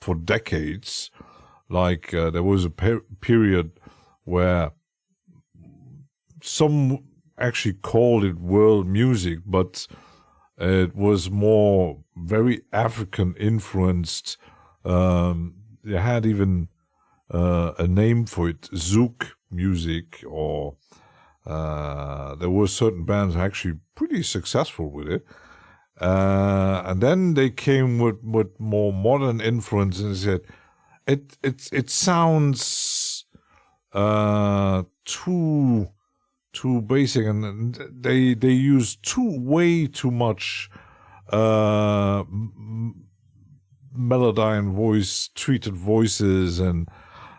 for decades. Like there was a period where some actually called it world music, but it was more very African influenced. They had even a name for it, Zouk music, or there were certain bands actually pretty successful with it. And then they came with more modern influence, and said it sounds too basic, and they use way too much melodyne voice, treated voices, and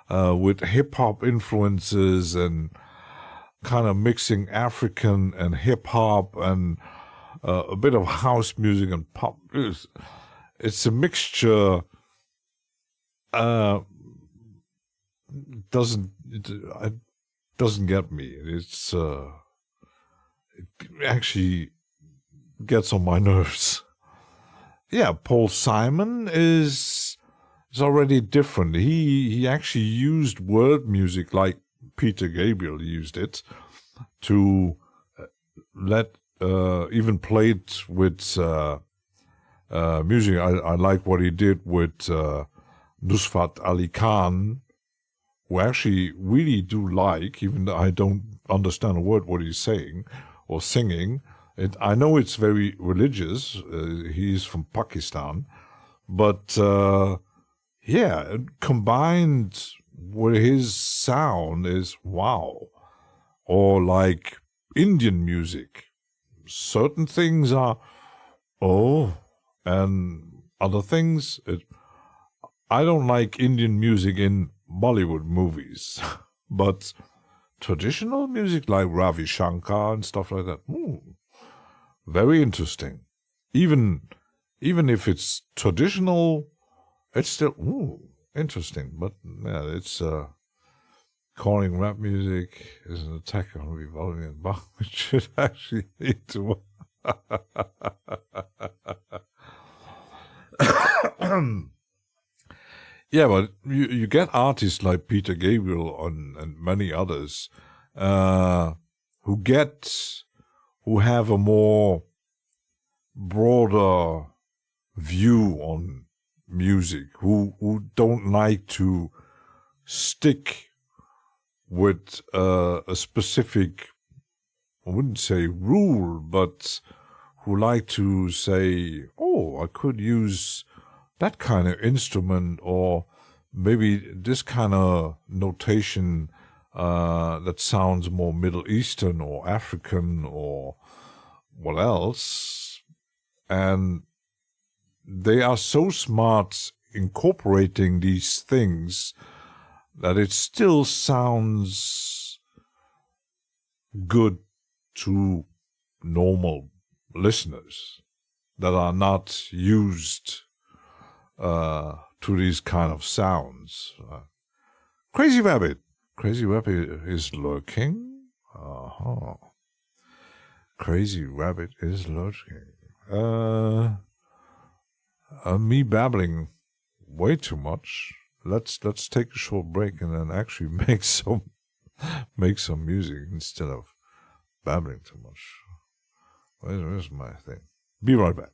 with hip-hop influences, and kind of mixing African and hip-hop and a bit of house music and pop. It's a mixture. It doesn't get me. It actually gets on my nerves. Yeah, Paul Simon is already different. He actually used world music like Peter Gabriel used it to even played with music. I like what he did with Nusrat Ali Khan, who I actually really do like, even though I don't understand a word what he's saying or singing. I know it's very religious. He's from Pakistan, but yeah, combined with his sound is wow. Or like Indian music, certain things are and other things. I don't like Indian music in Bollywood movies, but traditional music like Ravi Shankar and stuff like that. Very interesting. Even if it's traditional, it's still interesting. But yeah, it's calling rap music is an attack on Vivaldi and Bach, which should actually lead to yeah, but you get artists like Peter Gabriel and many others who have a more broader view on music, who don't like to stick with a specific, I wouldn't say rule, but who like to say, I could use that kind of instrument, or maybe this kind of notation that sounds more Middle Eastern or African or what else. And they are so smart incorporating these things that it still sounds good to normal listeners that are not used to these kind of sounds. Crazy Rabbit is lurking. Crazy Rabbit is lurking. Me babbling way too much. Let's take a short break and then actually make some music instead of babbling too much. Where's my thing? Be right back.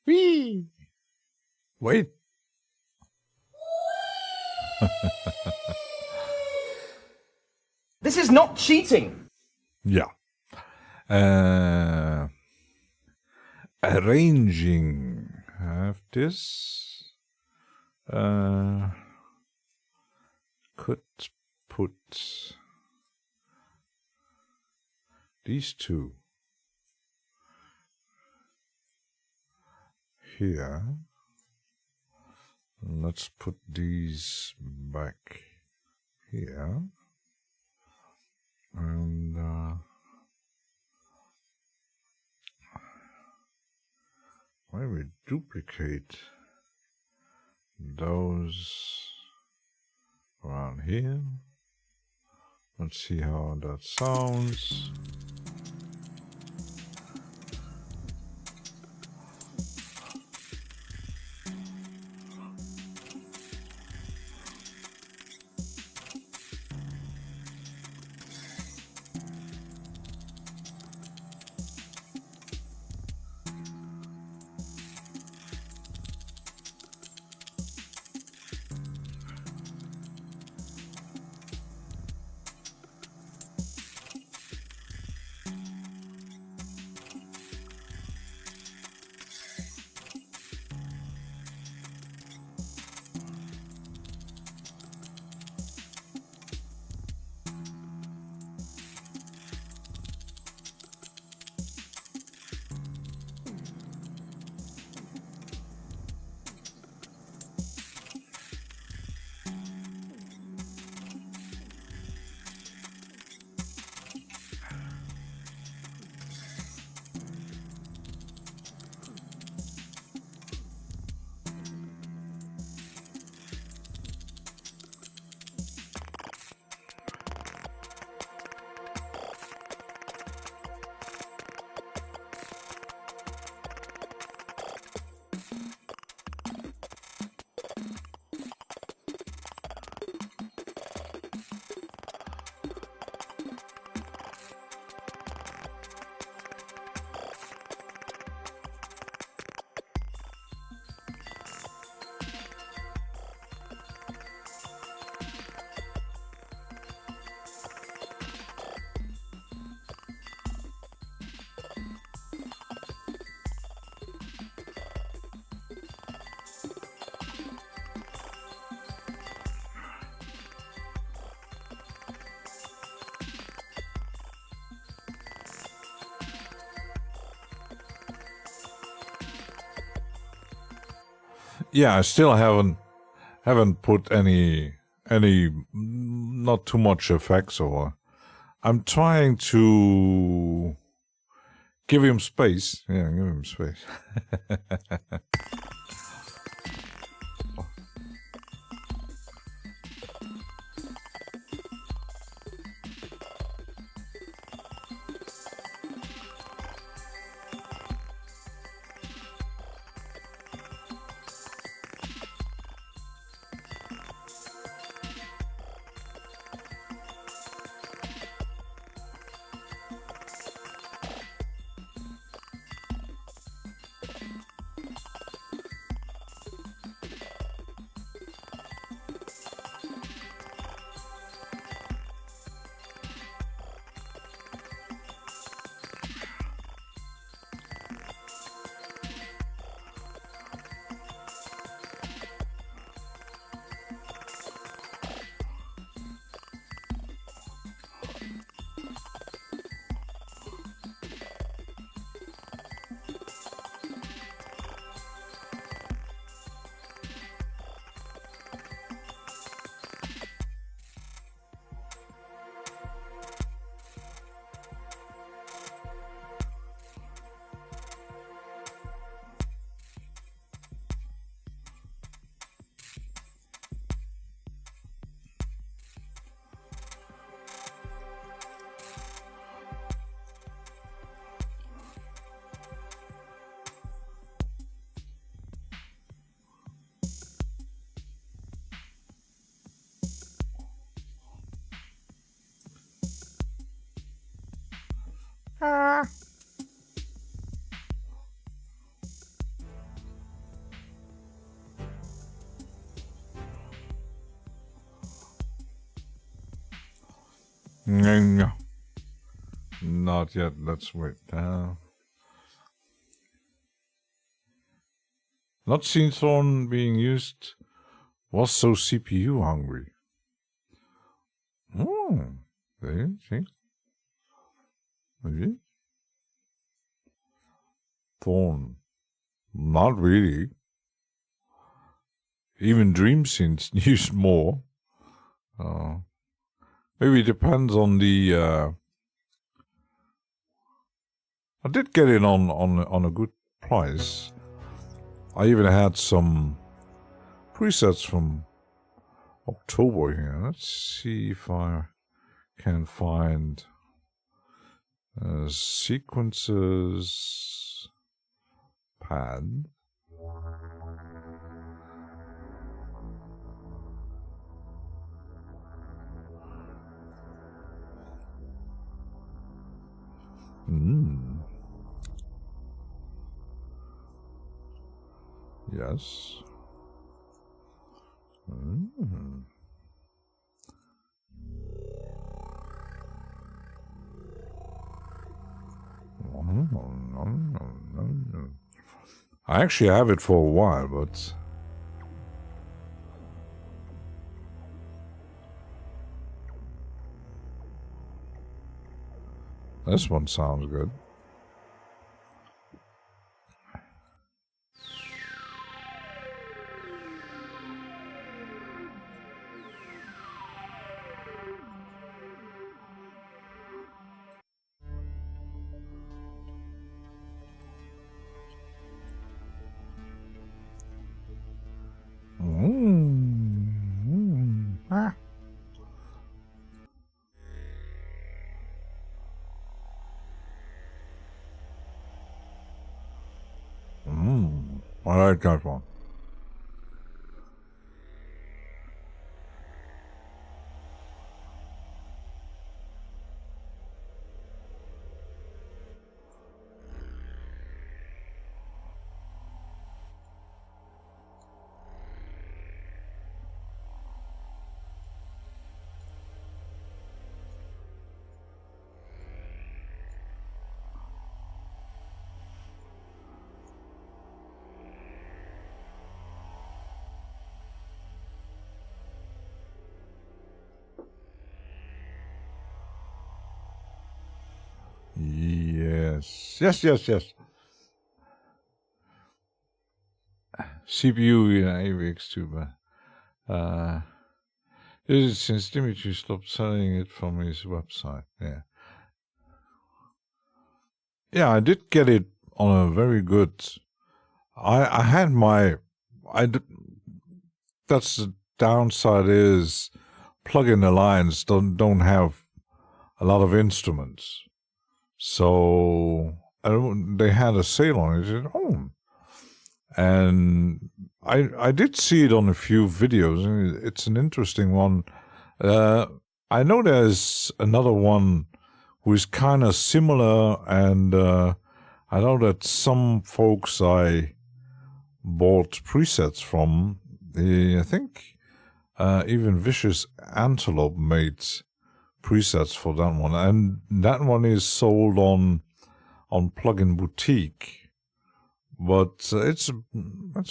Whee! Wait. This is not cheating. Yeah. Arranging. Have this. Could put these two here. Let's put these back here. And maybe duplicate those around here. Let's see how that sounds. Yeah, I still haven't put any not too much effects, or I'm trying to give him space. Yeah, give him space. No, not yet. Let's wait. Not seen Thorn being used. Was so CPU hungry. Oh, there you see. Maybe. Thorn. Not really. Even Dream Scenes used more. Maybe it depends on the. I did get it on a good price. I even had some presets from October here. Let's see if I can find sequences pad. Yes. I actually have it for a while, but this one sounds good. I like that one. Yes. CPU, yeah, AVX2, but since Dimitri stopped selling it from his website, yeah. Yeah, I did get it on a very good. I had my. That's the downside is plug-in Alliance don't have a lot of instruments, so they had a sale on it. I said, oh, and I did see it on a few videos. It's an interesting one. I know there's another one who is kind of similar, and I know that some folks I bought presets from, I think even Vicious Antelope made presets for that one, and that one is sold on Plugin Boutique, but it's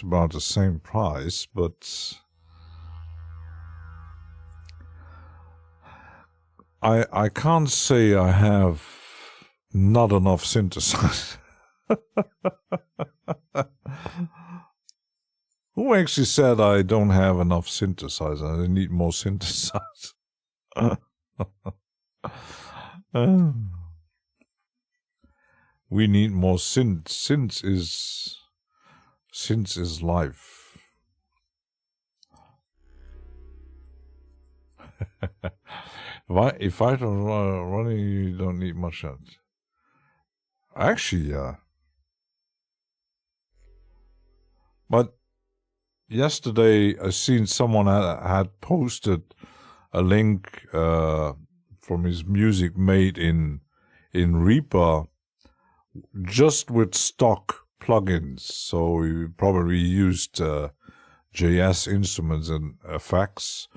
about the same price, but I can't say I have not enough synthesizer. Who actually said I don't have enough synthesizer? I need more synthesizer. We need more synth. Synth is life. If I don't run it, you don't need much of it. Actually, yeah. But yesterday, I seen someone had posted a link from his music made in Reaper, just with stock plugins. So he probably used JS instruments and effects.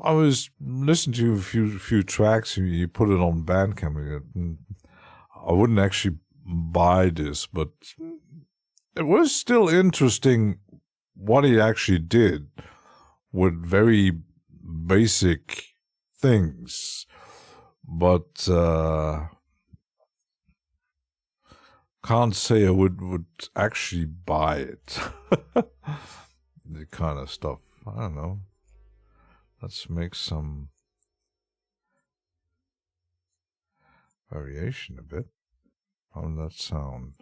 I was listening to a few tracks. You put it on Bandcamp. I wouldn't actually buy this, but it was still interesting what he actually did with very basic things. But can't say I would actually buy it. The kind of stuff. I don't know. Let's make some variation a bit on that sound.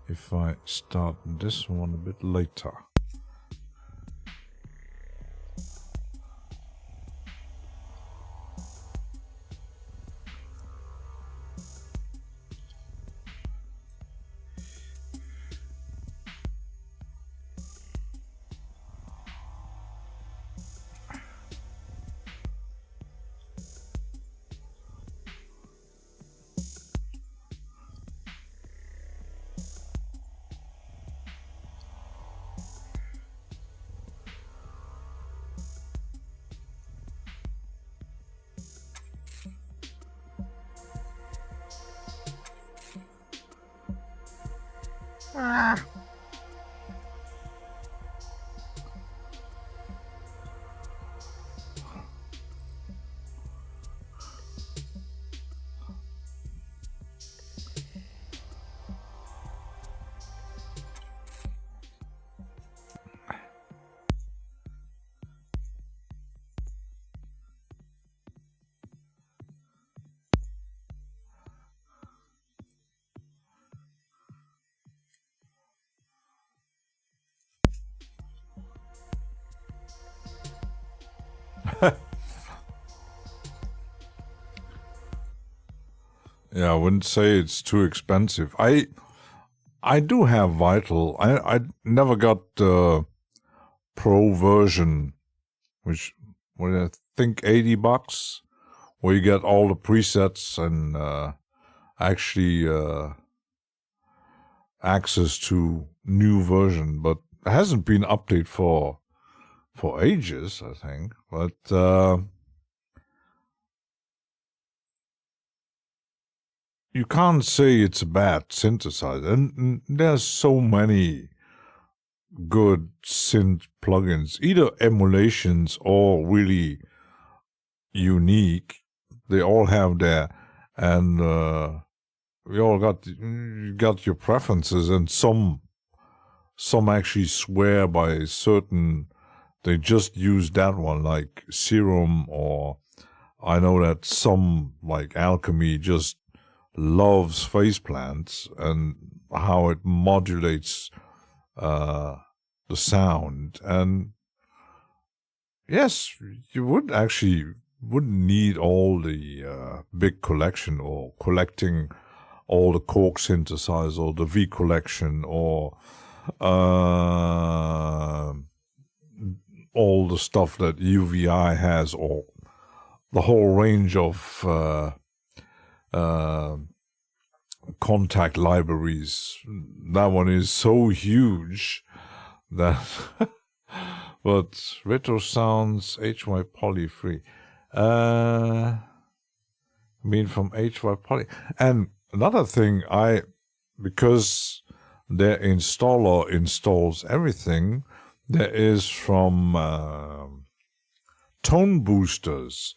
If I start this one a bit later. Yeah, I wouldn't say it's too expensive. I do have Vital. I never got the Pro version, which I think $80, where you get all the presets and actually access to new version. But it hasn't been updated for ages, I think. But you can't say it's a bad synthesizer. And there's so many good synth plugins, either emulations or really unique. They all have their, and we all got your preferences, and some actually swear by certain. They just use that one, like Serum, or I know that some like Alchemy just loves Faceplants and how it modulates the sound. And yes, you wouldn't need all the big collection, or collecting all the Korg synthesizers, or the V collection, or all the stuff that UVI has, or the whole range of contact libraries. That one is so huge that but retro sounds HY poly free. I mean from HY poly. And another thing, because their installer installs everything, there is from Tone Boosters.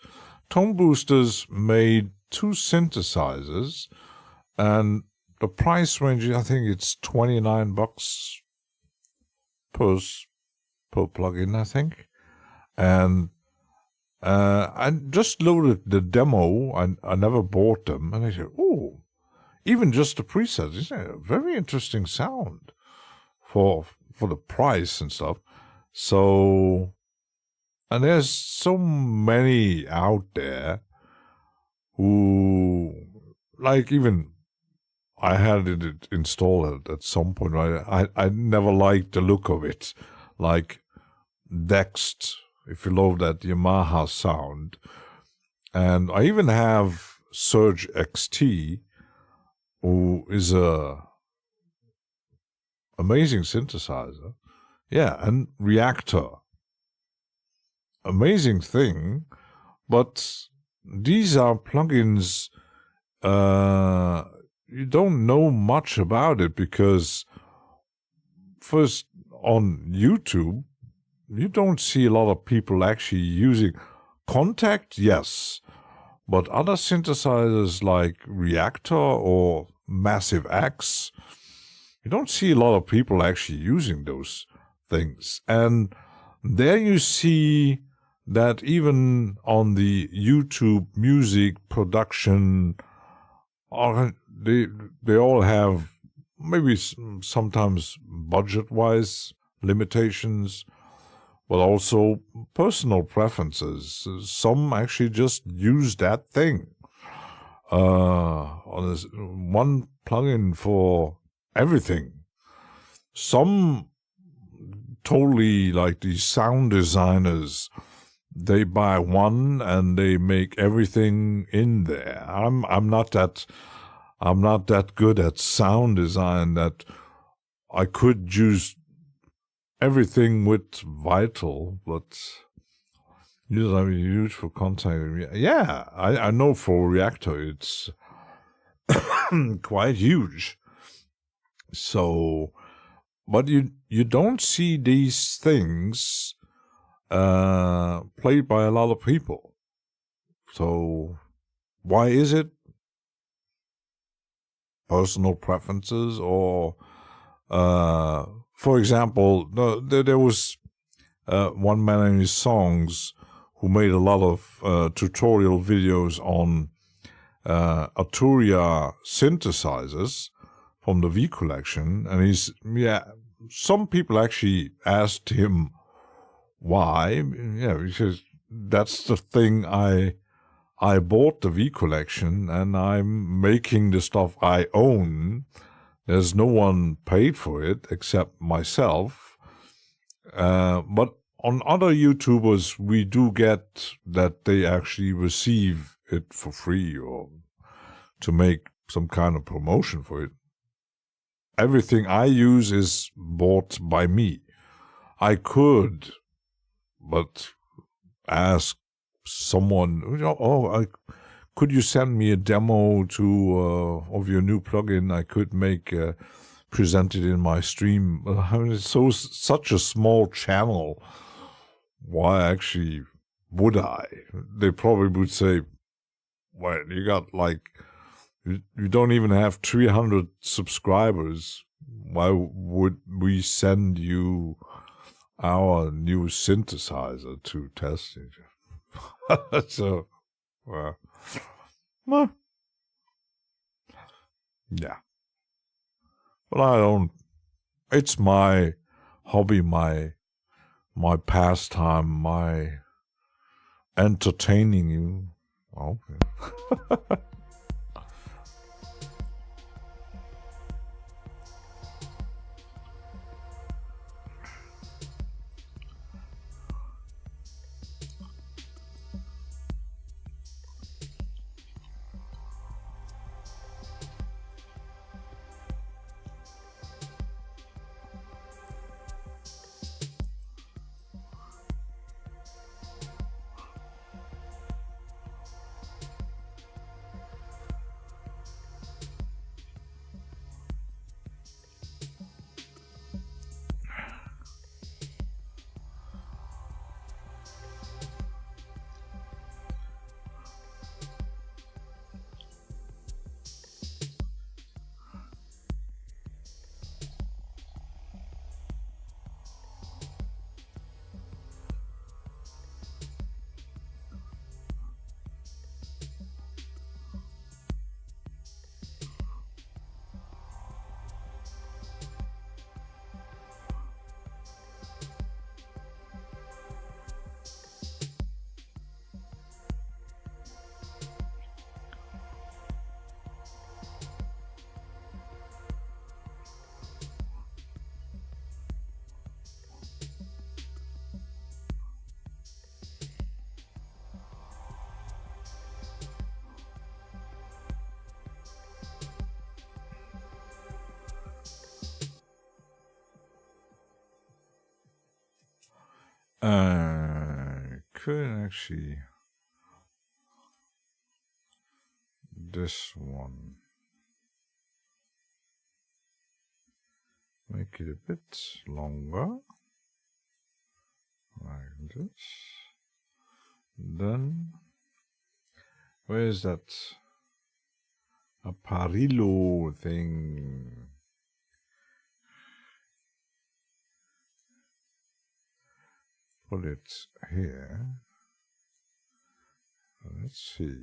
Tone Boosters made 2 synthesizers, and the price range, I think it's $29 per plugin, I think. And I just loaded the demo. I never bought them, and I said, oh, even just the presets, it's a very interesting sound for the price and stuff. So, and there's so many out there who, like, even I had it installed at some point, right? I never liked the look of it. Like Dext, if you love that Yamaha sound. And I even have Surge XT, who is a amazing synthesizer. Yeah, and Reactor. Amazing thing, but these are plugins you don't know much about it because first on YouTube you don't see a lot of people actually using Contact, yes, but other synthesizers like Reactor or Massive X, you don't see a lot of people actually using those things. And there you see that even on the YouTube music production, they all have maybe sometimes budget-wise limitations, but also personal preferences. Some actually just use that thing. One plugin for everything. Some totally like these sound designers, they buy one and they make everything in there. I'm not that good at sound design that I could use everything with Vital, but I'm huge for Contact. Yeah, I know for Reactor it's quite huge. So, but you don't see these things played by a lot of people. So why is it? Personal preferences, or for example, there was one man in his songs who made a lot of tutorial videos on Arturia synthesizers from the V collection, and some people actually asked him why. Yeah, because that's the thing I bought the V collection and I'm making the stuff I own. There's no one paid for it except myself. But on other YouTubers, we do get that they actually receive it for free or to make some kind of promotion for it. Everything I use is bought by me. I could, but ask someone, could you send me a demo of your new plugin? I could present it in my stream. I mean, it's such a small channel. Why actually would I? They probably would say, well, you got you don't even have 300 subscribers. Why would we send you our new synthesizer to test it? So, well, yeah. But I don't. It's my hobby, my pastime, my entertaining you. Okay. Could actually this one make it a bit longer like this. Then where is that apparillo thing? Put it here. Let's see.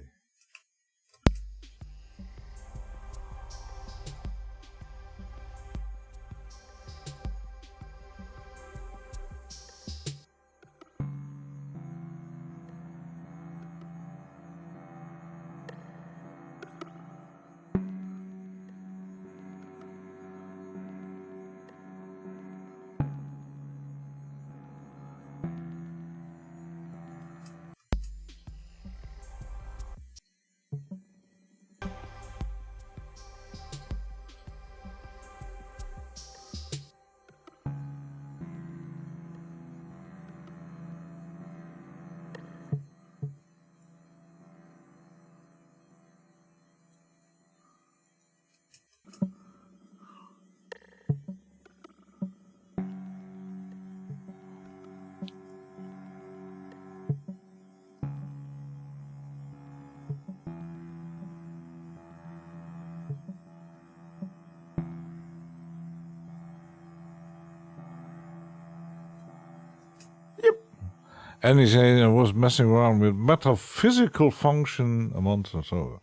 And he said I was messing around with metaphysical function a month or so.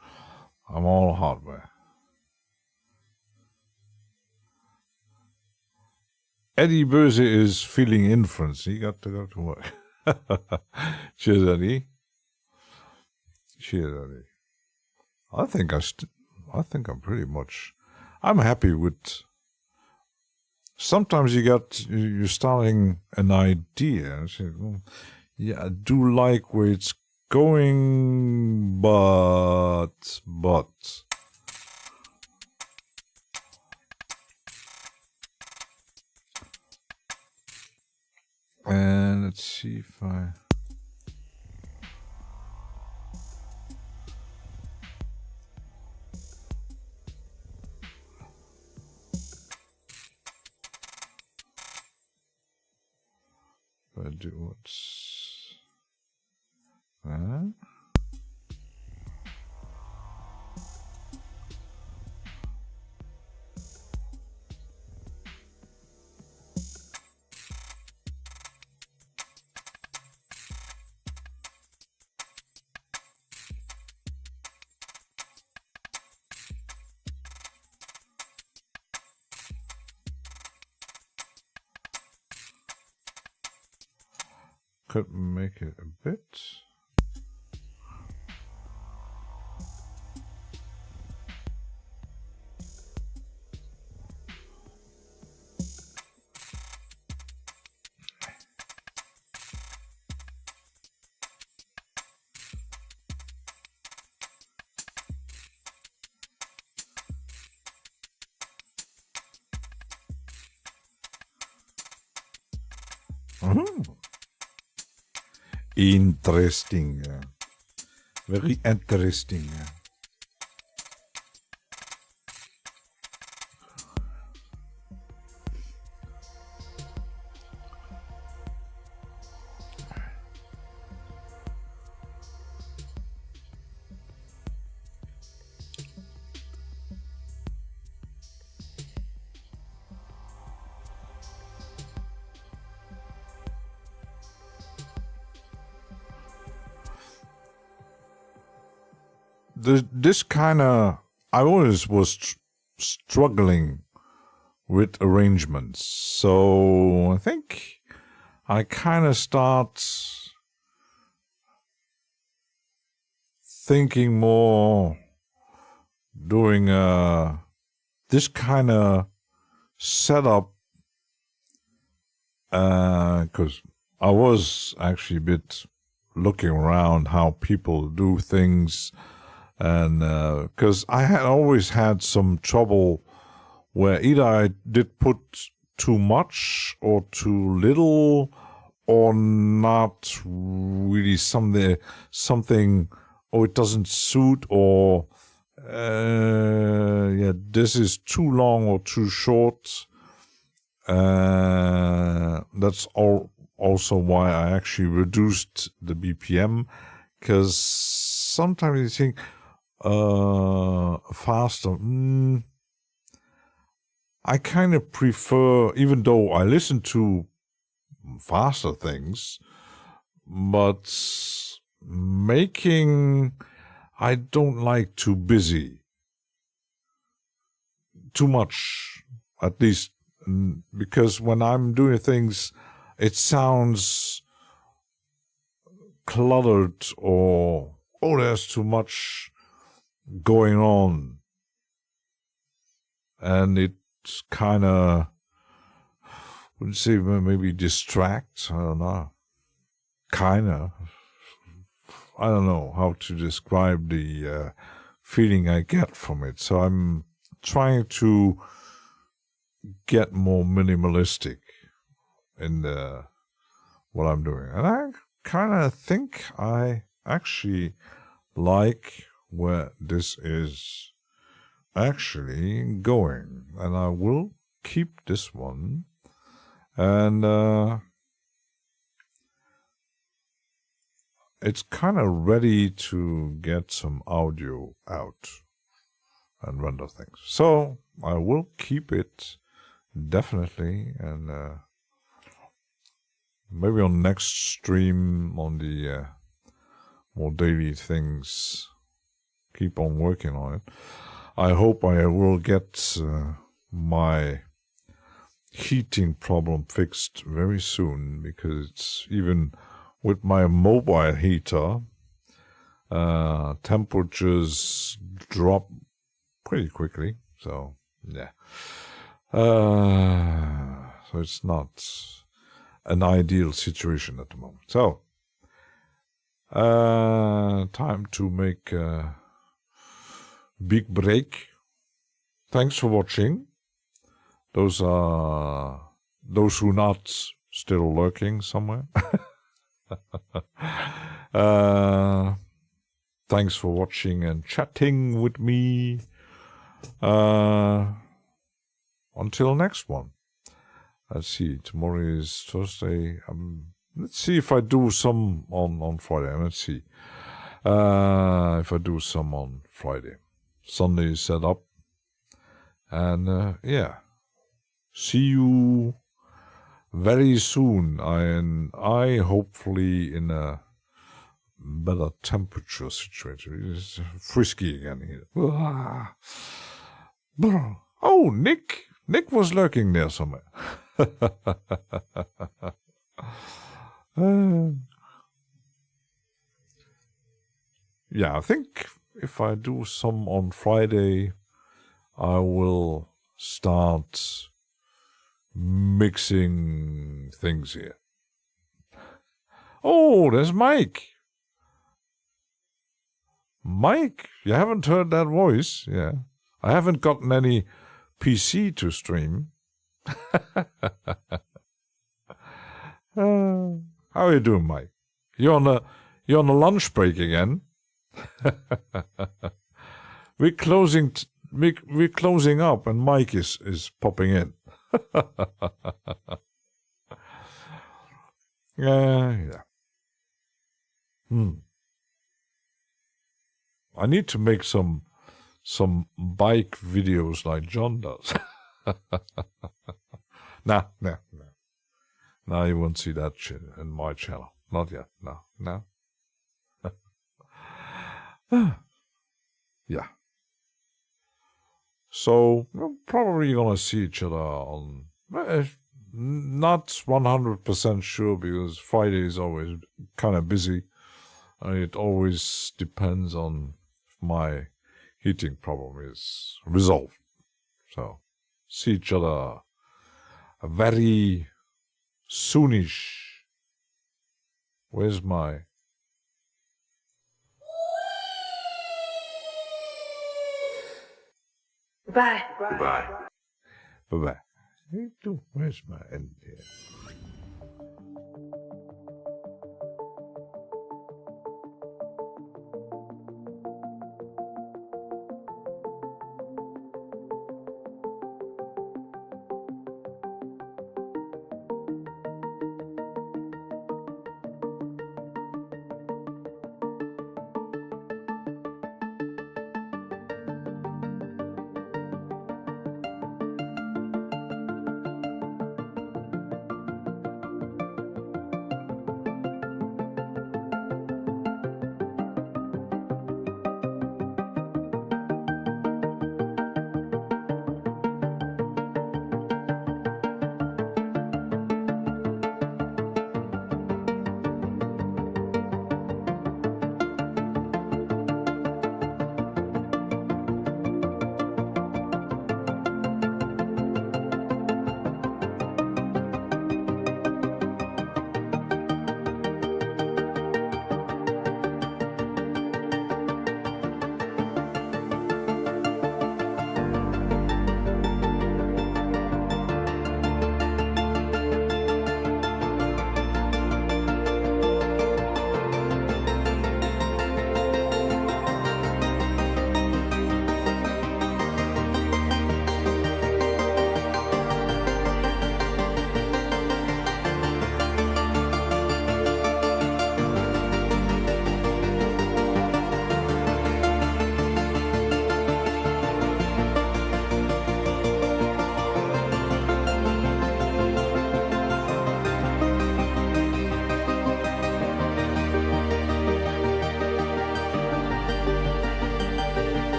I'm all hardware. Eddie Böse is feeling inference. He got to go to work. Cheers, Eddie. Cheers, Eddie. I think I'm pretty much. I'm happy with. Sometimes you're starting an idea. And say, well, yeah, I do like where it's going, but. And let's see if I. Do what's that? Could make it a bit. Interesting. Very interesting. This kind of, I always was struggling with arrangements, so I think I kind of start thinking more doing this kind of setup, because I was actually a bit looking around how people do things. And because I had always had some trouble where either I did put too much or too little, or not really something, or it doesn't suit, or yeah, this is too long or too short. That's also why I actually reduced the BPM, because sometimes you think faster. I kind of prefer, even though I listen to faster things, but making, I don't like too busy, too much, at least, because when I'm doing things, it sounds cluttered, or there's too much going on, and it kind of, wouldn't say maybe distract, I don't know, kind of, I don't know how to describe the feeling I get from it. So I'm trying to get more minimalistic in what I'm doing, and I kind of think I actually like where this is actually going, and I will keep this one, and it's kind of ready to get some audio out and render things, so I will keep it definitely, and maybe on next stream on the more daily things, keep on working on it. I hope I will get my heating problem fixed very soon, because it's, even with my mobile heater, temperatures drop pretty quickly. So yeah, so it's not an ideal situation at the moment. So time to make a big break. Thanks for watching. Those are those who not still lurking somewhere. Thanks for watching and chatting with me. Until next one. Let's see, tomorrow is Thursday. Let's see if I do some on Friday. Let's see if I do some on Friday. Sunday is set up. And yeah, see you very soon. I hopefully in a better temperature situation. It's frisky again here. Oh, Nick was lurking there somewhere. Yeah, I think if I do some on Friday, I will start mixing things here. Oh, there's Mike. Mike, you haven't heard that voice? Yeah. I haven't gotten any PC to stream. How are you doing, Mike? You're on a lunch break again? We're closing up, and Mike is popping in. Yeah. I need to make some bike videos like John does. Nah, you won't see that shit in my channel. Not yet. No. Yeah. So we're probably gonna see each other on, not 100% sure, because Friday is always kind of busy, and it always depends on if my heating problem is resolved. So see each other very soonish. Where's my... Bye. Bye. Where's my end here?